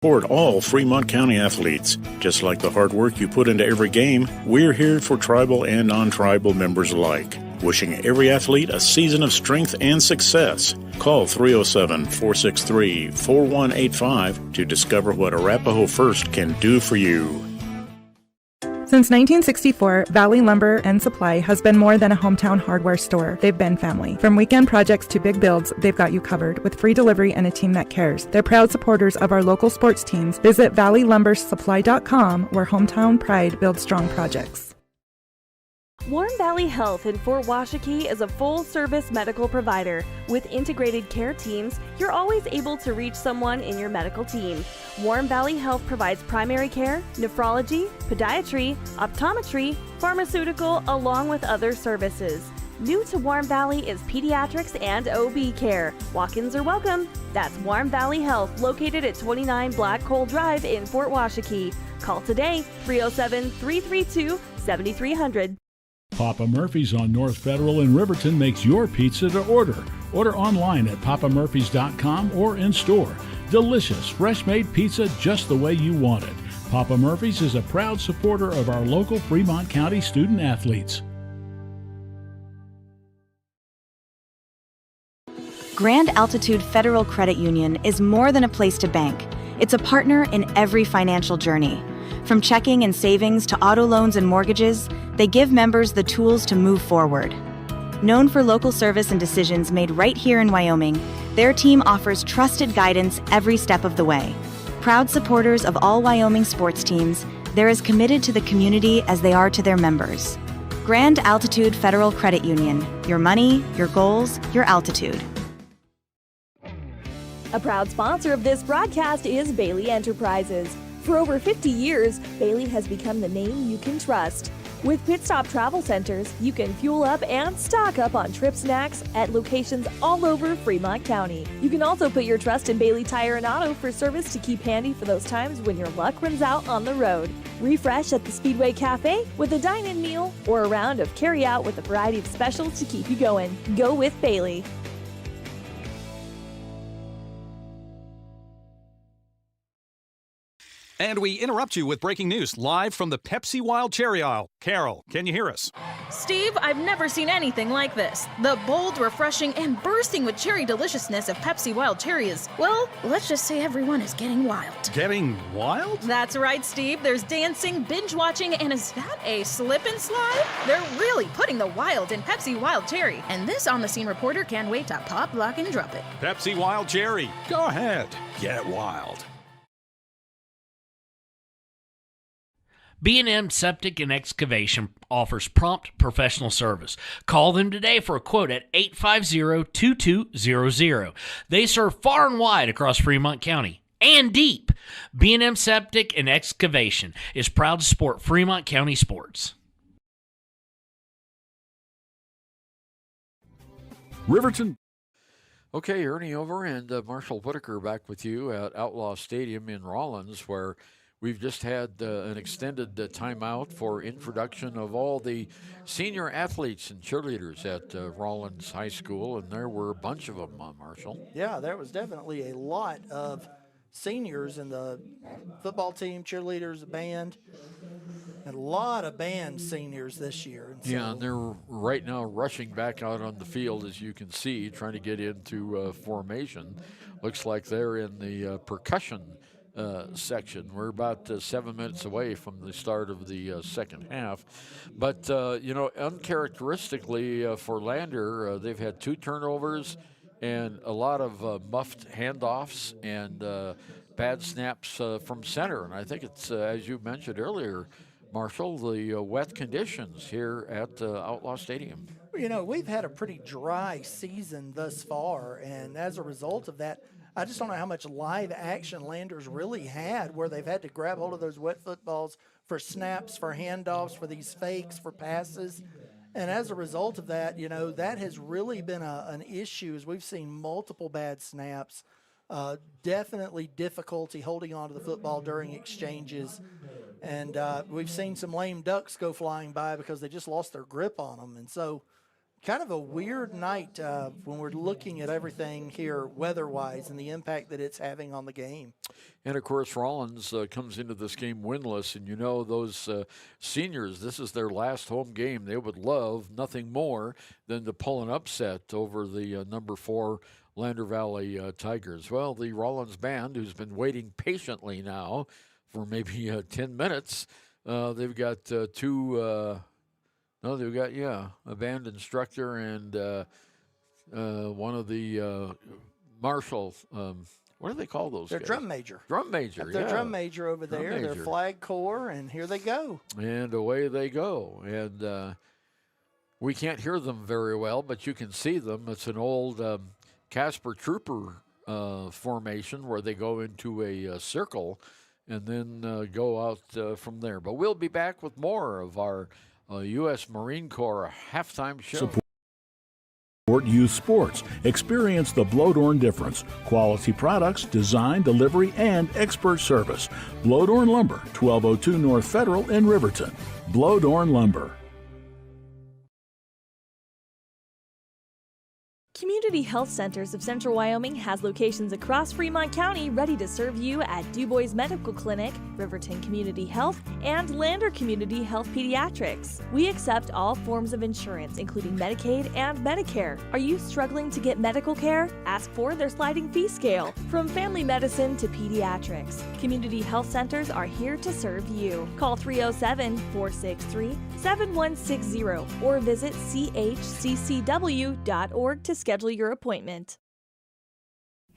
Support all Fremont County athletes. Just like the hard work you put into every game, we're here for tribal and non-tribal members alike. Wishing every athlete a season of strength and success. Call 307-463-4185 to discover what Arapahoe First can do for you. Since 1964, Valley Lumber and Supply has been more than a hometown hardware store. They've been family. From weekend projects to big builds, they've got you covered with free delivery and a team that cares. They're proud supporters of our local sports teams. Visit valleylumbersupply.com, where hometown pride builds strong projects. Warm Valley Health in Fort Washakie is a full-service medical provider. With integrated care teams, you're always able to reach someone in your medical team. Warm Valley Health provides primary care, nephrology, podiatry, optometry, pharmaceutical, along with other services. New to Warm Valley is pediatrics and OB care. Walk-ins are welcome. That's Warm Valley Health, located at 29 Black Coal Drive in Fort Washakie. Call today, 307-332-7300. Papa Murphy's on North Federal in Riverton makes your pizza to order. Order online at papamurphys.com or in store. Delicious, fresh-made pizza just the way you want it. Papa Murphy's is a proud supporter of our local Fremont County student athletes. Grand Altitude Federal Credit Union is more than a place to bank. It's a partner in every financial journey. From checking and savings to auto loans and mortgages, they give members the tools to move forward. Known for local service and decisions made right here in Wyoming, their team offers trusted guidance every step of the way. Proud supporters of all Wyoming sports teams, they're as committed to the community as they are to their members. Grand Altitude Federal Credit Union. Your money, your goals, your altitude. A proud sponsor of this broadcast is Bailey Enterprises. For over 50 years, Bailey has become the name you can trust. With Pit Stop Travel Centers, you can fuel up and stock up on trip snacks at locations all over Fremont County. You can also put your trust in Bailey Tire and Auto for service to keep handy for those times when your luck runs out on the road. Refresh at the Speedway Cafe with a dine-in meal or a round of carry-out with a variety of specials to keep you going. Go with Bailey. And we interrupt you with breaking news live from the Pepsi Wild Cherry aisle. Carol, can you hear us? Steve, I've never seen anything like this. The bold, refreshing, and bursting with cherry deliciousness of Pepsi Wild Cherry is, well, let's just say everyone is getting wild. Getting wild? That's right, Steve. There's dancing, binge-watching, and is that a slip and slide? They're really putting the wild in Pepsi Wild Cherry, and this on-the-scene reporter can't wait to pop, lock, and drop it. Pepsi Wild Cherry. Go ahead. Get wild. B&M Septic and Excavation offers prompt professional service. Call them today for a quote at 850-2200. They serve far and wide across Fremont County and deep. B&M Septic and Excavation is proud to support Fremont County sports. Riverton. Okay, Ernie over and Marshall Whitaker back with you at Outlaw Stadium in Rawlins, where we've just had an extended timeout for introduction of all the senior athletes and cheerleaders at Rawlins High School, and there were a bunch of them, Marshall. Yeah, there was definitely a lot of seniors in the football team, cheerleaders, the band, and a lot of band seniors this year. And yeah, and they're right now rushing back out on the field, as you can see, trying to get into formation. Looks like they're in the percussion section. We're about 7 minutes away from the start of the second half. But, uncharacteristically for Lander, they've had 2 turnovers and a lot of muffed handoffs and bad snaps from center. And I think it's, as you mentioned earlier, Marshall, the wet conditions here at Outlaw Stadium. we've had a pretty dry season thus far, and as a result of that, I just don't know how much live action Landers really had where they've had to grab hold of those wet footballs for snaps, for handoffs, for these fakes, for passes. And as a result of that, that has really been an issue as we've seen multiple bad snaps, definitely difficulty holding on to the football during exchanges. And we've seen some lame ducks go flying by because they just lost their grip on them. And so kind of a weird night when we're looking at everything here weather-wise and the impact that it's having on the game. And, of course, Rawlins comes into this game winless. And, those seniors, this is their last home game. They would love nothing more than to pull an upset over the number 4 Lander Valley Tigers. Well, the Rawlins band, who's been waiting patiently now for maybe 10 minutes, they've got two they've got, a band instructor and one of the marshals. What do they call those Their guys? drum major. Drum major, Their drum major over there, their flag corps, and here they go. And away they go. And we can't hear them very well, but you can see them. It's an old Casper Trooper formation where they go into a circle and then go out from there. But we'll be back with more of our U.S. Marine Corps halftime show. Support youth sports. Experience the Blodorn difference. Quality products, design, delivery, and expert service. Blodorn Lumber, 1202 North Federal in Riverton. Blodorn Lumber. Community Health Centers of Central Wyoming has locations across Fremont County ready to serve you at Du Bois Medical Clinic, Riverton Community Health, and Lander Community Health Pediatrics. We accept all forms of insurance, including Medicaid and Medicare. Are you struggling to get medical care? Ask for their sliding fee scale. From family medicine to pediatrics, Community Health Centers are here to serve you. Call 307-463-7160 or visit chccw.org to schedule your appointment.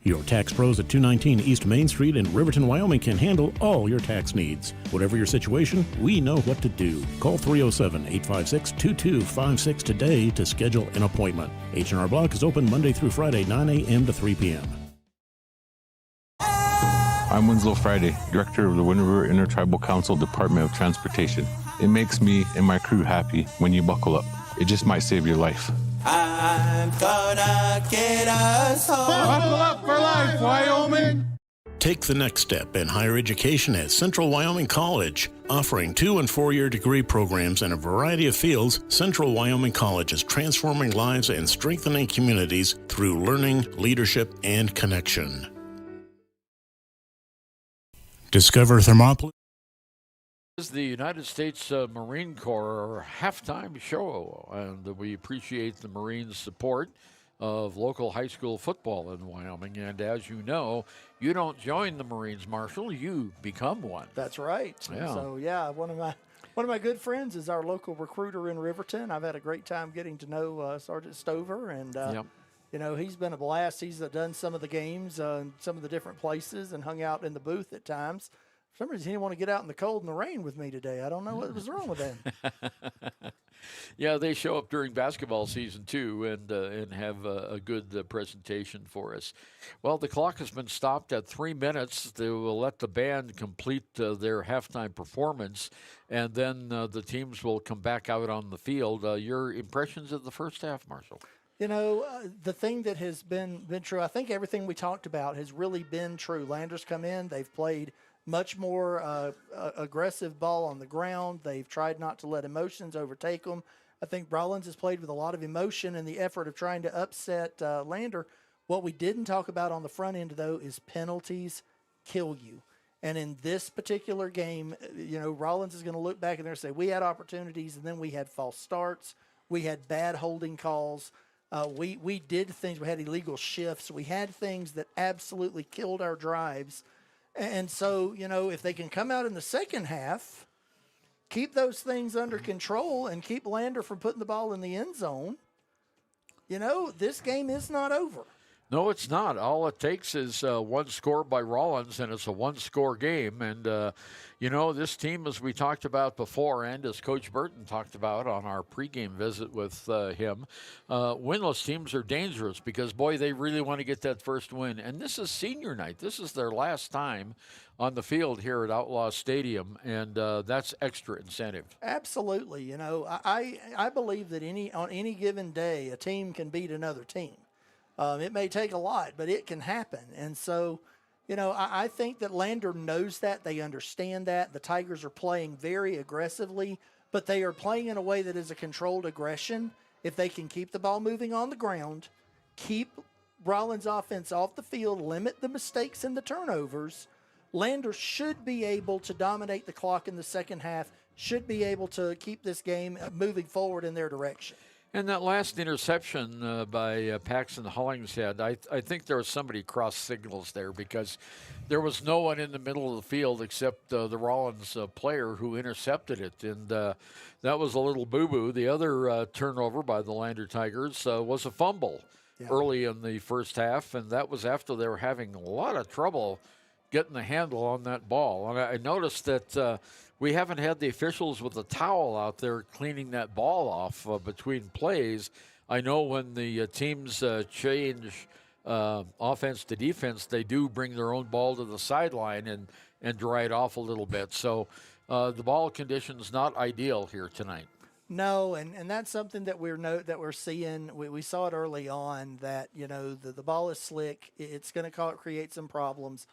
Your tax pros at 219 East Main Street in Riverton, Wyoming can handle all your tax needs. Whatever your situation, we know what to do. Call 307-856-2256 today to schedule an appointment. H&R Block is open Monday through Friday, 9 a.m. to 3 p.m. I'm Winslow Friday, Director of the Wind River Intertribal Council Department of Transportation. It makes me and my crew happy when you buckle up. It just might save your life. I'm gonna get us home. Buckle up for life, Wyoming. Take the next step in higher education at Central Wyoming College. Offering 2- and 4-year degree programs in a variety of fields, Central Wyoming College is transforming lives and strengthening communities through learning, leadership, and connection. Discover Thermopolis. This is the United States Marine Corps halftime show, and we appreciate the Marines' support of local high school football in Wyoming. And as you know, you don't join the Marines, Marshall, you become one. That's right. Yeah. So one of my good friends is our local recruiter in Riverton. I've had a great time getting to know Sergeant Stover, and he's been a blast. He's done some of the games in some of the different places and hung out in the booth at times. For some reason, he didn't want to get out in the cold and the rain with me today. I don't know what was wrong with him. Yeah, they show up during basketball season too, and have a good presentation for us. Well, the clock has been stopped at 3 minutes. They will let the band complete their halftime performance, and then the teams will come back out on the field. Your impressions of the first half, Marshall? The thing that has been true, I think everything we talked about has really been true. Landers come in, they've played much more aggressive ball on the ground. They've tried not to let emotions overtake them. I think Rawlins has played with a lot of emotion in the effort of trying to upset Lander. What we didn't talk about on the front end, though, is penalties kill you. And in this particular game, Rawlins is going to look back in there and say, we had opportunities, and then we had false starts. We had bad holding calls. We did things. We had illegal shifts. We had things that absolutely killed our drives. And so, if they can come out in the second half, keep those things under control and keep Lander from putting the ball in the end zone, this game is not over. No, it's not. All it takes is one score by Rawlins, and it's a one-score game. And, this team, as we talked about before, and as Coach Burton talked about on our pregame visit with him, winless teams are dangerous because, boy, they really want to get that first win. And this is senior night. This is their last time on the field here at Outlaw Stadium, and that's extra incentive. Absolutely. I believe that on any given day, a team can beat another team. It may take a lot, but it can happen. And so, I think that Lander knows that. They understand that. The Tigers are playing very aggressively, but they are playing in a way that is a controlled aggression. If they can keep the ball moving on the ground, keep Rawlins' offense off the field, limit the mistakes and the turnovers, Lander should be able to dominate the clock in the second half, should be able to keep this game moving forward in their direction. And that last interception by Paxton Hollingshead, I think there was somebody cross signals there because there was no one in the middle of the field except the Rawlins player who intercepted it. And that was a little boo-boo. The other turnover by the Lander Tigers was a fumble early in the first half, and that was after they were having a lot of trouble getting the handle on that ball. And I noticed that we haven't had the officials with a towel out there cleaning that ball off between plays. I know when the teams change offense to defense, they do bring their own ball to the sideline and dry it off a little bit. So the ball condition's not ideal here tonight. No, and that's something that we're seeing. We saw it early on that the ball is slick. It's going to create some problems.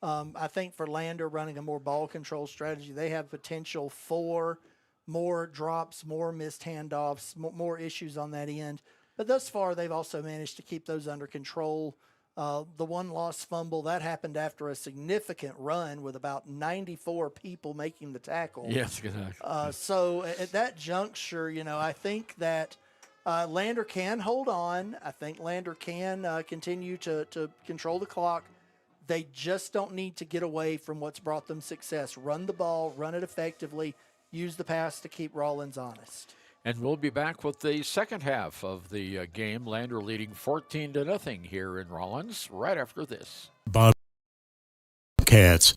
I think for Lander running a more ball control strategy, they have potential for more drops, more missed handoffs, more issues on that end. But thus far, they've also managed to keep those under control. The one lost fumble, that happened after a significant run with about 94 people making the tackle. Yes, exactly. So at that juncture, I think that Lander can hold on. I think Lander can continue to control the clock. They just don't need to get away from what's brought them success. Run the ball, run it effectively, use the pass to keep Rawlins honest. And we'll be back with the second half of the game. Lander leading 14-0 here in Rawlins right after this. Bobcats.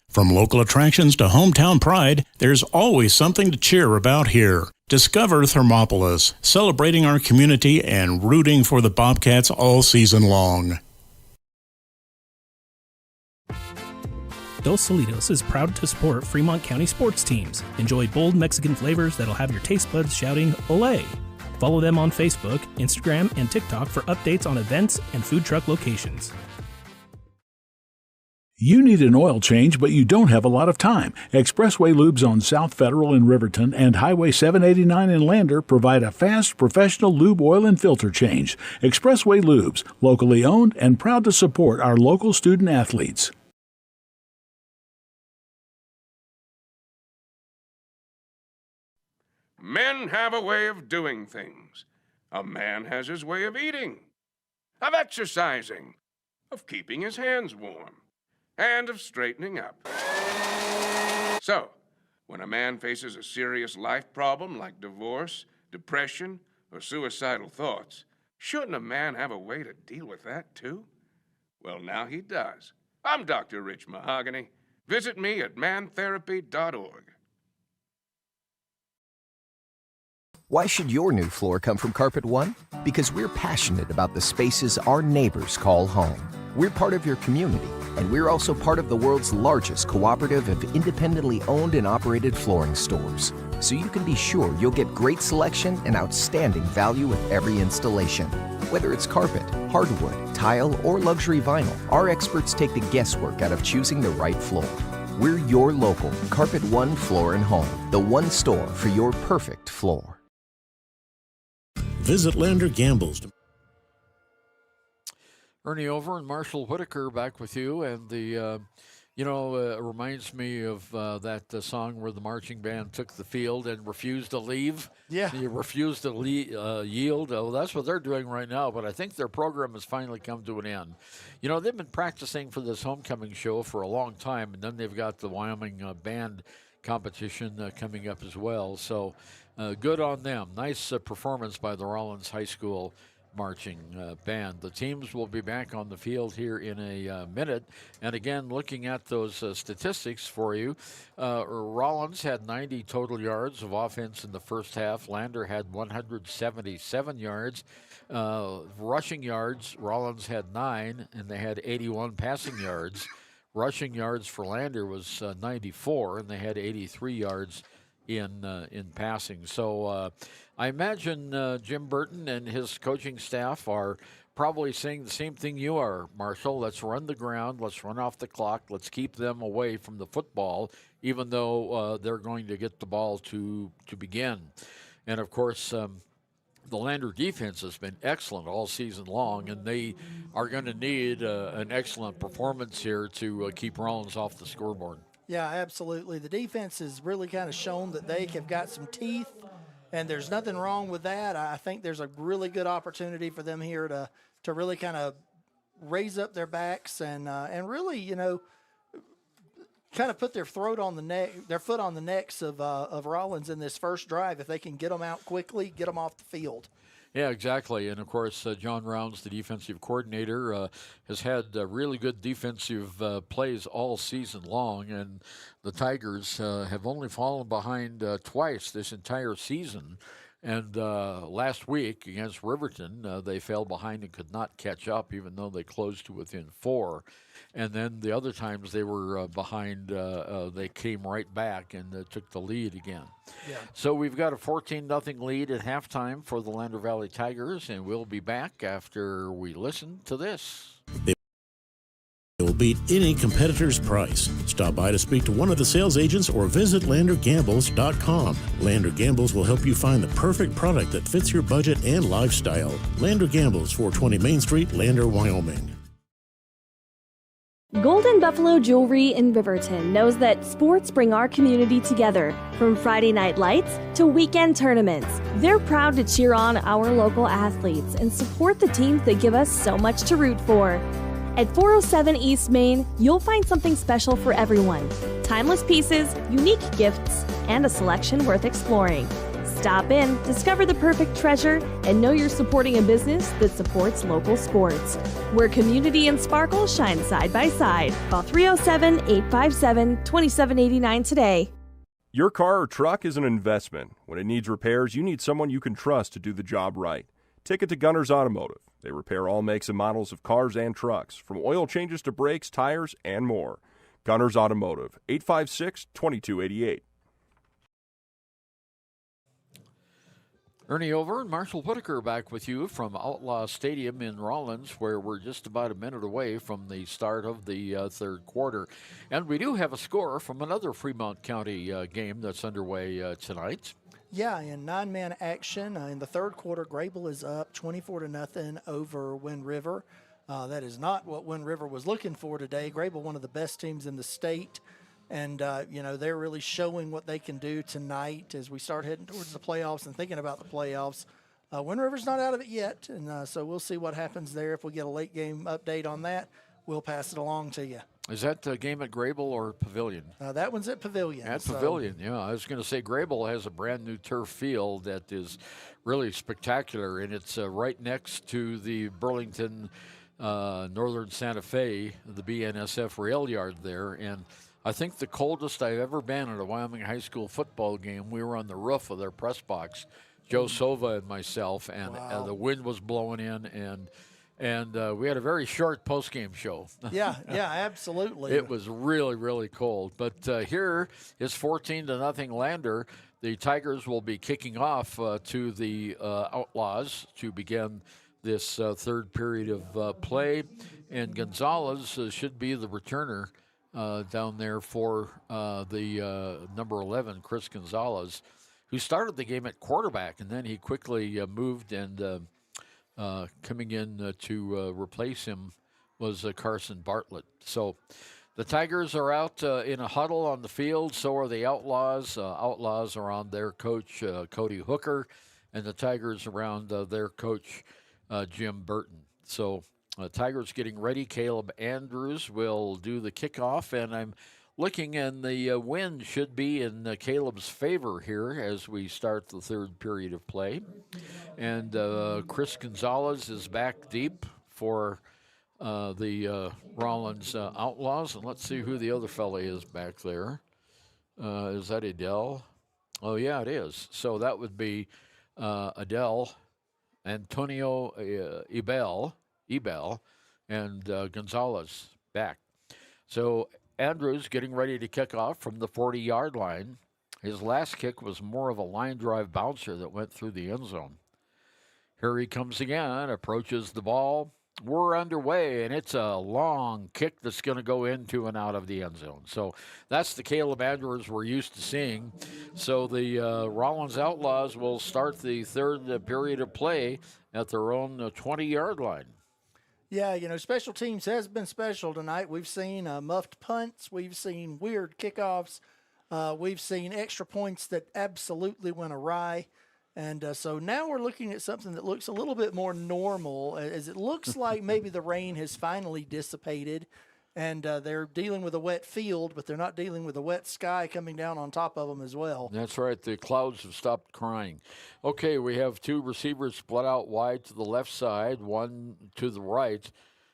From local attractions to hometown pride, there's always something to cheer about here. Discover Thermopolis, celebrating our community and rooting for the Bobcats all season long. Dos Solitos is proud to support Fremont County sports teams. Enjoy bold Mexican flavors that'll have your taste buds shouting, Olé! Follow them on Facebook, Instagram, and TikTok for updates on events and food truck locations. You need an oil change, but you don't have a lot of time. Expressway Lubes on South Federal in Riverton and Highway 789 in Lander provide a fast, professional lube, oil, and filter change. Expressway Lubes, locally owned and proud to support our local student athletes. Men have a way of doing things. A man has his way of eating, of exercising, of keeping his hands warm, and of straightening up. So, when a man faces a serious life problem like divorce, depression, or suicidal thoughts, shouldn't a man have a way to deal with that too? Well, now he does. I'm Dr. Rich Mahogany. Visit me at mantherapy.org. Why should your new floor come from Carpet One? Because we're passionate about the spaces our neighbors call home. We're part of your community, and we're also part of the world's largest cooperative of independently owned and operated flooring stores. So you can be sure you'll get great selection and outstanding value with every installation. Whether it's carpet, hardwood, tile, or luxury vinyl, our experts take the guesswork out of choosing the right floor. We're your local Carpet One Floor and Home, the one store for your perfect floor. Visit Lander Gambles. Ernie Over and Marshall Whitaker back with you. And the, it reminds me of that song where the marching band took the field and refused to leave. Yeah. You refused to yield. Oh, that's what they're doing right now. But I think their program has finally come to an end. They've been practicing for this homecoming show for a long time. And then they've got the Wyoming band competition coming up as well. So good on them. Nice performance by the Rawlins High School marching band. The teams will be back on the field here in a minute. And again, looking at those statistics for you, Rawlins had 90 total yards of offense in the first half. Lander had 177 yards. Rushing yards, Rawlins had 9, and they had 81 passing yards. Rushing yards for Lander was 94, and they had 83 yards in passing. So I imagine Jim Burton and his coaching staff are probably saying the same thing you are, Marshall. Let's run the ground. Let's run off the clock. Let's keep them away from the football, even though they're going to get the ball to begin. And, of course, the Lander defense has been excellent all season long, and they are going to need an excellent performance here to keep Rawlins off the scoreboard. Yeah, absolutely. The defense has really kind of shown that they have got some teeth, and there's nothing wrong with that. I think there's a really good opportunity for them here to really kind of raise up their backs and really, kind of put their foot on the necks of Rawlins in this first drive. If they can get them out quickly, get them off the field. Yeah, exactly. And, of course, John Rounds, the defensive coordinator, has had really good defensive plays all season long. And the Tigers have only fallen behind twice this entire season. And last week against Riverton, they fell behind and could not catch up, even though they closed to within 4. And then the other times they were behind, they came right back and took the lead again. Yeah. So we've got a 14-0 lead at halftime for the Lander Valley Tigers, and we'll be back after we listen to this. They will beat any competitor's price. Stop by to speak to one of the sales agents or visit LanderGambles.com. Lander Gambles will help you find the perfect product that fits your budget and lifestyle. Lander Gambles, 420 Main Street, Lander, Wyoming. Golden Buffalo Jewelry in Riverton knows that sports bring our community together, from Friday night lights to weekend tournaments. They're proud to cheer on our local athletes and support the teams that give us so much to root for. At 407 East Main, you'll find something special for everyone. Timeless pieces, unique gifts, and a selection worth exploring. Stop in, discover the perfect treasure, and know you're supporting a business that supports local sports. Where community and sparkle shine side by side. Call 307-857-2789 today. Your car or truck is an investment. When it needs repairs, you need someone you can trust to do the job right. Take it to Gunner's Automotive. They repair all makes and models of cars and trucks, from oil changes to brakes, tires, and more. Gunner's Automotive, 856-2288. Ernie Over and Marshall Whitaker back with you from Outlaw Stadium in Rawlins, where we're just about a minute away from the start of the third quarter. And we do have a score from another Fremont County game that's underway tonight. Yeah, in 9-man action in the third quarter, Grable is up 24-0 over Wind River. That is not what Wind River was looking for today. Grable, one of the best teams in the state. And, they're really showing what they can do tonight as we start heading towards the playoffs and thinking about the playoffs. Wind River's not out of it yet, and so we'll see what happens there. If we get a late game update on that, we'll pass it along to you. Is that a game at Grable or Pavilion? That one's at Pavilion. At Pavilion, yeah. I was going to say Grable has a brand-new turf field that is really spectacular, and it's right next to the Burlington Northern Santa Fe, the BNSF rail yard there, and I think the coldest I've ever been at a Wyoming high school football game, we were on the roof of their press box, Joe Sova and myself, and the wind was blowing in, and we had a very short post-game show. Yeah, absolutely. It was really, really cold. But here is 14-0 Lander. The Tigers will be kicking off to the Outlaws to begin this third period of play, and Gonzalez should be the returner down there for the number 11, Chris Gonzalez, who started the game at quarterback, and then he quickly moved, and coming in to replace him was Carson Bartlett. So the Tigers are out in a huddle on the field. So are the Outlaws. Outlaws are on their coach, Cody Hooker, and the Tigers around their coach, Jim Burton. So Tigers getting ready. Caleb Andrews will do the kickoff, and I'm looking, and the wind should be in Caleb's favor here as we start the third period of play. And Chris Gonzalez is back deep for the Rawlins Outlaws. And let's see who the other fella is back there. Is that Adele? Oh, yeah, it is. So that would be Adele, Antonio Ebel, and Gonzalez back. So Andrews getting ready to kick off from the 40-yard line. His last kick was more of a line drive bouncer that went through the end zone. Here he comes again, approaches the ball. We're underway, and it's a long kick that's going to go into and out of the end zone. So that's the Caleb Andrews we're used to seeing. So the Rawlins Outlaws will start the third period of play at their own 20-yard line. Yeah, special teams has been special tonight. We've seen muffed punts. We've seen weird kickoffs. We've seen extra points that absolutely went awry. And so now we're looking at something that looks a little bit more normal, as it looks like maybe the rain has finally dissipated, and they're dealing with a wet field, but they're not dealing with a wet sky coming down on top of them as well. That's right. The clouds have stopped crying. Okay, we have two receivers split out wide to the left side, one to the right,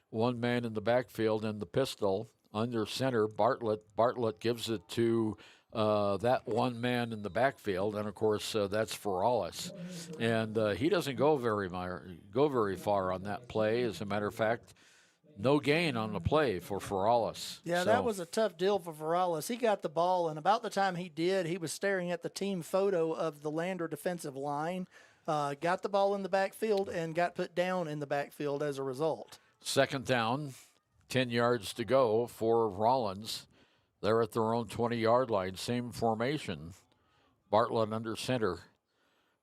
one man in the backfield, and the pistol under center, Bartlett. Bartlett gives it to that one man in the backfield, and of course that's Rawlins, and he doesn't go very far on that play. As a matter of fact, no gain on the play for Rawlins. Yeah, that was a tough deal for Rawlins. He got the ball, and about the time he did, he was staring at the team photo of the Lander defensive line, got the ball in the backfield, and got put down in the backfield as a result. Second down, 10 yards to go for Rawlins. They're at their own 20-yard line, same formation. Bartlett under center.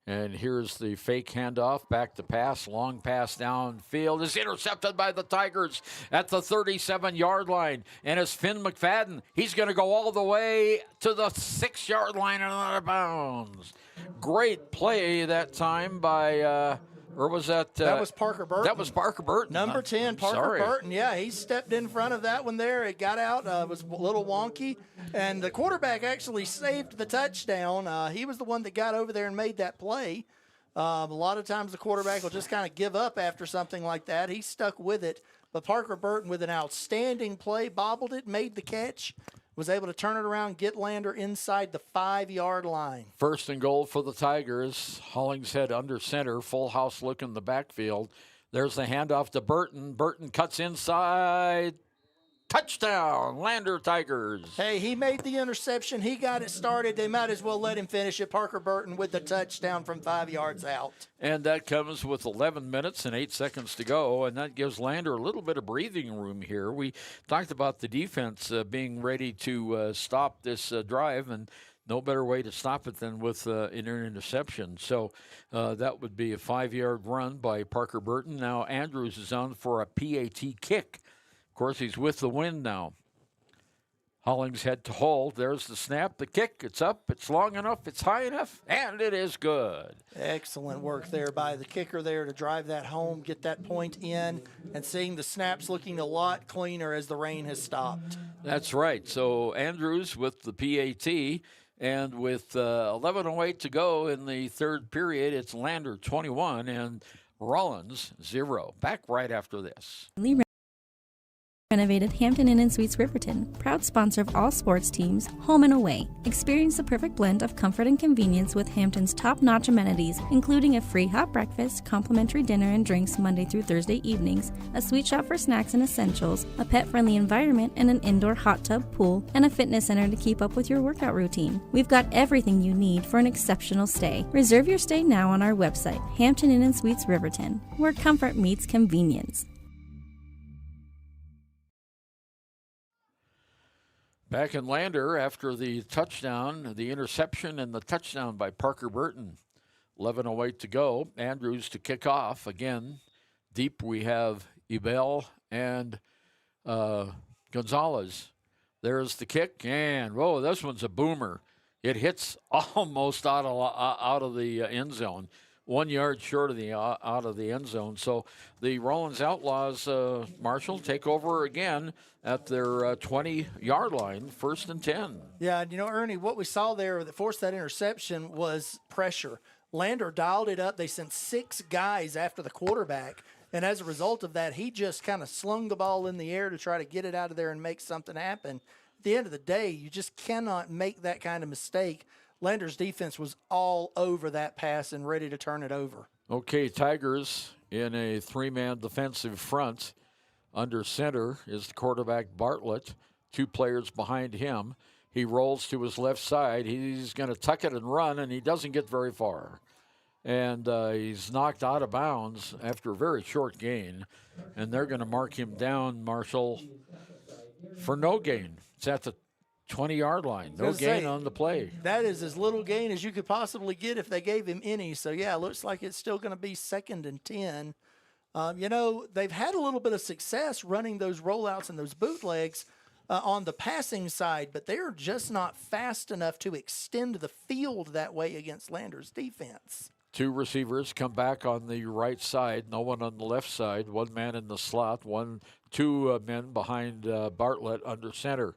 And here's the fake handoff, back to pass, long pass downfield. Is intercepted by the Tigers at the 37-yard line. And it's Finn McFadden. He's going to go all the way to the 6-yard line and out of bounds. Great play that time by... or was that... that was Parker Burton. That was Parker Burton. Number 10, Parker Burton. Yeah, he stepped in front of that one there. It got out. It was a little wonky. And the quarterback actually saved the touchdown. He was the one that got over there and made that play. A lot of times the quarterback will just kind of give up after something like that. He stuck with it. But Parker Burton, with an outstanding play, bobbled it, made the catch, was able to turn it around, get Lander inside the 5-yard line. First and goal for the Tigers. Hollingshead under center, full house look in the backfield. There's the handoff to Burton. Burton cuts inside. Touchdown, Lander Tigers. Hey, he made the interception. He got it started. They might as well let him finish it. Parker Burton with the touchdown from 5 yards out. And that comes with 11 minutes and 8 seconds to go, and that gives Lander a little bit of breathing room here. We talked about the defense being ready to stop this drive, and no better way to stop it than with an interception. So that would be a 5-yard run by Parker Burton. Now Andrews is on for a PAT kick. Of course, he's with the wind now. Hollingshead to hold. There's the snap, the kick. It's up, it's long enough, it's high enough, and it is good. Excellent work there by the kicker there to drive that home, get that point in, and seeing the snaps looking a lot cleaner as the rain has stopped. That's right. So Andrews with the PAT, and with 11:08 to go in the third period, it's Lander 21 and Rawlins 0. Back right after this. Renovated Hampton Inn and Suites Riverton, proud sponsor of all sports teams, home and away. Experience the perfect blend of comfort and convenience with Hampton's top-notch amenities, including a free hot breakfast, complimentary dinner and drinks Monday through Thursday evenings, a sweet shop for snacks and essentials, a pet-friendly environment and an indoor hot tub pool, and a fitness center to keep up with your workout routine. We've got everything you need for an exceptional stay. Reserve your stay now on our website, Hampton Inn and Suites Riverton, where comfort meets convenience. Back in Lander after the touchdown, the interception and the touchdown by Parker Burton. 11:08 to go. Andrews to kick off. Again, deep we have Ebel and Gonzalez. There's the kick, and, whoa, this one's a boomer. It hits almost out of the end zone. 1 yard short of the out of the end zone. So the Rawlins Outlaws, Marshall, take over again at their 20-yard line, 1st and 10. Yeah, and Ernie, what we saw there that forced that interception was pressure. Lander dialed it up. They sent 6 guys after the quarterback, and as a result of that, he just kind of slung the ball in the air to try to get it out of there and make something happen. At the end of the day, you just cannot make that kind of mistake. Lander's defense was all over that pass and ready to turn it over. Okay, Tigers in a 3-man defensive front. Under center is the quarterback Bartlett, 2 players behind him. He rolls to his left side. He's going to tuck it and run, and he doesn't get very far. And he's knocked out of bounds after a very short gain. And they're going to mark him down, Marshall, for no gain. It's at the 20-yard line. No gain on the play. That is as little gain as you could possibly get if they gave him any. So, yeah, it looks like it's still going to be 2nd and 10. They've had a little bit of success running those rollouts and those bootlegs on the passing side, but they're just not fast enough to extend the field that way against Lander's defense. 2 receivers come back on the right side, no one on the left side. 1 man in the slot, 2 men behind Bartlett under center.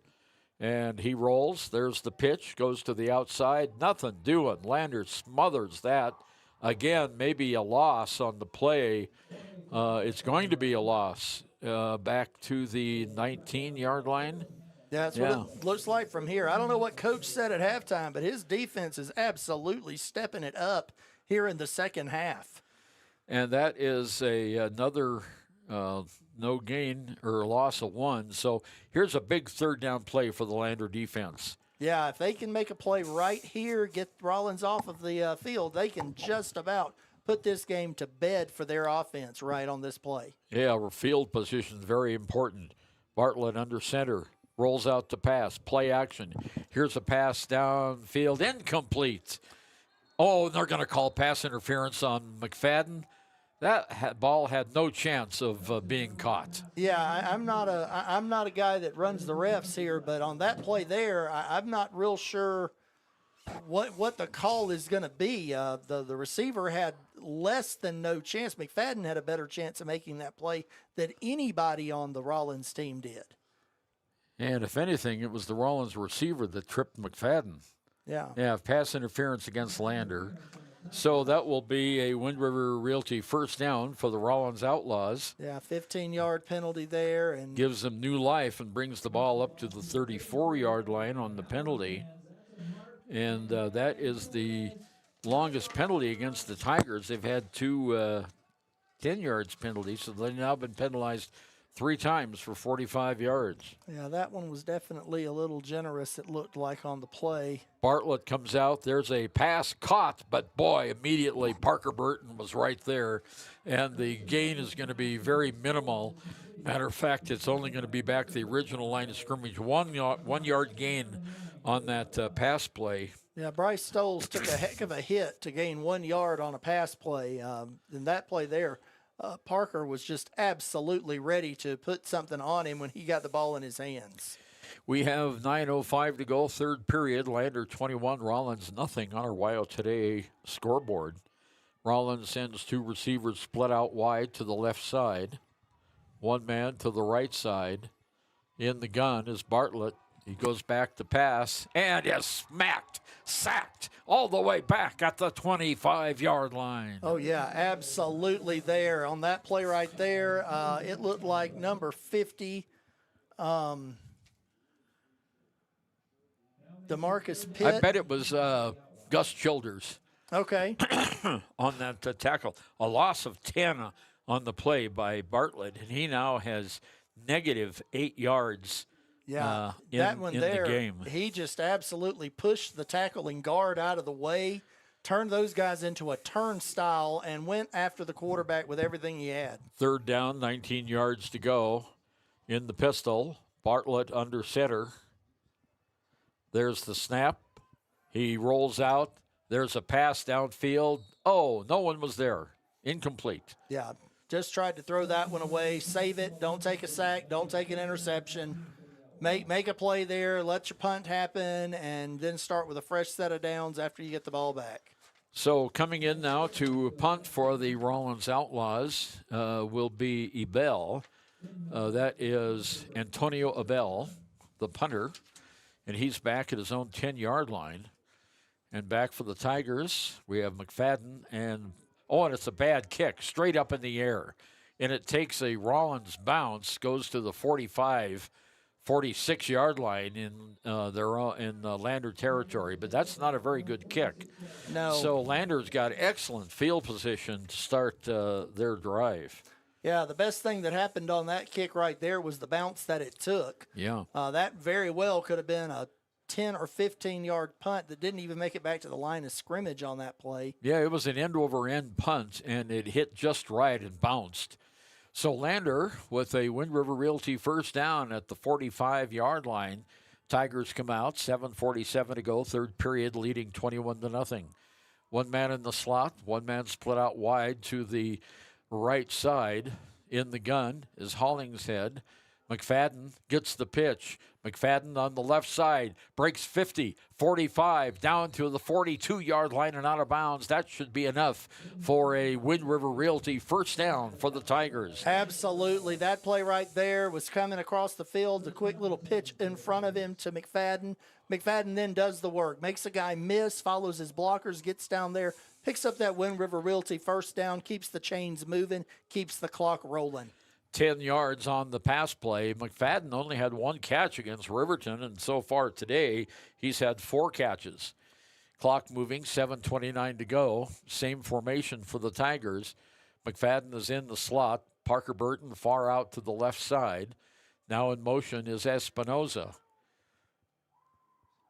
And he rolls. There's the pitch. Goes to the outside. Nothing doing. Lander smothers that. Again, maybe a loss on the play. It's going to be a loss back to the 19-yard line. Yeah, that's what it looks like from here. I don't know what Coach said at halftime, but his defense is absolutely stepping it up here in the second half. And that is another no gain or loss of 1. So here's a big 3rd down play for the Lander defense. Yeah, if they can make a play right here, get Rawlins off of the field, they can just about put this game to bed for their offense right on this play. Yeah, field position is very important. Bartlett under center, rolls out to pass, play action. Here's a pass downfield, incomplete. Oh, they're going to call pass interference on McFadden. That ball had no chance of being caught. Yeah, I'm not a guy that runs the refs here, but on that play there, I'm not real sure what the call is going to be. The receiver had less than no chance. McFadden had a better chance of making that play than anybody on the Rawlins team did. And if anything, it was the Rawlins receiver that tripped McFadden. Yeah, pass interference against Lander. So that will be a Wind River Realty 1st down for the Rawlins Outlaws. Yeah, 15-yard penalty there. And gives them new life and brings the ball up to the 34-yard line on the penalty. And that is the longest penalty against the Tigers. They've had 2 10 yards penalties, so they've now been penalized 3 times for 45 yards. Yeah, that one was definitely a little generous, it looked like, on the play. Bartlett comes out. There's a pass caught, but boy, immediately Parker Burton was right there, and the gain is going to be very minimal. Matter of fact, it's only going to be back to the original line of scrimmage. 1 yard gain on that pass play. Yeah, Bryce Stoles took a heck of a hit to gain 1 yard on a pass play. In that play there, Parker was just absolutely ready to put something on him when he got the ball in his hands. We have 9:05 to go, 3rd period. Lander 21, Rawlins nothing on our Wyo Today scoreboard. Rawlins sends 2 receivers split out wide to the left side. 1 man to the right side. In the gun is Bartlett. He goes back to pass and is sacked all the way back at the 25-yard line. Oh, yeah, absolutely there. On that play right there, it looked like number 50, DeMarcus Pitt. I bet it was Gus Childers. Okay. On that tackle. A loss of 10 on the play by Bartlett, and he now has negative 8 yards. Yeah, in that one there, the game. He just absolutely pushed the tackling guard out of the way, turned those guys into a turnstile, and went after the quarterback with everything he had. 3rd down, 19 yards to go. In the pistol, Bartlett under center. There's the snap. He rolls out. There's a pass downfield. Oh, no one was there. Incomplete. Yeah, just tried to throw that one away. Save it. Don't take a sack. Don't take an interception. Make a play there, let your punt happen, and then start with a fresh set of downs after you get the ball back. So coming in now to punt for the Rawlins Outlaws will be Ebel. That is Antonio Abel, the punter, and he's back at his own 10-yard line. And back for the Tigers, we have McFadden, and it's a bad kick, straight up in the air. And it takes a Rawlins bounce, goes to the 45, 46-yard line in Lander territory. But that's not a very good kick. No. So Lander's got excellent field position to start their drive. Yeah, the best thing that happened on that kick right there was the bounce that it took. Yeah. That very well could have been a 10 or 15-yard punt that didn't even make it back to the line of scrimmage on that play. Yeah, it was an end-over-end punt, and it hit just right and bounced. So Lander with a Wind River Realty first down at the 45-yard line. Tigers come out, 7:47 to go, third period, leading 21-0. One man in the slot, one man split out wide to the right side. In the gun is Hollingshead. McFadden gets the pitch. McFadden on the left side breaks 50, 45, down to the 42-yard line and out of bounds. That should be enough for a Wind River Realty first down for the Tigers. Absolutely. That play right there was coming across the field. The quick little pitch in front of him to McFadden. McFadden then does the work, makes a guy miss, follows his blockers, gets down there, picks up that Wind River Realty first down, keeps the chains moving, keeps the clock rolling. 10 yards on the pass play. McFadden only had one catch against Riverton, and so far today, he's had 4 catches. Clock moving, 7:29 to go. Same formation for the Tigers. McFadden is in the slot. Parker Burton far out to the left side. Now in motion is Espinoza.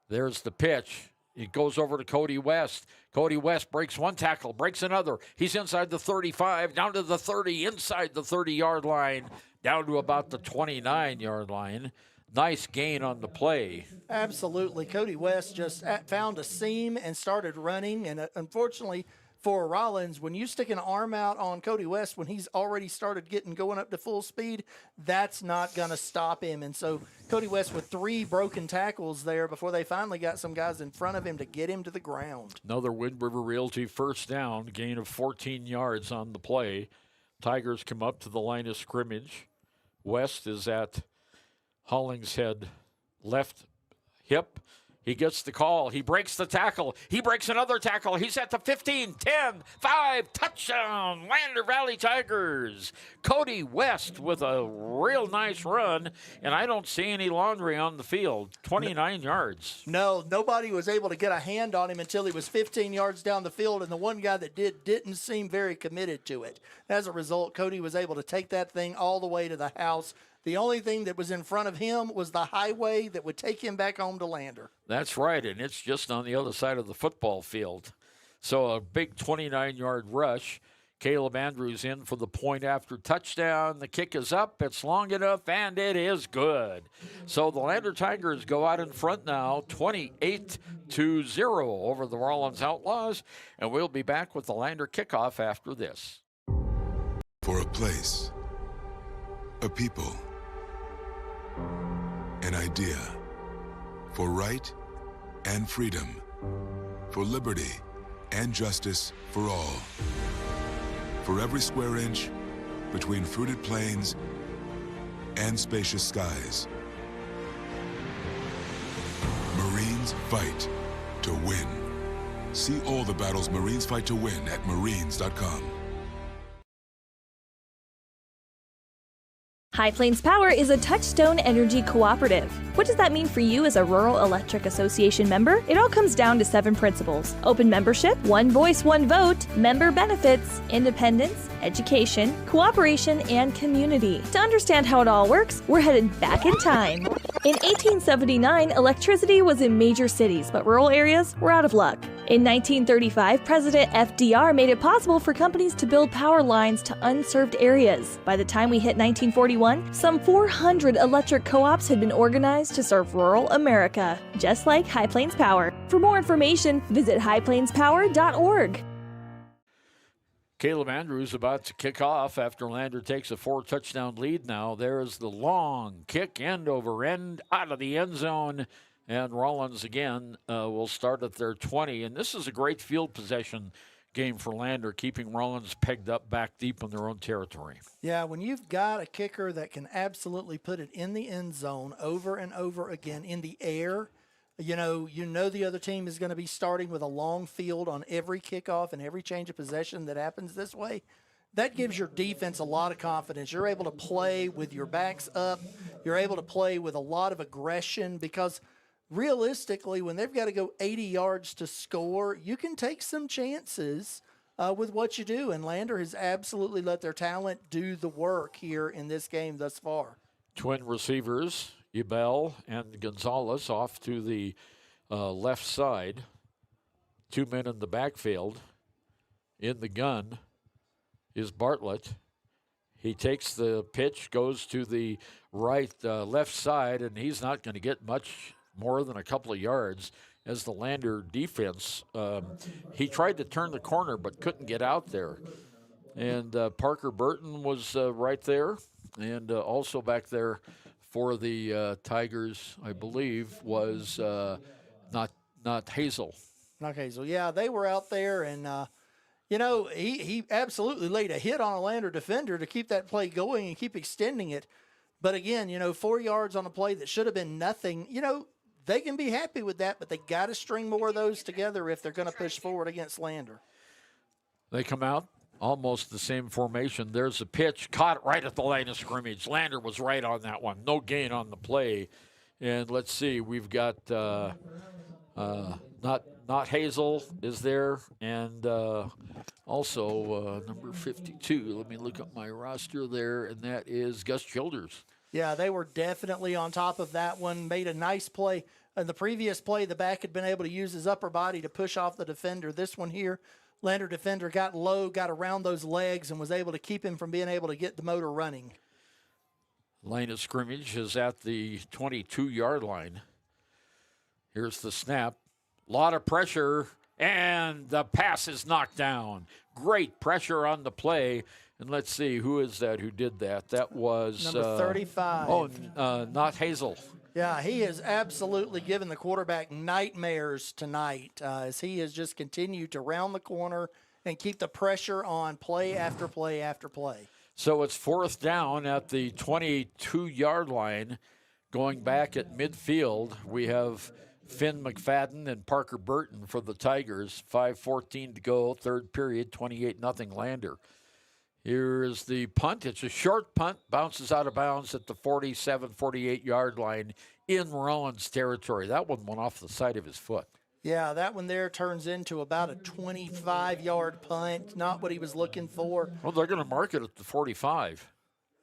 There's the pitch. It goes over to Cody West. Cody West breaks one tackle, breaks another. He's inside the 35, down to the 30, inside the 30-yard line, down to about the 29-yard line. Nice gain on the play. Absolutely. Cody West just found a seam and started running. And unfortunately for Rawlins, when you stick an arm out on Cody West when he's already started going up to full speed, that's not going to stop him. And so Cody West with 3 broken tackles there before they finally got some guys in front of him to get him to the ground. Another Wind River Realty first down, gain of 14 yards on the play. Tigers come up to the line of scrimmage. West is at Hollingshead left hip. He gets the call. He breaks the tackle. He breaks another tackle. He's at the 15, 10, 5, touchdown, Lander Valley Tigers. Cody West with a real nice run, and I don't see any laundry on the field. 29 yards. No, nobody was able to get a hand on him until he was 15 yards down the field, and the one guy that didn't seem very committed to it. As a result, Cody was able to take that thing all the way to the house. The only thing that was in front of him was the highway that would take him back home to Lander. That's right, and it's just on the other side of the football field. So a big 29-yard rush. Caleb Andrews in for the point after touchdown. The kick is up. It's long enough, and it is good. So the Lander Tigers go out in front now, 28-0 over the Rawlins Outlaws, and we'll be back with the Lander kickoff after this. For a place, a people, an idea, for right and freedom, for liberty and justice for all. For every square inch between fruited plains and spacious skies. Marines fight to win. See all the battles Marines fight to win at marines.com. High Plains Power is a Touchstone Energy cooperative. What does that mean for you as a Rural Electric Association member? It all comes down to 7 principles: open membership, one voice, one vote, member benefits, independence, education, cooperation, and community. To understand how it all works, we're headed back in time. In 1879, electricity was in major cities, but rural areas were out of luck. In 1935, President FDR made it possible for companies to build power lines to unserved areas. By the time we hit 1941, some 400 electric co-ops had been organized to serve rural America, just like High Plains Power. For more information, visit highplainspower.org. Caleb Andrews about to kick off after Lander takes a 4-touchdown lead now. There's the long kick, end over end, out of the end zone. And Rawlins, again, will start at their 20. And this is a great field possession game for Lander, keeping Rawlins pegged up back deep in their own territory. Yeah, when you've got a kicker that can absolutely put it in the end zone over and over again in the air, you know the other team is going to be starting with a long field on every kickoff and every change of possession that happens this way. That gives your defense a lot of confidence. You're able to play with your backs up. You're able to play with a lot of aggression because realistically, when they've got to go 80 yards to score, you can take some chances with what you do. And Lander has absolutely let their talent do the work here in this game thus far. Twin receivers, Ibel and Gonzalez off to the left side. 2 men in the backfield. In the gun is Bartlett. He takes the pitch, goes to the left side, and he's not going to get much more than a couple of yards as the Lander defense. He tried to turn the corner but couldn't get out there. And Parker Burton was right there, and also back there for the Tigers, I believe, was not Hazel. Not Hazel. Yeah, they were out there, and he absolutely laid a hit on a Lander defender to keep that play going and keep extending it. But again, 4 yards on a play that should have been nothing, they can be happy with that, but they got to string more of those together if they're going to push forward against Lander. They come out almost the same formation. There's a pitch caught right at the line of scrimmage. Lander was right on that one. No gain on the play. And let's see, we've got not Hazel is there, and also number 52. Let me look up my roster there, and that is Gus Childers. Yeah, they were definitely on top of that one, made a nice play. In the previous play, the back had been able to use his upper body to push off the defender. This one here, Lander defender got low, got around those legs, and was able to keep him from being able to get the motor running. Line of scrimmage is at the 22-yard line. Here's the snap. A lot of pressure, and the pass is knocked down. Great pressure on the play. And let's see, who is that who did that? That was number 35. Not Hazel. Yeah, he has absolutely given the quarterback nightmares tonight as he has just continued to round the corner and keep the pressure on play after play after play. So it's fourth down at the 22-yard line. Going back at midfield, we have Finn McFadden and Parker Burton for the Tigers. 5:14 to go, third period, 28-0 Lander. Here is the punt. It's a short punt, bounces out of bounds at the 47, 48-yard line in Rawlins territory. That one went off the side of his foot. Yeah, that one there turns into about a 25-yard punt, not what he was looking for. Well, they're going to mark it at the 45.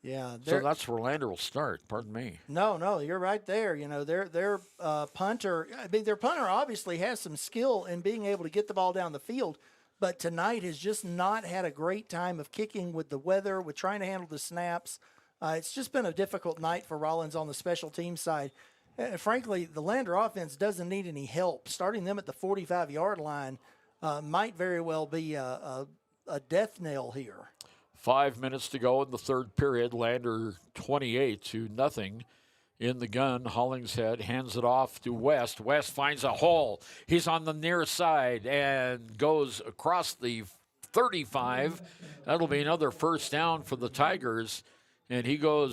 Yeah. So that's where Lander will start, pardon me. No, you're right there. Their punter, their punter obviously has some skill in being able to get the ball down the field, but tonight has just not had a great time of kicking with the weather, with trying to handle the snaps. It's just been a difficult night for Rawlins on the special team side. Frankly, the Lander offense doesn't need any help. Starting them at the 45-yard line might very well be a death knell here. 5 minutes to go in the third period. Lander 28-0 in the gun. Hollingshead hands it off to West. West finds a hole. He's on the near side and goes across the 35. That'll be another first down for the Tigers. And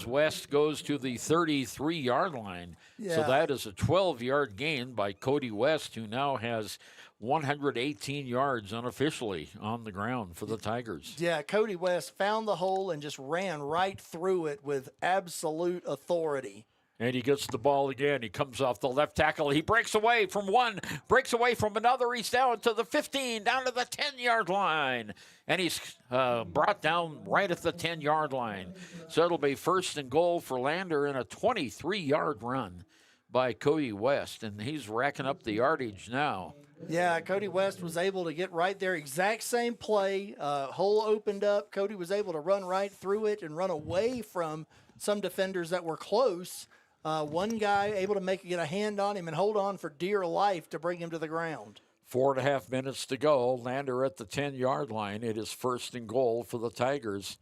West goes to the 33-yard line. Yeah. So that is a 12-yard gain by Cody West, who now has 118 yards unofficially on the ground for the Tigers. Yeah, Cody West found the hole and just ran right through it with absolute authority. And he gets the ball again. He comes off the left tackle. He breaks away from one, breaks away from another. He's down to the 15, down to the 10-yard line. And he's brought down right at the 10-yard line. So it'll be first and goal for Lander in a 23-yard run by Cody West. And he's racking up the yardage now. Yeah, Cody West was able to get right there. Exact same play. Hole opened up. Cody was able to run right through it and run away from some defenders that were close. One guy able to get a hand on him and hold on for dear life to bring him to the ground. 4.5 minutes to go. Lander at the 10-yard line. It is first and goal for the Tigers.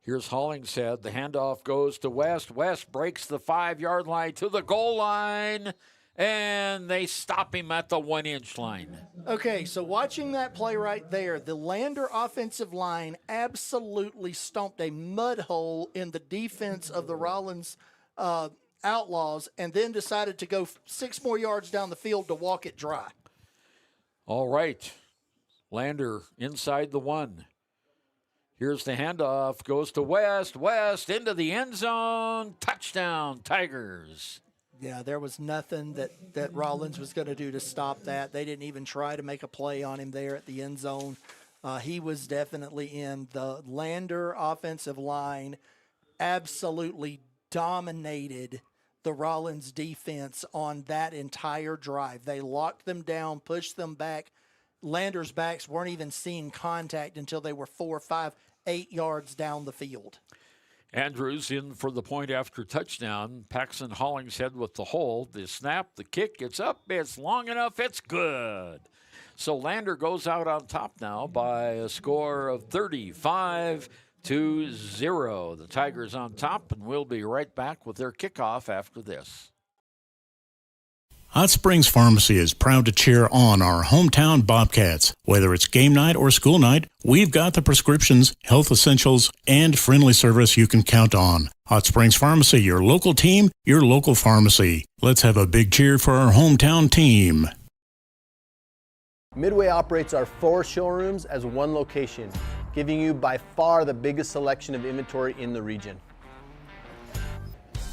Here's Hollingshead. The handoff goes to West. West breaks the 5-yard line to the goal line. and they stop him at the 1-inch line. Okay, so watching that play right there, the Lander offensive line absolutely stomped a mud hole in the defense of the Rawlins Outlaws and then decided to go 6 more yards down the field to walk it dry. All right. Lander inside the 1. Here's the handoff. Goes to West. West into the end zone. Touchdown, Tigers. Yeah, there was nothing that Rawlins was going to do to stop that. They didn't even try to make a play on him there at the end zone. He was definitely in. The Lander offensive line absolutely dominated the Rawlins defense on that entire drive. They locked them down, pushed them back. Lander's backs weren't even seeing contact until they were 4, 5, 8 yards down the field. Andrews in for the point after touchdown. Paxton Hollingshead with the hold. The snap, the kick, it's up, it's long enough, it's good. So Lander goes out on top now by a score of 35-0. The Tigers on top, and we'll be right back with their kickoff after this. Hot Springs Pharmacy is proud to cheer on our hometown Bobcats. Whether it's game night or school night, we've got the prescriptions, health essentials, and friendly service you can count on. Hot Springs Pharmacy, your local team, your local pharmacy. Let's have a big cheer for our hometown team. Midway operates our 4 showrooms as one location, giving you by far the biggest selection of inventory in the region.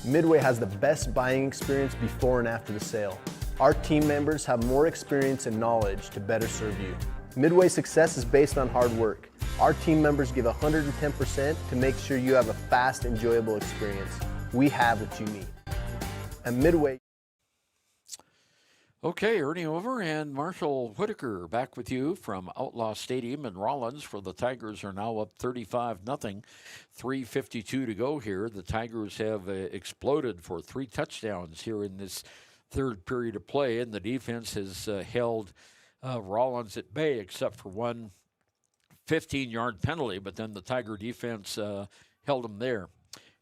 Midway has the best buying experience before and after the sale. Our team members have more experience and knowledge to better serve you. Midway's success is based on hard work. Our team members give 110% to make sure you have a fast, enjoyable experience. We have what you need. At Midway. Okay, Ernie Over and Marshall Whitaker back with you from Outlaw Stadium in Rawlins, where the Tigers are now up 35-0. 3:52 to go here. The Tigers have exploded for 3 touchdowns here in this third period of play, and the defense has held Rawlins at bay except for one 15-yard penalty, but then the Tiger defense held them there.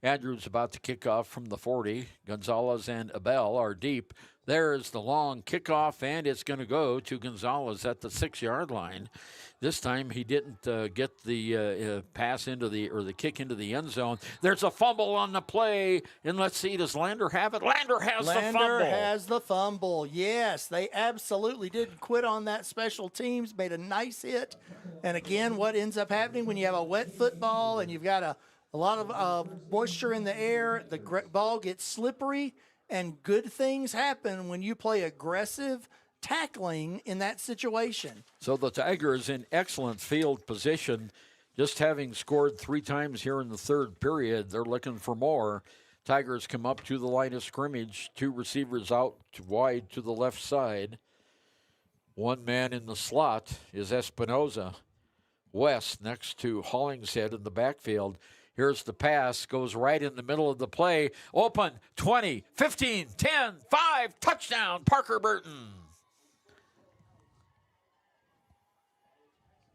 Andrews about to kick off from the 40. Gonzalez and Abel are deep. There's the long kickoff, and it's going to go to Gonzalez at the 6-yard line. This time he didn't get the pass into the kick into the end zone. There's a fumble on the play, and let's see, does Lander have it? Lander has the fumble. Lander has the fumble. Yes, they absolutely didn't quit on that special teams, made a nice hit. And again, what ends up happening when you have a wet football and you've got a lot of moisture in the air, the ball gets slippery, and good things happen when you play aggressive tackling in that situation. So the Tigers in excellent field position, just having scored 3 times here in the third period. They're looking for more. Tigers come up to the line of scrimmage, 2 receivers out wide to the left side. 1 man in the slot is Espinoza. West next to Hollingshead in the backfield. Here's the pass, goes right in the middle of the play. Open, 20, 15, 10, 5, touchdown, Parker Burton.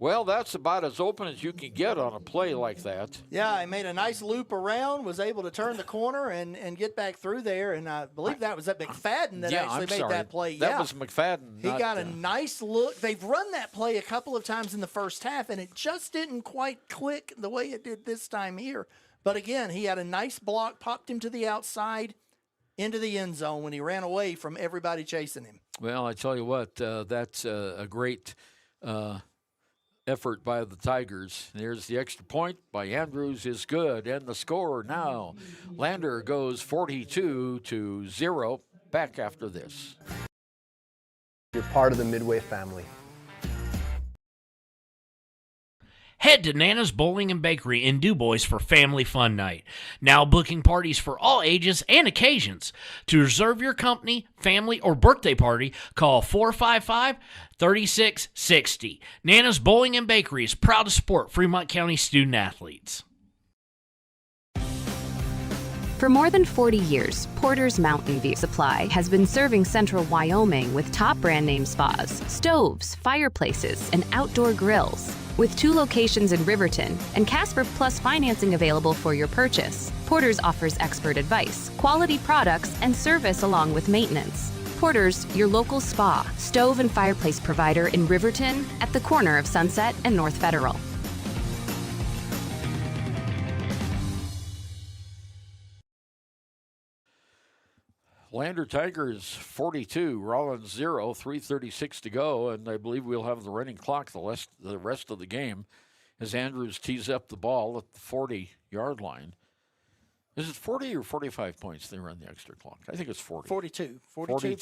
Well, that's about as open as you can get on a play like that. Yeah, he made a nice loop around, was able to turn the corner and get back through there, and I believe that was McFadden that actually made that play. That was McFadden. He got a nice look. They've run that play a couple of times in the first half, and it just didn't quite click the way it did this time here. But again, he had a nice block, popped him to the outside, into the end zone when he ran away from everybody chasing him. Well, I tell you what, that's a great effort by the Tigers. There's the extra point by Andrews is good, and the score now. Lander goes 42-0. Back after this. You're part of the Midway family. Head to Nana's Bowling and Bakery in DuBois for family fun night. Now booking parties for all ages and occasions. To reserve your company, family, or birthday party, call 455-3660. Nana's Bowling and Bakery is proud to support Fremont County student athletes. For more than 40 years, Porter's Mountain View Supply has been serving central Wyoming with top brand name spas, stoves, fireplaces, and outdoor grills. With 2 locations in Riverton and Casper Plus financing available for your purchase, Porter's offers expert advice, quality products, and service along with maintenance. Porter's, your local spa, stove and fireplace provider in Riverton at the corner of Sunset and North Federal. Lander Tigers 42, Rawlins 0, 3:36 to go, and I believe we'll have the running clock the rest of the game as Andrews tees up the ball at the 40-yard line. Is it 40 or 45 points they run the extra clock? I think it's 40. 42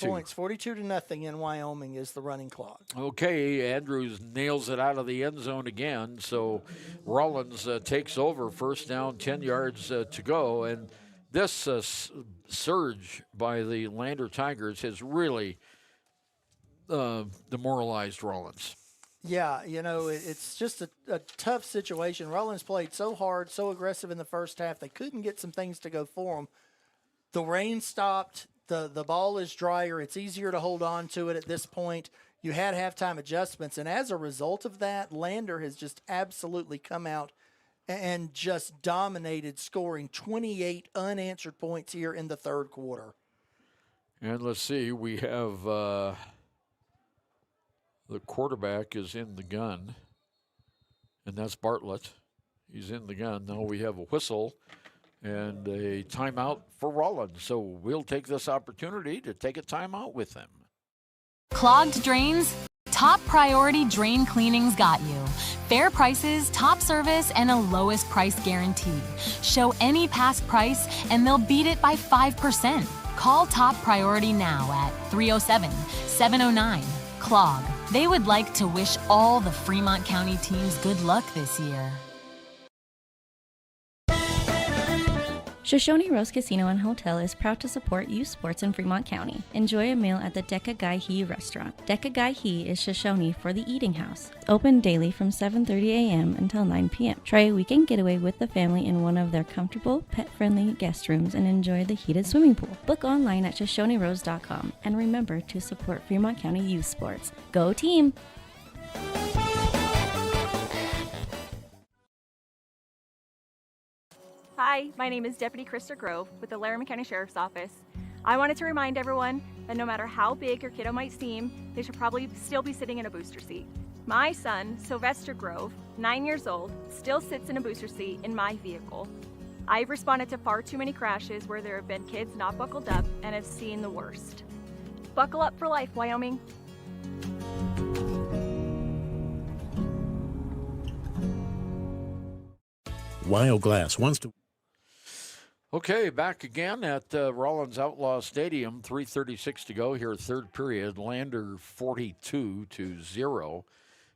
points, 42-0 in Wyoming is the running clock. Okay, Andrews nails it out of the end zone again, so Rawlins takes over, first down, 10 yards to go, and this surge by the Lander Tigers has really demoralized Rawlins. Yeah, it's just a tough situation. Rawlins played so hard, so aggressive in the first half. They couldn't get some things to go for them. The rain stopped. The ball is drier. It's easier to hold on to it at this point. You had halftime adjustments, and as a result of that, Lander has just absolutely come out and just dominated, scoring 28 unanswered points here in the third quarter. And let's see, we have the quarterback is in the gun, and that's Bartlett. He's in the gun. Now we have a whistle and a timeout for Rawlins. So we'll take this opportunity to take a timeout with them. Clogged drains? Top Priority Drain Cleaning's got you. Fair prices, top service, and a lowest price guarantee. Show any past price, and they'll beat it by 5%. Call Top Priority now at 307-709-CLOG. They would like to wish all the Fremont County teams good luck this year. Shoshone Rose Casino and Hotel is proud to support youth sports in Fremont County. Enjoy a meal at the Deca Gai He restaurant. Deca Gai He is Shoshone for the eating house. Open daily from 7:30 a.m. until 9 p.m. Try a weekend getaway with the family in one of their comfortable, pet-friendly guest rooms and enjoy the heated swimming pool. Book online at ShoshoneRose.com and remember to support Fremont County youth sports. Go team! Hi, my name is Deputy Krista Grove with the Laramie County Sheriff's Office. I wanted to remind everyone that no matter how big your kiddo might seem, they should probably still be sitting in a booster seat. My son, Sylvester Grove, 9 years old, still sits in a booster seat in my vehicle. I've responded to far too many crashes where there have been kids not buckled up and have seen the worst. Buckle up for life, Wyoming. Wild Glass wants to... Okay, back again at Rawlins Outlaw Stadium, 3:36 to go here, third period. Lander 42-0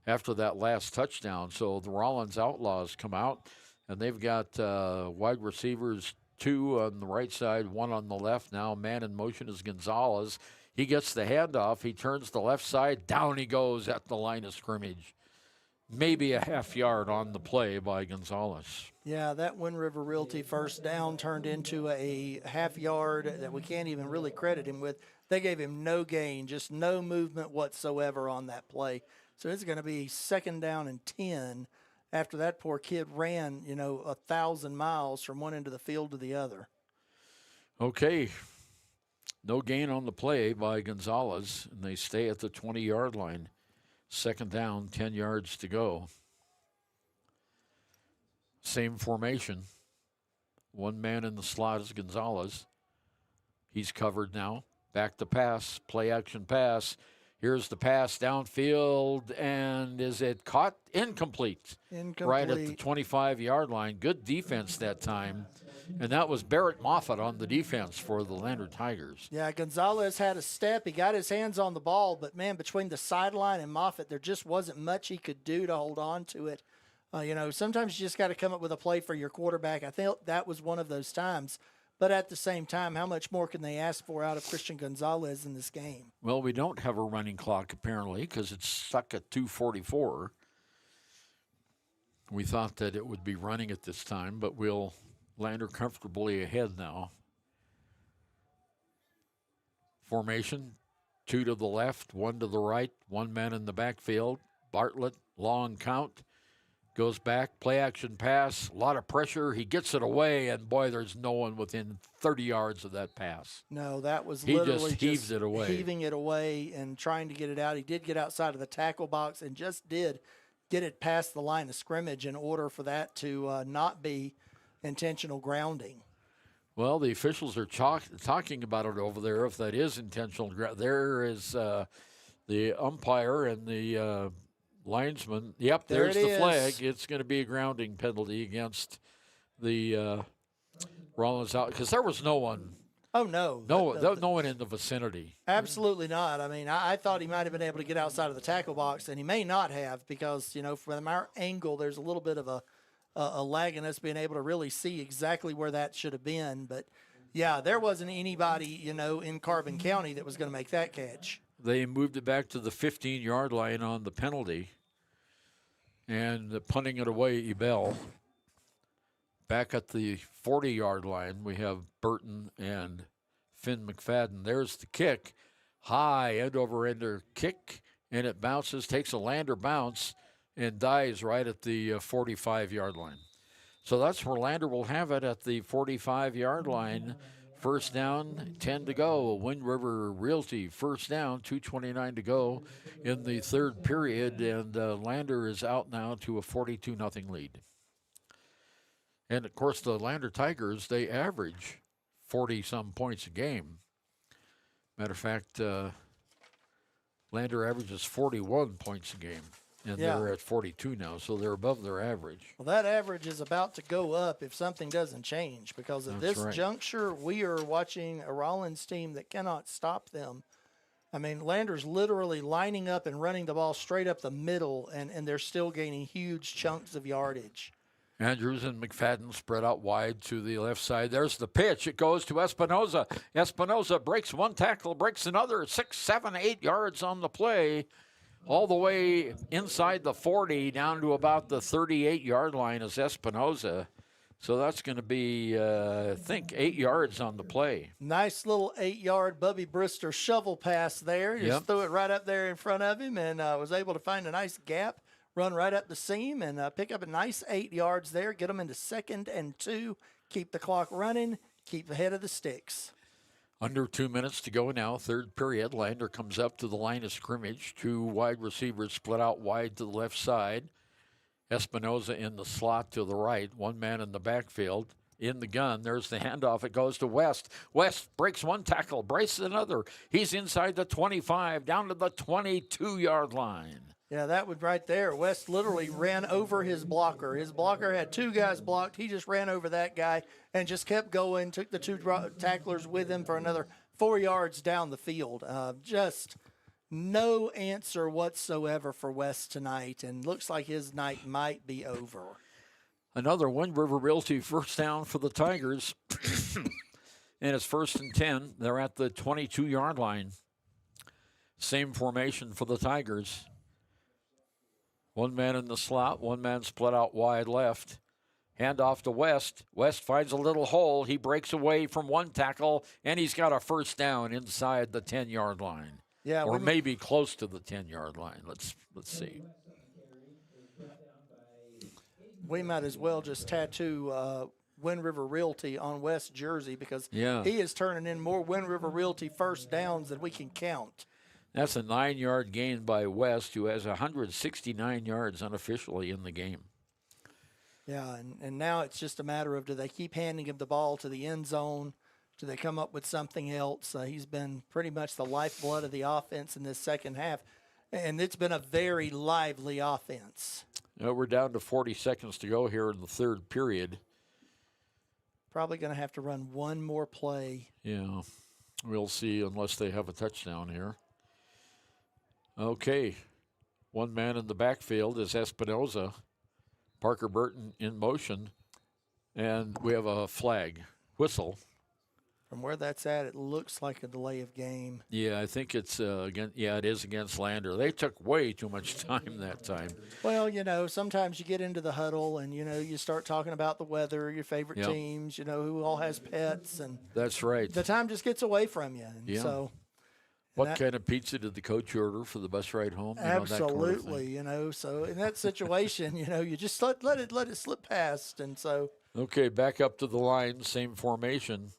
after that last touchdown. So the Rawlins Outlaws come out, and they've got wide receivers, 2 on the right side, 1 on the left. Now man in motion is Gonzalez. He gets the handoff. He turns the left side. Down he goes at the line of scrimmage. Maybe a half yard on the play by Gonzalez. Yeah, that Wind River Realty first down turned into a half yard that we can't even really credit him with. They gave him no gain, just no movement whatsoever on that play. So it's going to be second down and 10 after that poor kid ran, 1,000 miles from one end of the field to the other. Okay. No gain on the play by Gonzalez, and they stay at the 20-yard line. Second down, 10 yards to go. Same formation. One man in the slot is Gonzalez. He's covered now. Back to pass, play action pass. Here's the pass downfield, and is it caught? Incomplete. Right at the 25-yard line. Good defense that time. And that was Barrett Moffitt on the defense for the Lander Tigers. Yeah, Gonzalez had a step. He got his hands on the ball, but, man, between the sideline and Moffitt, there just wasn't much he could do to hold on to it. Sometimes you just got to come up with a play for your quarterback. I think that was one of those times. But at the same time, how much more can they ask for out of Christian Gonzalez in this game? Well, we don't have a running clock, apparently, because it's stuck at 2:44. We thought that it would be running at this time, but we'll Lander comfortably ahead now. Formation, 2 to the left, 1 to the right, 1 man in the backfield. Bartlett, long count. Goes back, play action pass, a lot of pressure. He gets it away, and boy, there's no one within 30 yards of that pass. No, that was He literally just heaves it away. heaving it away and trying to get it out. He did get outside of the tackle box and just did get it past the line of scrimmage in order for that to not be intentional grounding. Well, the officials are talking about it over there, if that is intentional. There is the umpire and the linesman. Yep, there's the flag. It's going to be a grounding penalty against the Rawlins out, because there was no one. Oh, no. No one in the vicinity. Absolutely not. I mean, I thought he might have been able to get outside of the tackle box, and he may not have because, from our angle, there's a little bit of a lag in us being able to really see exactly where that should have been. But, yeah, there wasn't anybody, in Carbon County that was going to make that catch. They moved it back to the 15-yard line on the penalty, and punting it away, Ebell. Back at the 40-yard line, we have Burton and Finn McFadden. There's the kick. High end-over-ender kick, and it bounces, takes a Lander bounce, and dies right at the 45-yard line. So that's where Lander will have it at the 45-yard line. First down, 10 to go. Wind River Realty, first down, 2:29 to go in the third period, and Lander is out now to a 42-0 lead. And, of course, the Lander Tigers, they average 40-some points a game. Matter of fact, Lander averages 41 points a game, and they're at 42 now, so they're above their average. Well, that average is about to go up if something doesn't change, because at this juncture, we are watching a Rawlins team that cannot stop them. I mean, Lander's literally lining up and running the ball straight up the middle, and they're still gaining huge chunks of yardage. Andrews and McFadden spread out wide to the left side. There's the pitch. It goes to Espinoza. Espinoza breaks one tackle, breaks another, 6, 7, 8 yards on the play, all the way inside the 40 down to about the 38-yard line is Espinoza. So that's going to be, I think, 8 yards on the play. Nice little 8-yard Bubby Brister shovel pass there. Just threw it right up there in front of him and was able to find a nice gap, run right up the seam, and pick up a nice 8 yards there, get them into 2nd and 2, keep the clock running, keep ahead of the sticks. Under 2 minutes to go now, third period. Lander comes up to the line of scrimmage. Two wide receivers split out wide to the left side. Espinoza in the slot to the right, one man in the backfield. In the gun, there's the handoff. It goes to West. West breaks one tackle, braces another. He's inside the 25, down to the 22-yard line. Yeah, that one right there. West literally ran over his blocker. His blocker had two guys blocked. He just ran over that guy and just kept going, took the two tacklers with him for another 4 yards down the field. Just no answer whatsoever for West tonight, and looks like his night might be over. Another Wind River Realty first down for the Tigers. And it's 1st and 10. They're at the 22-yard line. Same formation for the Tigers. One man in the slot, one man split out wide left. Hand off to West. West finds a little hole. He breaks away from one tackle, and he's got a first down inside the 10-yard line. Yeah, or maybe close to the 10-yard line. Let's see. We might as well just tattoo Wind River Realty on West's jersey, because he is turning in more Wind River Realty first downs than we can count. That's a 9-yard gain by West, who has 169 yards unofficially in the game. Yeah, and now it's just a matter of, do they keep handing him the ball to the end zone? Do they come up with something else? He's been pretty much the lifeblood of the offense in this second half, and it's been a very lively offense. We're down to 40 seconds to go here in the third period. Probably going to have to run one more play. Yeah, we'll see, unless they have a touchdown here. Okay, one man in the backfield is Espinoza. Parker Burton in motion, and we have a flag, whistle. From where that's at, it looks like a delay of game. Yeah, I think it's it is against Lander. They took way too much time that time. Well, sometimes you get into the huddle and, you start talking about the weather, your favorite teams, who all has pets. And that's right. The time just gets away from you. And so What kind of pizza did the coach order for the bus ride home? Absolutely, so in that situation, you just let it slip past. And so. Okay, back up to the line, same formation.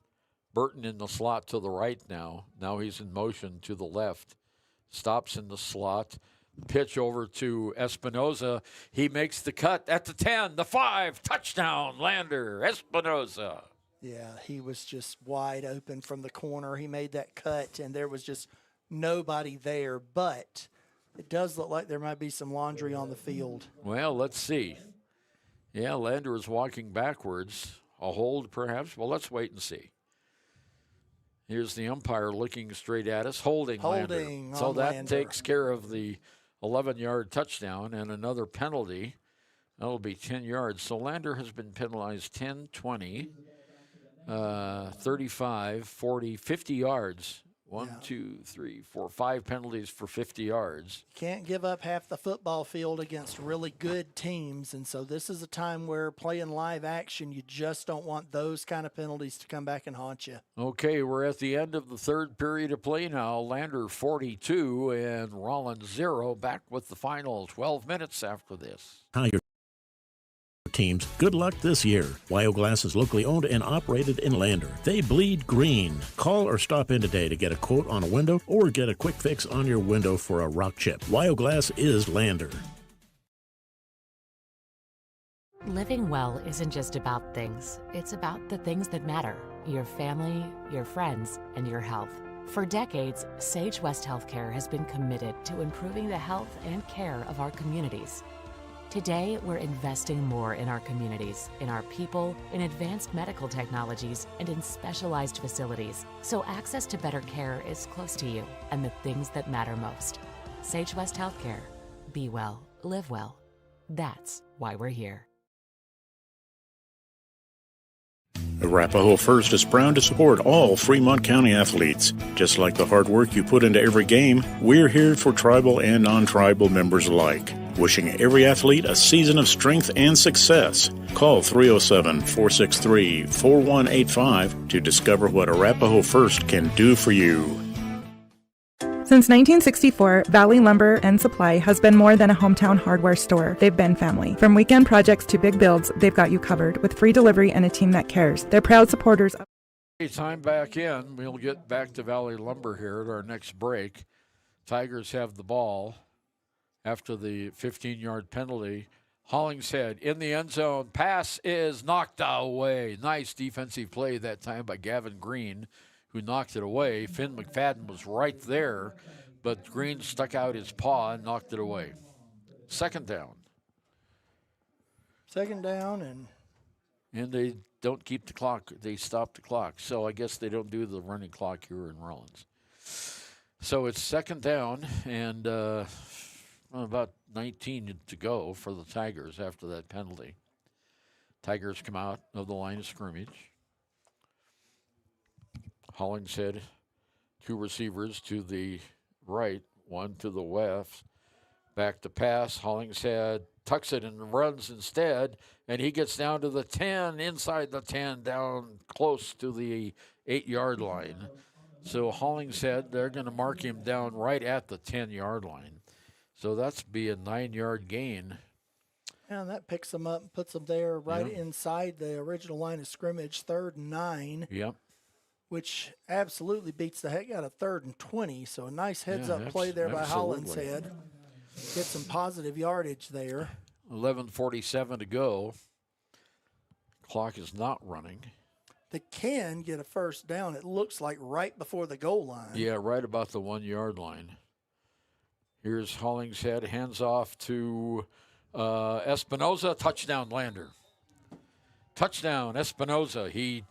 Burton in the slot to the right now. Now he's in motion to the left. Stops in the slot. Pitch over to Espinoza. He makes the cut at the 10, the 5. Touchdown, Lander, Espinoza. Yeah, he was just wide open from the corner. He made that cut, and there was just nobody there. But it does look like there might be some laundry on the field. Well, let's see. Yeah, Lander is walking backwards. A hold, perhaps? Well, let's wait and see. Here's the umpire looking straight at us, holding Lander. So that takes care of the 11-yard touchdown and another penalty. That'll be 10 yards. So Lander has been penalized 10, 20, 35, 40, 50 yards. 1, 2, 3, 4, 5 penalties for 50 yards. Can't give up half the football field against really good teams. And so this is a time where playing live action, you just don't want those kind of penalties to come back and haunt you. Okay, we're at the end of the third period of play now. Lander 42 and Rawlins 0. Back with the final 12 minutes after this. Tiger teams, good luck this year. Wyoglass is locally owned and operated in Lander. They bleed green. Call or stop in today to get a quote on a window or get a quick fix on your window for a rock chip. Wyoglass is Lander. Living well isn't just about things. It's about the things that matter. Your family, your friends, and your health. For decades, Sage West Healthcare has been committed to improving the health and care of our communities. Today, we're investing more in our communities, in our people, in advanced medical technologies, and in specialized facilities, so access to better care is close to you and the things that matter most. Sage West Healthcare. Be well, live well. That's why we're here. Arapahoe First is proud to support all Fremont County athletes. Just like the hard work you put into every game, we're here for tribal and non-tribal members alike. Wishing every athlete a season of strength and success. Call 307-463-4185 to discover what Arapahoe First can do for you. Since 1964, Valley Lumber and Supply has been more than a hometown hardware store. They've been family. From weekend projects to big builds, they've got you covered with free delivery and a team that cares. They're proud supporters of... Time back in. We'll get back to Valley Lumber here at our next break. Tigers have the ball after the 15-yard penalty. Hollingshead in the end zone. Pass is knocked away. Nice defensive play that time by Gavin Green, who knocked it away. Finn McFadden was right there, but Green stuck out his paw and knocked it away. Second down. And they don't keep the clock. They stop the clock. So I guess they don't do the running clock here in Rawlins. So it's second down and about 19 to go for the Tigers after that penalty. Tigers come out of the line of scrimmage. Hollingshead, 2 receivers to the right, 1 to the left. Back to pass. Hollingshead tucks it and runs instead, and he gets down to the 10, inside the 10, down close to the 8-yard line. So Hollingshead, they're going to mark him down right at the 10-yard line. So that's be a 9-yard gain. And that picks them up and puts them there right inside the original line of scrimmage, 3rd and 9. Yep. Which absolutely beats the heck out of 3rd and 20. So a nice heads-up play there by Hollingshead. Get some positive yardage there. 11:47 to go. Clock is not running. They can get a first down, it looks like, right before the goal line. Yeah, right about the 1-yard line. Here's Hollingshead, hands off to Espinoza. Touchdown, Lander. Touchdown, Espinoza. He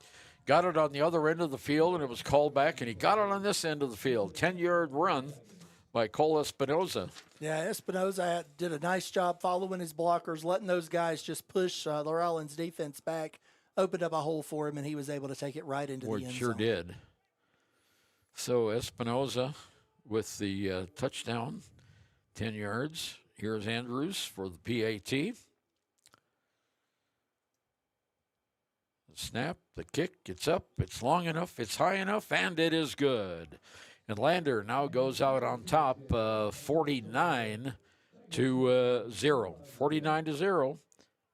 got it on the other end of the field, and it was called back, and he got it on this end of the field. 10-yard run by Cole Espinoza. Yeah, Espinoza did a nice job following his blockers, letting those guys just push the Rawlins defense back, opened up a hole for him, and he was able to take it right into the end zone. Sure did. So Espinoza with the touchdown, 10 yards. Here's Andrews for the PAT. Snap, the kick, it's up, it's long enough, it's high enough, and it is good. And Lander now goes out on top 49-0. 49-0.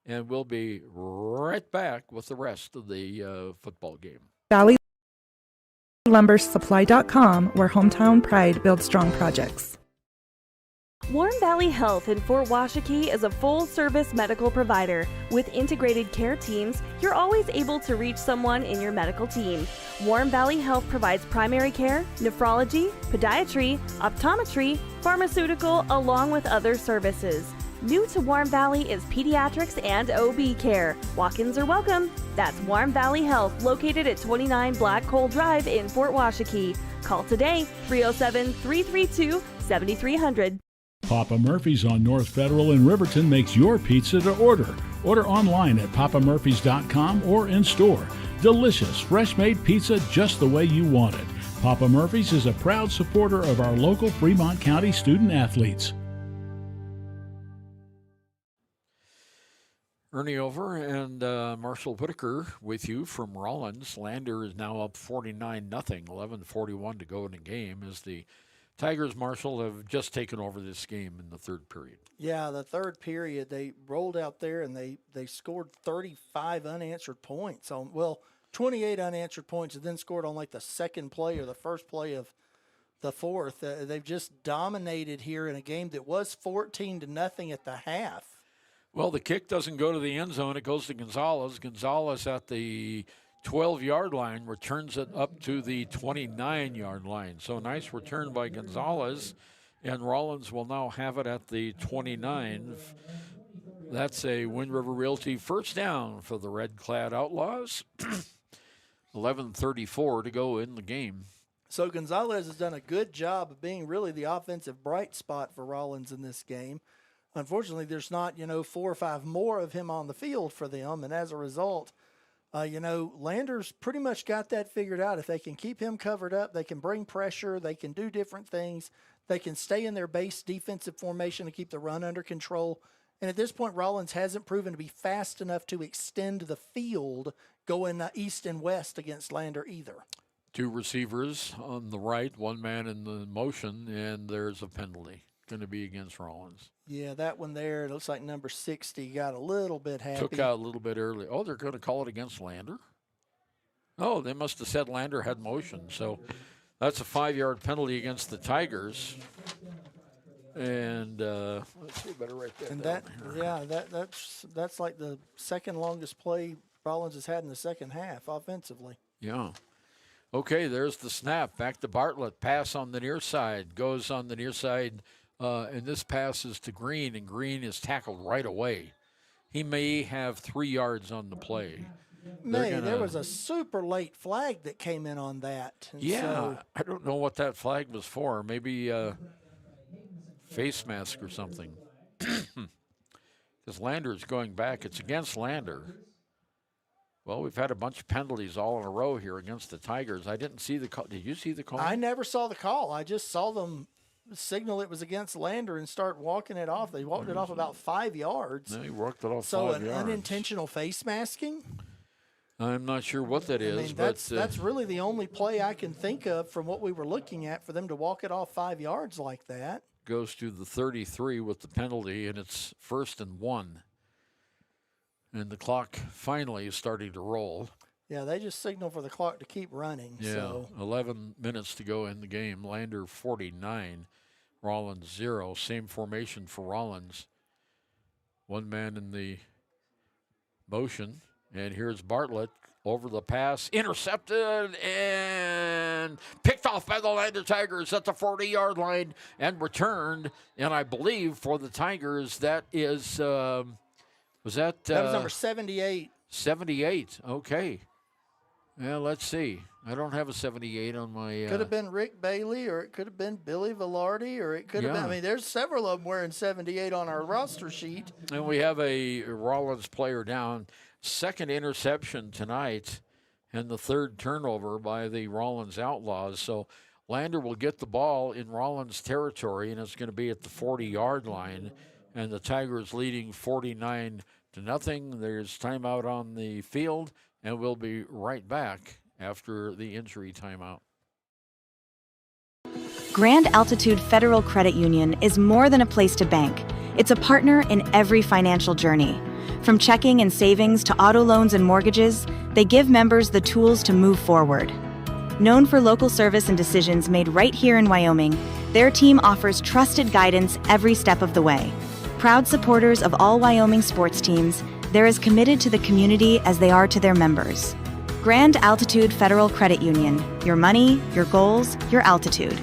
And we'll be right back with the rest of the football game. ValleyLumberSupply.com, where hometown pride builds strong projects. Warm Valley Health in Fort Washakie is a full-service medical provider. With integrated care teams, you're always able to reach someone in your medical team. Warm Valley Health provides primary care, nephrology, podiatry, optometry, pharmaceutical, along with other services. New to Warm Valley is pediatrics and OB care. Walk-ins are welcome. That's Warm Valley Health, located at 29 Black Coal Drive in Fort Washakie. Call today, 307-332-7300. Papa Murphy's on North Federal in Riverton makes your pizza to order. Order online at papamurphys.com or in store. Delicious, fresh-made pizza just the way you want it. Papa Murphy's is a proud supporter of our local Fremont County student athletes. Ernie Over and Marshall Whitaker with you from Rawlins. Lander is now up 49-0, 11:41 to go in the game as the Tigers, Marshall, have just taken over this game in the third period. Yeah, the third period, they rolled out there and they scored 35 unanswered points. 28 unanswered points, and then scored on like the second play or the first play of the fourth. They've just dominated here in a game that was 14-0 at the half. Well, the kick doesn't go to the end zone. It goes to Gonzalez. Gonzalez at the 12-yard line returns it up to the 29-yard line. So nice return by Gonzalez, and Rawlins will now have it at the 29. That's a Wind River Realty first down for the red-clad Outlaws. 11:34 to go in the game. So Gonzalez has done a good job of being really the offensive bright spot for Rawlins in this game. Unfortunately, there's not, 4 or 5 more of him on the field for them, and as a result, Lander's pretty much got that figured out. If they can keep him covered up, they can bring pressure, they can do different things, they can stay in their base defensive formation to keep the run under control. And at this point, Rawlins hasn't proven to be fast enough to extend the field going east and west against Lander either. 2 receivers on the right, 1 man in the motion, and there's a penalty going to be against Rawlins. Yeah, that one there, it looks like number 60 got a little bit happy. Took out a little bit early. Oh, they're going to call it against Lander? Oh, they must have said Lander had motion. So that's a 5-yard penalty against the Tigers. And let's see, better write that and down that, yeah, that's like the second longest play Rawlins has had in the second half offensively. Yeah. Okay, there's the snap. Back to Bartlett. Pass on the near side. Goes on the near side. And this passes to Green, and Green is tackled right away. He may have 3 yards on the play. There was a super late flag that came in on that. Yeah, I don't know what that flag was for. Maybe face mask or something. Because Lander's going back. It's against Lander. Well, we've had a bunch of penalties all in a row here against the Tigers. I didn't see the call. Did you see the call? I never saw the call. I just saw them signal it was against Lander and start walking it off. They walked it off about 5 yards. They walked it off 5 so yards. So an unintentional face masking? I'm not sure what that is. That's really the only play I can think of from what we were looking at for them to walk it off 5 yards like that. Goes to the 33 with the penalty, and it's 1st and 1. And the clock finally is starting to roll. Yeah, they just signal for the clock to keep running. Yeah, so 11 minutes to go in the game. Lander 49, Rawlins 0. Same formation for Rawlins. 1 man in the motion. And here's Bartlett over the pass. Intercepted and picked off by the Lander Tigers at the 40-yard line and returned. And I believe for the Tigers, that is, that was number 78. 78, okay. Yeah, let's see. I don't have a 78 on my... Could have been Rick Bailey, or it could have been Billy Velarde, or it could have been... I mean, there's several of them wearing 78 on our roster sheet. And we have a Rawlins player down. 2nd interception tonight and the 3rd turnover by the Rawlins Outlaws. So Lander will get the ball in Rawlins territory, and it's going to be at the 40-yard line. And the Tigers leading 49-0. There's timeout on the field, and we'll be right back after the injury timeout. Grand Altitude Federal Credit Union is more than a place to bank. It's a partner in every financial journey. From checking and savings to auto loans and mortgages, they give members the tools to move forward. Known for local service and decisions made right here in Wyoming, their team offers trusted guidance every step of the way. Proud supporters of all Wyoming sports teams, they're as committed to the community as they are to their members. Grand Altitude Federal Credit Union. Your money, your goals, your altitude.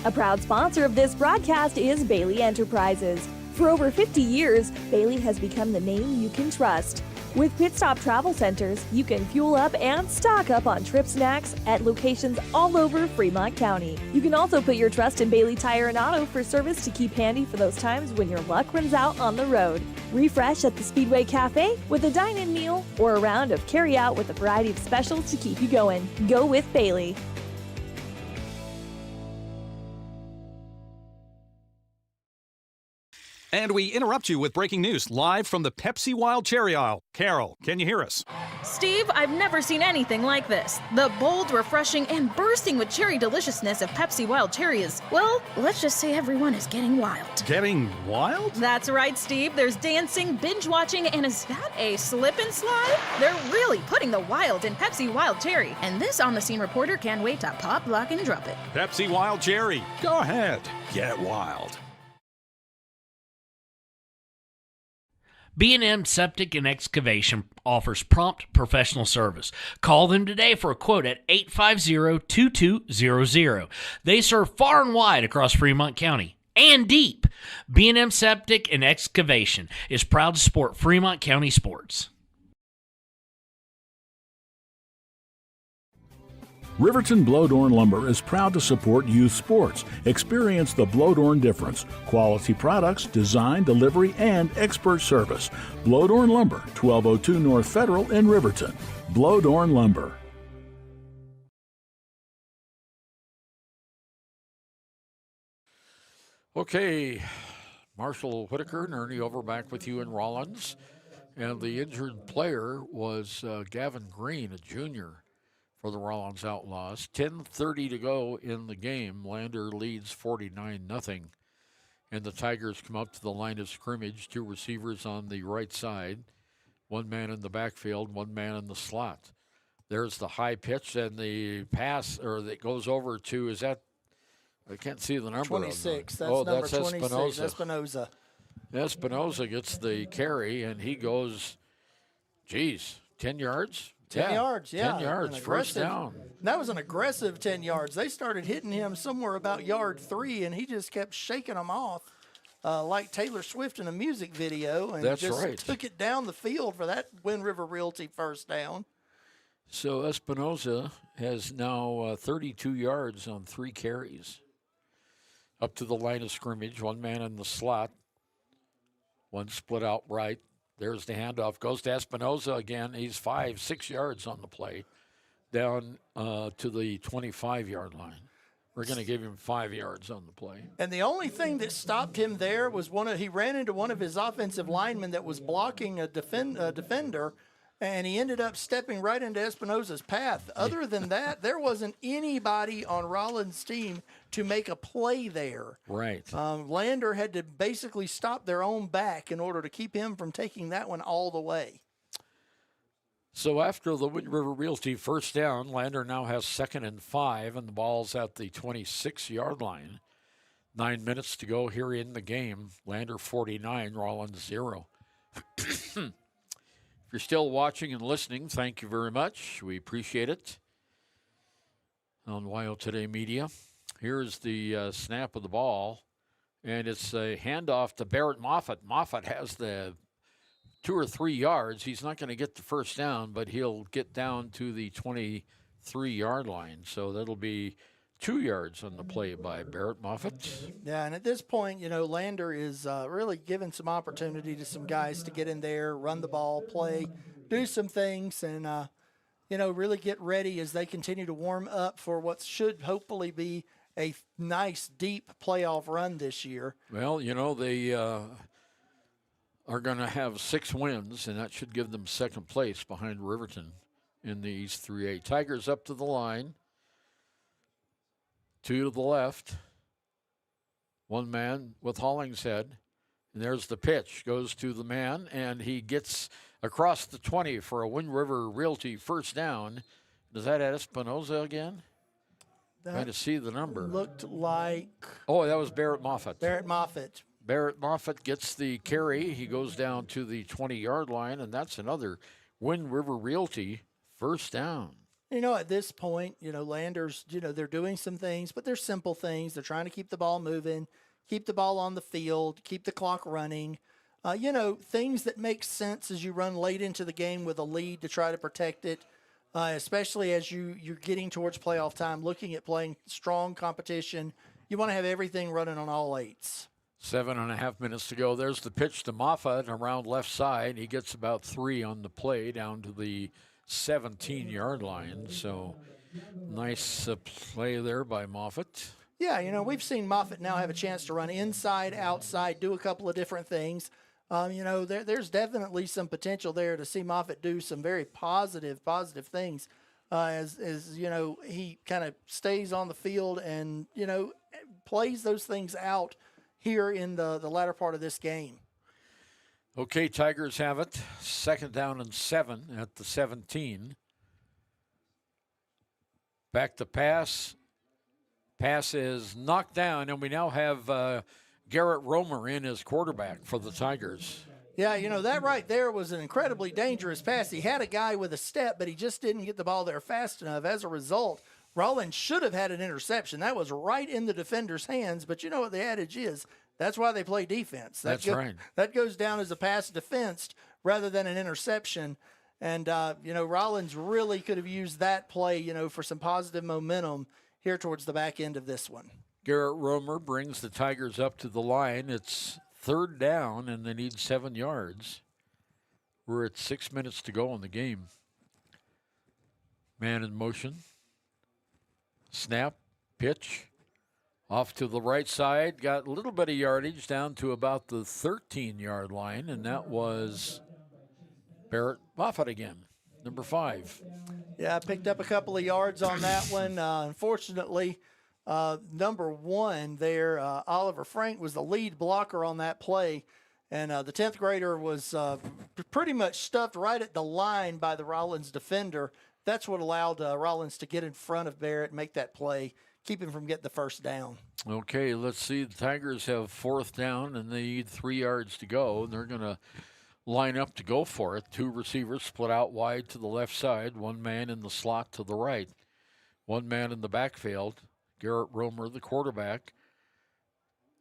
A proud sponsor of this broadcast is Bailey Enterprises. For over 50 years, Bailey has become the name you can trust. With Pit Stop Travel Centers, you can fuel up and stock up on trip snacks at locations all over Fremont County. You can also put your trust in Bailey Tire and Auto for service to keep handy for those times when your luck runs out on the road. Refresh at the Speedway Cafe with a dine-in meal or a round of carry-out with a variety of specials to keep you going. Go with Bailey. And we interrupt you with breaking news live from the Pepsi Wild Cherry aisle. Carol, can you hear us? Steve, I've never seen anything like this. The bold, refreshing, and bursting with cherry deliciousness of Pepsi Wild Cherry is, well, let's just say everyone is getting wild. Getting wild? That's right, Steve. There's dancing, binge-watching, and is that a slip and slide? They're really putting the wild in Pepsi Wild Cherry. And this on-the-scene reporter can't wait to pop, lock, and drop it. Pepsi Wild Cherry. Go ahead. Get wild. B&M Septic and Excavation offers prompt professional service. Call them today for a quote at 850-2200. They serve far and wide across Fremont County and deep. B&M Septic and Excavation is proud to support Fremont County sports. Riverton Blowdorn Lumber is proud to support youth sports. Experience the Blowdorn difference. Quality products, design, delivery, and expert service. Blowdorn Lumber, 1202 North Federal in Riverton. Blowdorn Lumber. Okay, Marshall Whitaker and Ernie Over back with you in Rawlins. And the injured player was Gavin Green, a junior for the Rawlins Outlaws. 10:30 to go in the game. Lander leads 49-0. And the Tigers come up to the line of scrimmage. Two receivers on the right side. One man in the backfield, one man in the slot. There's the high pitch and the pass, or that goes over to, is that, I can't see the number. 26. That's number 26. Espinoza. Espinoza gets the carry, and he goes, 10 yards? 10 yards, yeah. 10 yards, first down. That was an aggressive 10 yards. They started hitting him somewhere about yard 3, and he just kept shaking them off like Taylor Swift in a music video. And That's just right. took it down the field for that Wind River Realty first down. So Espinoza has now 32 yards on 3 carries. Up to the line of scrimmage, one man in the slot, one split out right. There's the handoff. Goes to Espinoza again. He's 5-6 yards on the play, down to the 25-yard line. We're going to give him 5 yards on the play. And the only thing that stopped him there was he ran into one of his offensive linemen that was blocking a defender, and he ended up stepping right into Espinoza's path. Other than that, there wasn't anybody on Rawlins' team to make a play there. Right. Lander had to basically stop their own back in order to keep him from taking that one all the way. So after the Wind River Realty first down, Lander now has 2nd and 5, and the ball's at the 26-yard line. 9 minutes to go here in the game. Lander 49, Rawlins 0. If you're still watching and listening, thank you very much. We appreciate it. On WYO Today Media. Here's the snap of the ball, and it's a handoff to Barrett Moffitt. Moffitt has the 2 or 3 yards. He's not going to get the first down, but he'll get down to the 23-yard line. So that'll be 2 yards on the play by Barrett Moffitt. Yeah, and at this point, Lander is really giving some opportunity to some guys to get in there, run the ball, play, do some things, and, really get ready as they continue to warm up for what should hopefully be a nice, deep playoff run this year. Well, they are going to have 6 wins, and that should give them second place behind Riverton in the East 3A. Tigers up to the line. Two to the left. One man with Hollingshead. And there's the pitch. Goes to the man, and he gets across the 20 for a Wind River Realty first down. Is that Espinoza again? Trying to see the number. Looked like... Oh, that was Barrett Moffitt. Barrett Moffitt. Barrett Moffitt gets the carry. He goes down to the 20-yard line, and that's another Wind River Realty first down. You know, at this point, Landers, they're doing some things, but they're simple things. They're trying to keep the ball moving, keep the ball on the field, keep the clock running. Things that make sense as you run late into the game with a lead to try to protect it, especially as you're getting towards playoff time, looking at playing strong competition. You want to have everything running on all eights. 7.5 minutes to go. There's the pitch to Moffitt around left side. He gets about 3 on the play down to the 17-yard line. So nice play there by Moffitt. Yeah, we've seen Moffitt now have a chance to run inside, outside, do a couple of different things. There's definitely some potential there to see Moffitt do some very positive things as he kind of stays on the field and, plays those things out here in the latter part of this game. Okay, Tigers have it. 2nd down and 7 at the 17. Back to pass. Pass is knocked down, and we now have Garrett Romer in as quarterback for the Tigers. Yeah, that right there was an incredibly dangerous pass. He had a guy with a step, but he just didn't get the ball there fast enough. As a result, Rawlins should have had an interception. That was right in the defender's hands, but you know what the adage is. That's why they play defense. That's right. That goes down as a pass defensed rather than an interception. And, Rawlins really could have used that play, for some positive momentum here towards the back end of this one. Garrett Romer brings the Tigers up to the line. It's 3rd down, and they need 7 yards. We're at 6 minutes to go in the game. Man in motion. Snap, pitch. Off to the right side, got a little bit of yardage down to about the 13-yard line, and that was Barrett Moffitt again, number 5. Yeah, I picked up a couple of yards on that one. Unfortunately, number 1 there, Oliver Frank, was the lead blocker on that play, and the 10th grader was pretty much stuffed right at the line by the Rawlins defender. That's what allowed Rawlins to get in front of Barrett and make that play, keep him from getting the first down. Okay, let's see. The Tigers have 4th down, and they need 3 yards to go. And they're going to line up to go for it. 2 receivers split out wide to the left side. 1 man in the slot to the right. 1 man in the backfield. Garrett Romer, the quarterback.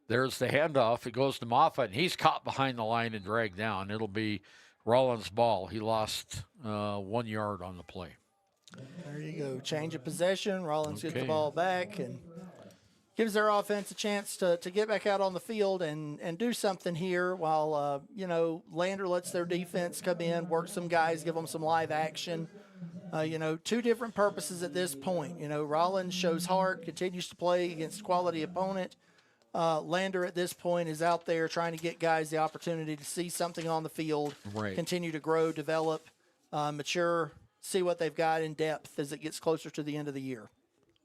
There's the handoff. It goes to Moffitt, and he's caught behind the line and dragged down. It'll be Rawlins' ball. He lost 1 yard on the play. There you go. Change of possession. Rawlins gets the ball back and gives their offense a chance to get back out on the field and do something here while, Lander lets their defense come in, work some guys, give them some live action. 2 different purposes at this point. Rawlins shows heart, continues to play against a quality opponent. Lander at this point is out there trying to get guys the opportunity to see something on the field, continue to grow, develop, mature, see what they've got in depth as it gets closer to the end of the year.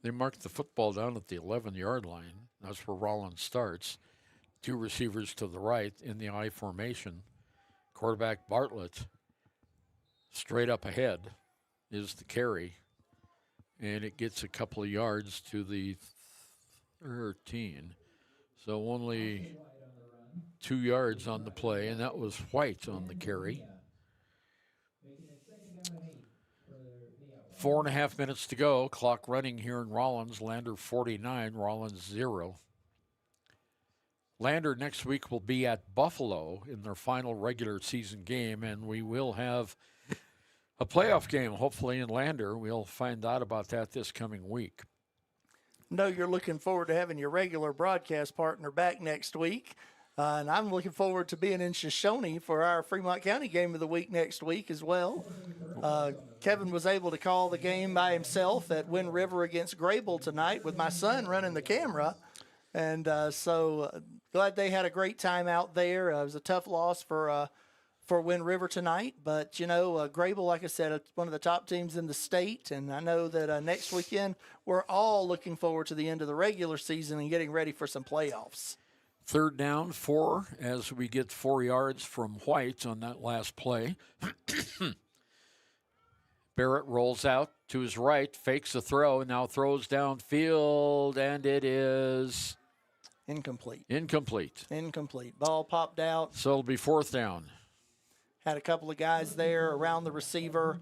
They marked the football down at the 11-yard line. That's where Rawlins starts. 2 receivers to the right in the I formation. Quarterback Bartlett straight up ahead is the carry. And it gets a couple of yards to the 13. So only 2 yards on the play, and that was White on the carry. 4.5 minutes to go. Clock running here in Rawlins. Lander 49, Rawlins 0. Lander next week will be at Buffalo in their final regular season game, and we will have a playoff game, hopefully, in Lander. We'll find out about that this coming week. No, you're looking forward to having your regular broadcast partner back next week. And I'm looking forward to being in Shoshone for our Fremont County game of the week next week as well. Kevin was able to call the game by himself at Wind River against Grable tonight with my son running the camera. And so glad they had a great time out there. It was a tough loss for Wind River tonight. But, Grable, like I said, it's one of the top teams in the state. And I know that next weekend we're all looking forward to the end of the regular season and getting ready for some playoffs. 3rd down, 4, as we get 4 yards from White on that last play. Barrett rolls out to his right, fakes the throw, now throws downfield, and it is incomplete. Incomplete. Ball popped out. So it'll be 4th down. Had a couple of guys there around the receiver.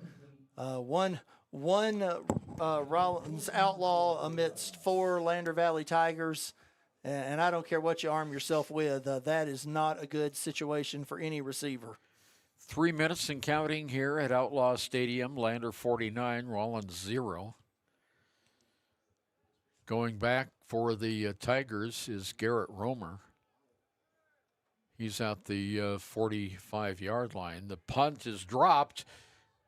One Rawlins Outlaw amidst 4 Lander Valley Tigers. And I don't care what you arm yourself with. That is not a good situation for any receiver. 3 minutes and counting here at Outlaw Stadium. Lander 49, Rawlins 0. Going back for the Tigers is Garrett Romer. He's at the 45-yard line. The punt is dropped,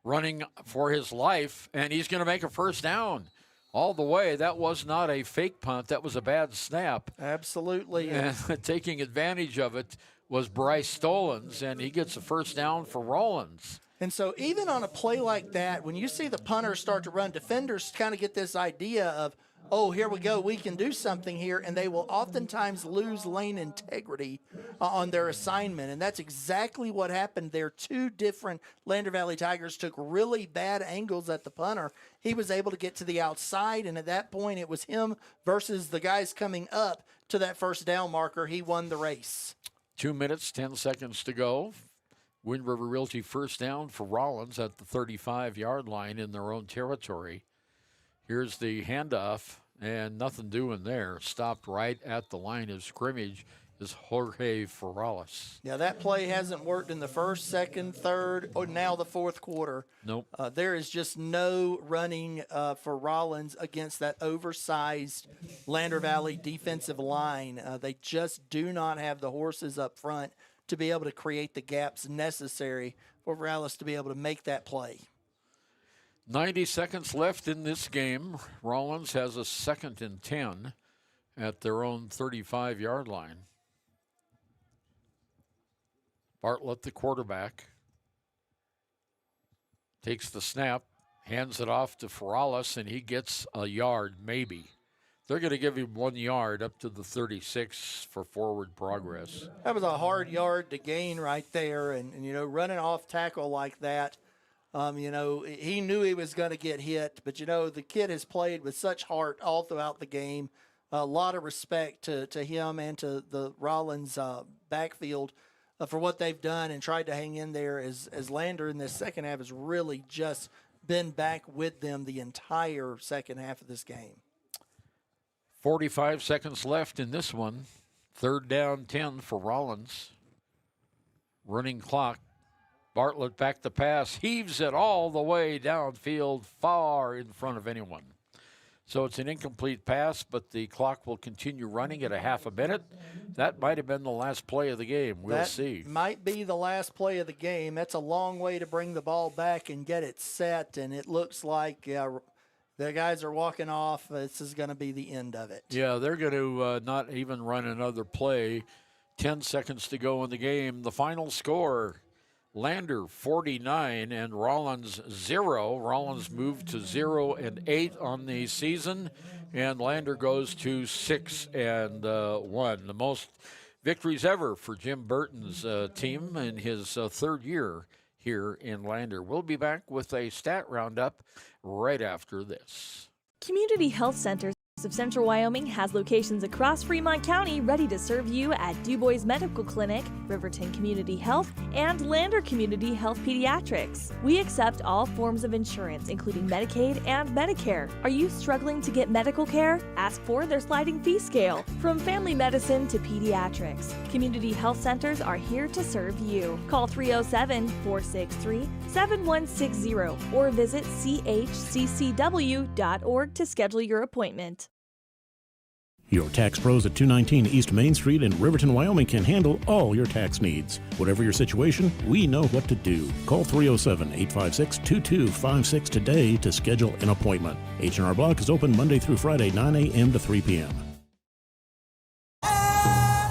running for his life, and he's going to make a 1st down all the way. That was not a fake punt. That was a bad snap. Absolutely. And taking advantage of it was Bryce Stolens, and he gets a 1st down for Rawlins. And so even on a play like that, when you see the punter start to run, defenders kind of get this idea of, oh, here we go, we can do something here, and they will oftentimes lose lane integrity on their assignment, and that's exactly what happened there. 2 different Lander Valley Tigers took really bad angles at the punter. He was able to get to the outside, and at that point it was him versus the guys coming up to that 1st down marker. He won the race. 2 minutes, 10 seconds to go. Wind River Realty 1st down for Rawlins at the 35-yard line in their own territory. Here's the handoff, and nothing doing there. Stopped right at the line of scrimmage is Jorge Ferralis. Yeah, that play hasn't worked in the 1st, 2nd, 3rd, or now the 4th quarter. Nope. There is just no running for Rawlins against that oversized Lander Valley defensive line. They just do not have the horses up front to be able to create the gaps necessary for Ferralis to be able to make that play. 90 seconds left in this game. Rawlins has a 2nd and 10 at their own 35-yard line. Bartlett, the quarterback, takes the snap, hands it off to Ferralis, and he gets a yard, maybe. They're going to give him 1 yard up to the 36 for forward progress. That was a hard yard to gain right there, and running off tackle like that, he knew he was going to get hit, but, the kid has played with such heart all throughout the game. A lot of respect to him and to the Rawlins backfield for what they've done and tried to hang in there as Lander in this second half has really just been back with them the entire second half of this game. 45 seconds left in this one. 3rd down, 10 for Rawlins. Running clock. Bartlett back to pass, heaves it all the way downfield, far in front of anyone. So it's an incomplete pass, but the clock will continue running at a half a minute. That might have been the last play of the game. We'll see. Might be the last play of the game. That's a long way to bring the ball back and get it set, and it looks like the guys are walking off. This is going to be the end of it. Yeah, they're going to not even run another play. 10 seconds to go in the game. The final score, Lander 49 and Rawlins 0. Rawlins moved to 0-8 on the season, and Lander goes to 6-1. The most victories ever for Jim Burton's team in his 3rd year here in Lander. We'll be back with a stat roundup right after this. Community Health Centers of Central Wyoming has locations across Fremont County ready to serve you at Du Bois Medical Clinic, Riverton Community Health, and Lander Community Health Pediatrics. We accept all forms of insurance, including Medicaid and Medicare. Are you struggling to get medical care? Ask for their sliding fee scale. From family medicine to pediatrics, Community Health Centers are here to serve you. Call 307-463-7160 or visit chccw.org to schedule your appointment. Your tax pros at 219 East Main Street in Riverton, Wyoming can handle all your tax needs. Whatever your situation, we know what to do. Call 307-856-2256 today to schedule an appointment. H&R Block is open Monday through Friday, 9 a.m. to 3 p.m.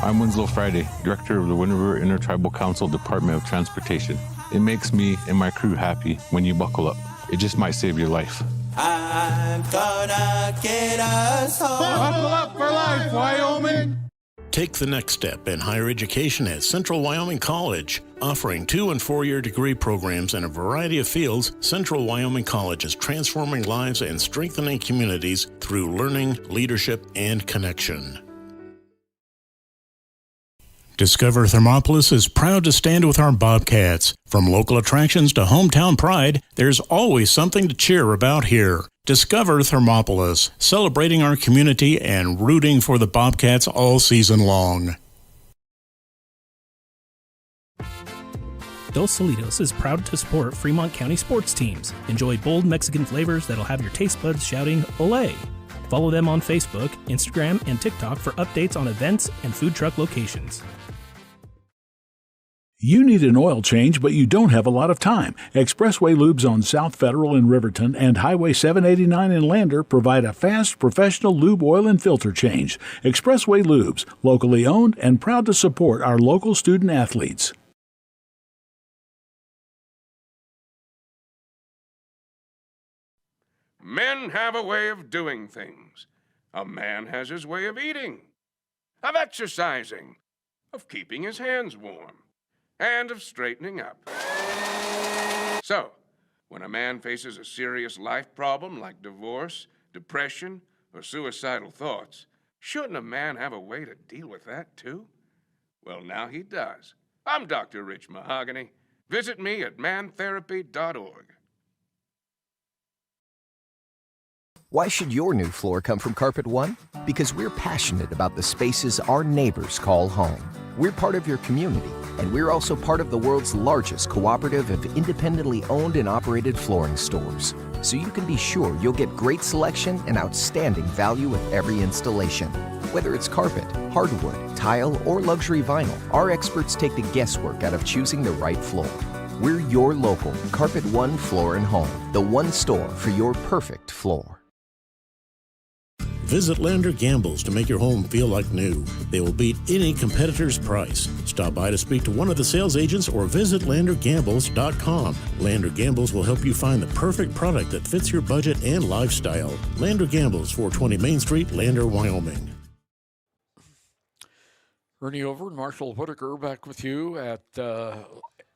I'm Winslow Friday, Director of the Wind River Intertribal Council Department of Transportation. It makes me and my crew happy when you buckle up. It just might save your life. I'm gonna get us home. Buckle up for life, Wyoming! Take the next step in higher education at Central Wyoming College. Offering 2- and 4-year degree programs in a variety of fields, Central Wyoming College is transforming lives and strengthening communities through learning, leadership, and connection. Discover Thermopolis is proud to stand with our Bobcats. From local attractions to hometown pride, there's always something to cheer about here. Discover Thermopolis, celebrating our community and rooting for the Bobcats all season long. Dos Solitos is proud to support Fremont County sports teams. Enjoy bold Mexican flavors that'll have your taste buds shouting, "Olé!" Follow them on Facebook, Instagram, and TikTok for updates on events and food truck locations. You need an oil change, but you don't have a lot of time. Expressway Lubes on South Federal in Riverton and Highway 789 in Lander provide a fast, professional lube oil and filter change. Expressway Lubes, locally owned and proud to support our local student athletes. Men have a way of doing things. A man has his way of eating, of exercising, of keeping his hands warm, and of straightening up. So, when a man faces a serious life problem like divorce, depression, or suicidal thoughts, shouldn't a man have a way to deal with that too? Well, now he does. I'm Dr. Rich Mahogany. Visit me at mantherapy.org. Why should your new floor come from Carpet One? Because we're passionate about the spaces our neighbors call home. We're part of your community, and we're also part of the world's largest cooperative of independently owned and operated flooring stores. So you can be sure you'll get great selection and outstanding value with every installation. Whether it's carpet, hardwood, tile, or luxury vinyl, our experts take the guesswork out of choosing the right floor. We're your local Carpet One Floor and Home, the one store for your perfect floor. Visit Lander Gambles to make your home feel like new. They will beat any competitor's price. Stop by to speak to one of the sales agents or visit LanderGambles.com. Lander Gambles will help you find the perfect product that fits your budget and lifestyle. Lander Gambles, 420 Main Street, Lander, Wyoming. Ernie Over and Marshall Whitaker back with you at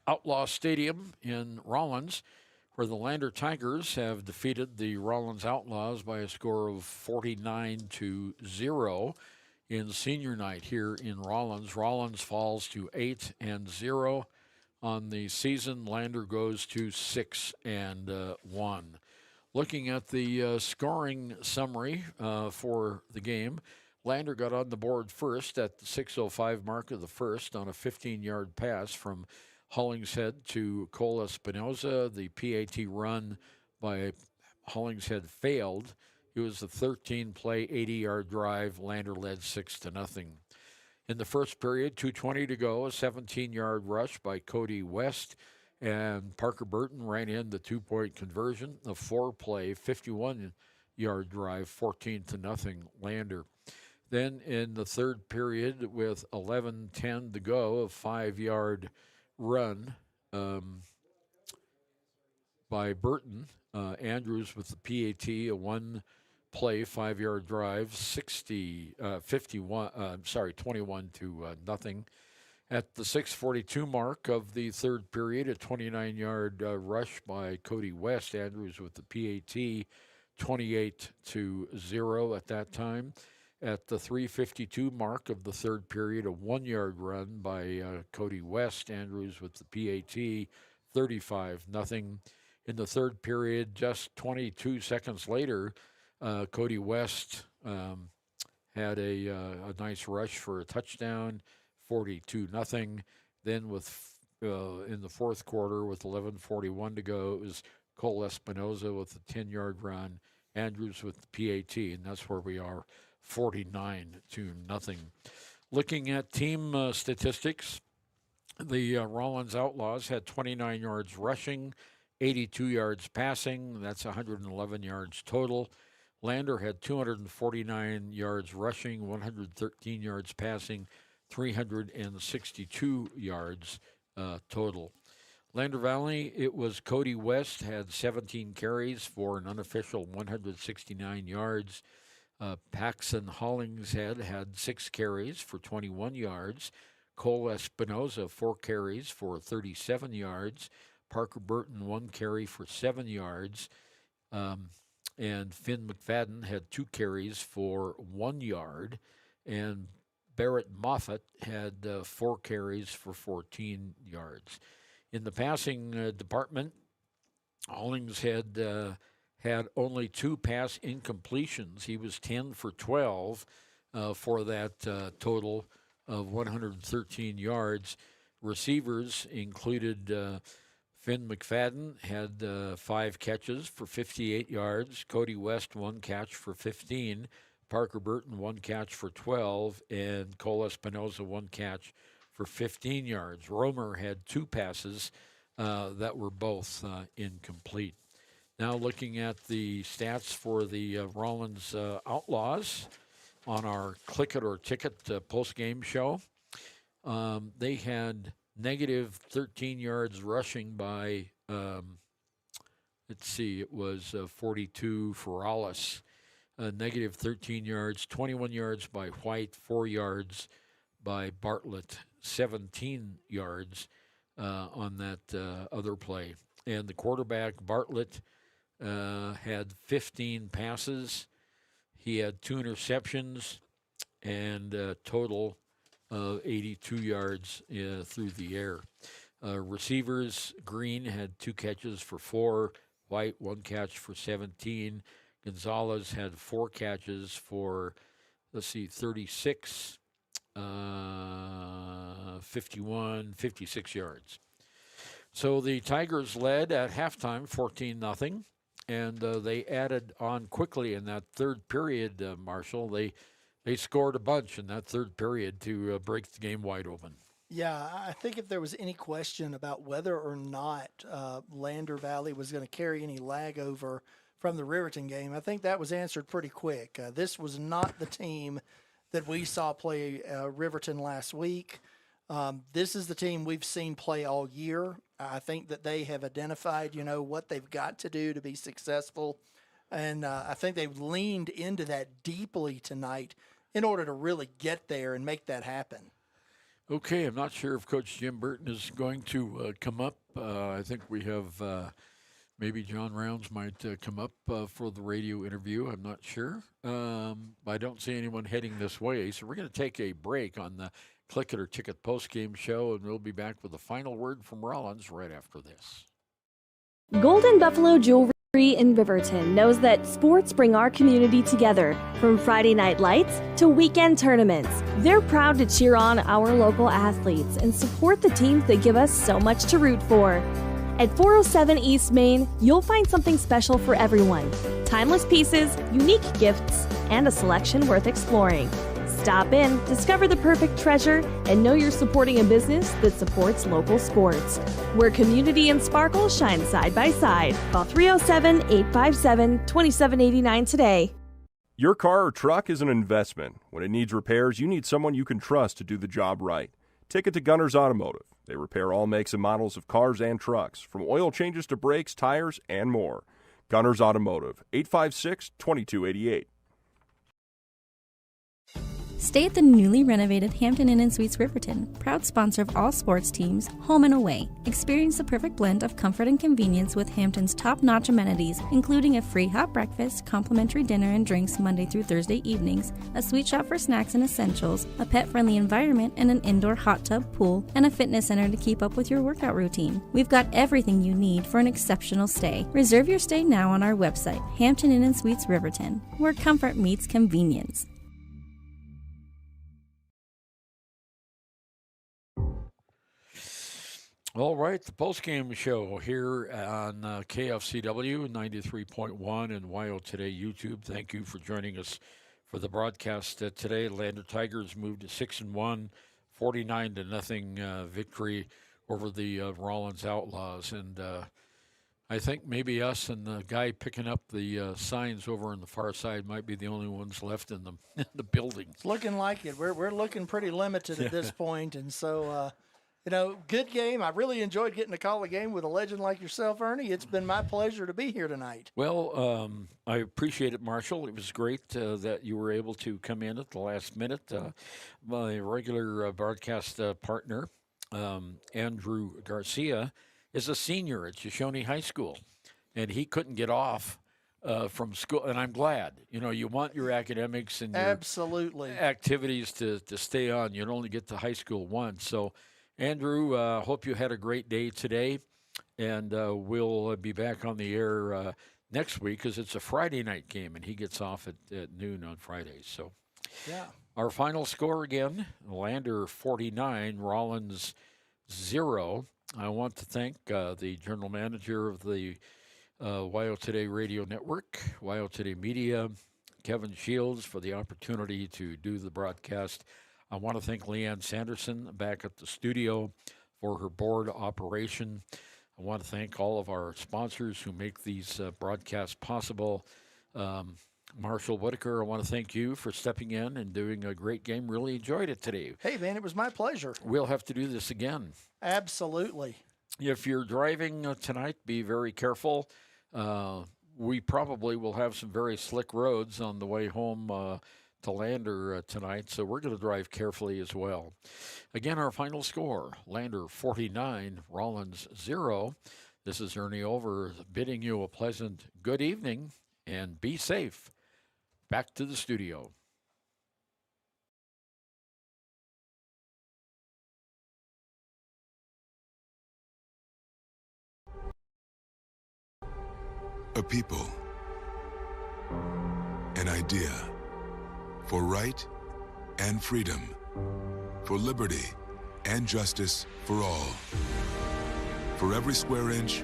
Outlaw Stadium in Rawlins, where the Lander Tigers have defeated the Rawlins Outlaws by a score of 49-0 in senior night here in Rawlins. Rawlins falls to 8-0 on the season. Lander goes to 6-1. Looking at the scoring summary for the game, Lander got on the board first at the 6:05 mark of the first on a 15-yard pass from Hollingshead to Cole Espinoza. The PAT run by Hollingshead failed. It was a 13-play, 80-yard drive. Lander led 6-0. In the first period, 2:20 to go, a 17-yard rush by Cody West, and Parker Burton ran in the 2-point conversion. A 4-play, 51-yard drive, 14-0 Lander. Then in the third period, with 11:10 to go, a 5-yard run by Burton. Andrews with the PAT, a 1-play, 5-yard drive, 21-0. At the 6:42 mark of the third period, a 29-yard rush by Cody West. Andrews with the PAT, 28-0 at that time. At the 3:52 mark of the third period, a 1-yard run by Cody West. Andrews with the PAT, 35-0. In the third period, just 22 seconds later, Cody West had a nice rush for a touchdown, 42-0. Then in the fourth quarter, with 11:41 to go, it was Cole Espinoza with a 10-yard run. Andrews with the PAT, and that's where we are. 49-0. Looking at team statistics, the Rawlins Outlaws had 29 yards rushing, 82 yards passing. That's 111 yards total. Lander had 249 yards rushing, 113 yards passing, 362 yards total. Lander Valley, it was Cody West, had 17 carries for an unofficial 169 yards. Paxton Hollingshead had 6 carries for 21 yards. Cole Espinoza, 4 carries for 37 yards. Parker Burton, 1 carry for 7 yards. And Finn McFadden had 2 carries for 1 yard. And Barrett Moffat had 4 carries for 14 yards. In the passing department, Hollingshead had only 2 pass incompletions. He was 10 for 12 for that total of 113 yards. Receivers included Finn McFadden had 5 catches for 58 yards. Cody West, 1 catch for 15. Parker Burton, 1 catch for 12. And Cole Espinoza, 1 catch for 15 yards. Romer had 2 passes that were both incomplete. Now looking at the stats for the Rawlins Outlaws on our Click It or Ticket post-game show. They had negative 13 yards rushing by, it was 42 for Rawlins. Negative 13 yards, 21 yards by White, 4 yards by Bartlett, 17 yards on that other play. And the quarterback, Bartlett, had 15 passes. He had 2 interceptions and a total of 82 yards through the air. Receivers, Green had 2 catches for 4. White, 1 catch for 17. Gonzalez had 4 catches for, 36, 51, 56 yards. So the Tigers led at halftime 14-0, and they added on quickly in that third period, Marshall. They scored a bunch in that third period to break the game wide open. Yeah, I think if there was any question about whether or not Lander Valley was going to carry any lag over from the Riverton game, I think that was answered pretty quick. This was not the team that we saw play Riverton last week. This is the team we've seen play all year. I think that they have identified, what they've got to do to be successful. And I think they've leaned into that deeply tonight in order to really get there and make that happen. Okay, I'm not sure if Coach Jim Burton is going to come up. I think we have maybe John Rounds might come up for the radio interview. I'm not sure. I don't see anyone heading this way. So we're going to take a break on the Click It or Ticket post-game show, and we'll be back with the final word from Rawlins right after this. Golden Buffalo Jewelry in Riverton knows that sports bring our community together. From Friday night lights to weekend tournaments, they're proud to cheer on our local athletes and support the teams that give us so much to root for. At 407 East Main, you'll find something special for everyone. Timeless pieces, unique gifts, and a selection worth exploring. Stop in, discover the perfect treasure, and know you're supporting a business that supports local sports. Where community and sparkle shine side by side. Call 307-857-2789 today. Your car or truck is an investment. When it needs repairs, you need someone you can trust to do the job right. Take it to Gunners Automotive. They repair all makes and models of cars and trucks, from oil changes to brakes, tires, and more. Gunners Automotive, 856-2288. Stay at the newly renovated Hampton Inn & Suites Riverton, proud sponsor of all sports teams, home and away. Experience the perfect blend of comfort and convenience with Hampton's top-notch amenities, including a free hot breakfast, complimentary dinner and drinks Monday through Thursday evenings, a sweet shop for snacks and essentials, a pet-friendly environment and an indoor hot tub pool, and a fitness center to keep up with your workout routine. We've got everything you need for an exceptional stay. Reserve your stay now on our website, Hampton Inn & Suites Riverton, where comfort meets convenience. All right, the postgame show here on KFCW 93.1 and YO Today YouTube. Thank you for joining us for the broadcast today. Lander Tigers moved to 6-1, 49-0 victory over the Rawlins Outlaws. And I think maybe us and the guy picking up the signs over on the far side might be the only ones left in the building. It's looking like it. We're looking pretty limited at this point, and so good game. I really enjoyed getting to call a game with a legend like yourself, Ernie. It's been my pleasure to be here tonight. Well, I appreciate it, Marshall. It was great that you were able to come in at the last minute. My regular broadcast partner, Andrew Garcia, is a senior at Shoshone High School, and he couldn't get off from school, and I'm glad. You want your academics and your absolutely activities to stay on. You only get to high school once. So, Andrew, hope you had a great day today, and we'll be back on the air next week because it's a Friday night game, and he gets off at noon on Fridays. So, yeah. Our final score again, Lander 49, Rawlins 0. I want to thank the general manager of the Wyo Today Radio Network, Wyo Today Media, Kevin Shields, for the opportunity to do the broadcast. I want to thank Leanne Sanderson back at the studio for her board operation. I want to thank all of our sponsors who make these broadcasts possible. Marshall Whitaker, I want to thank you for stepping in and doing a great game. Really enjoyed it today. Hey, man, it was my pleasure. We'll have to do this again. Absolutely. If you're driving tonight, be very careful. We probably will have some very slick roads on the way home to Lander tonight, so we're going to drive carefully as well. Again, our final score, Lander 49, Rawlins 0. This is Ernie Over bidding you a pleasant good evening and be safe. Back to the studio. A people, an idea, for right and freedom, for liberty and justice for all. For every square inch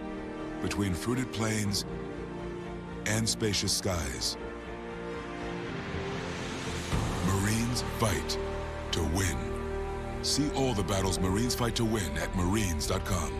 between fruited plains and spacious skies. Marines fight to win. See all the battles Marines fight to win at Marines.com.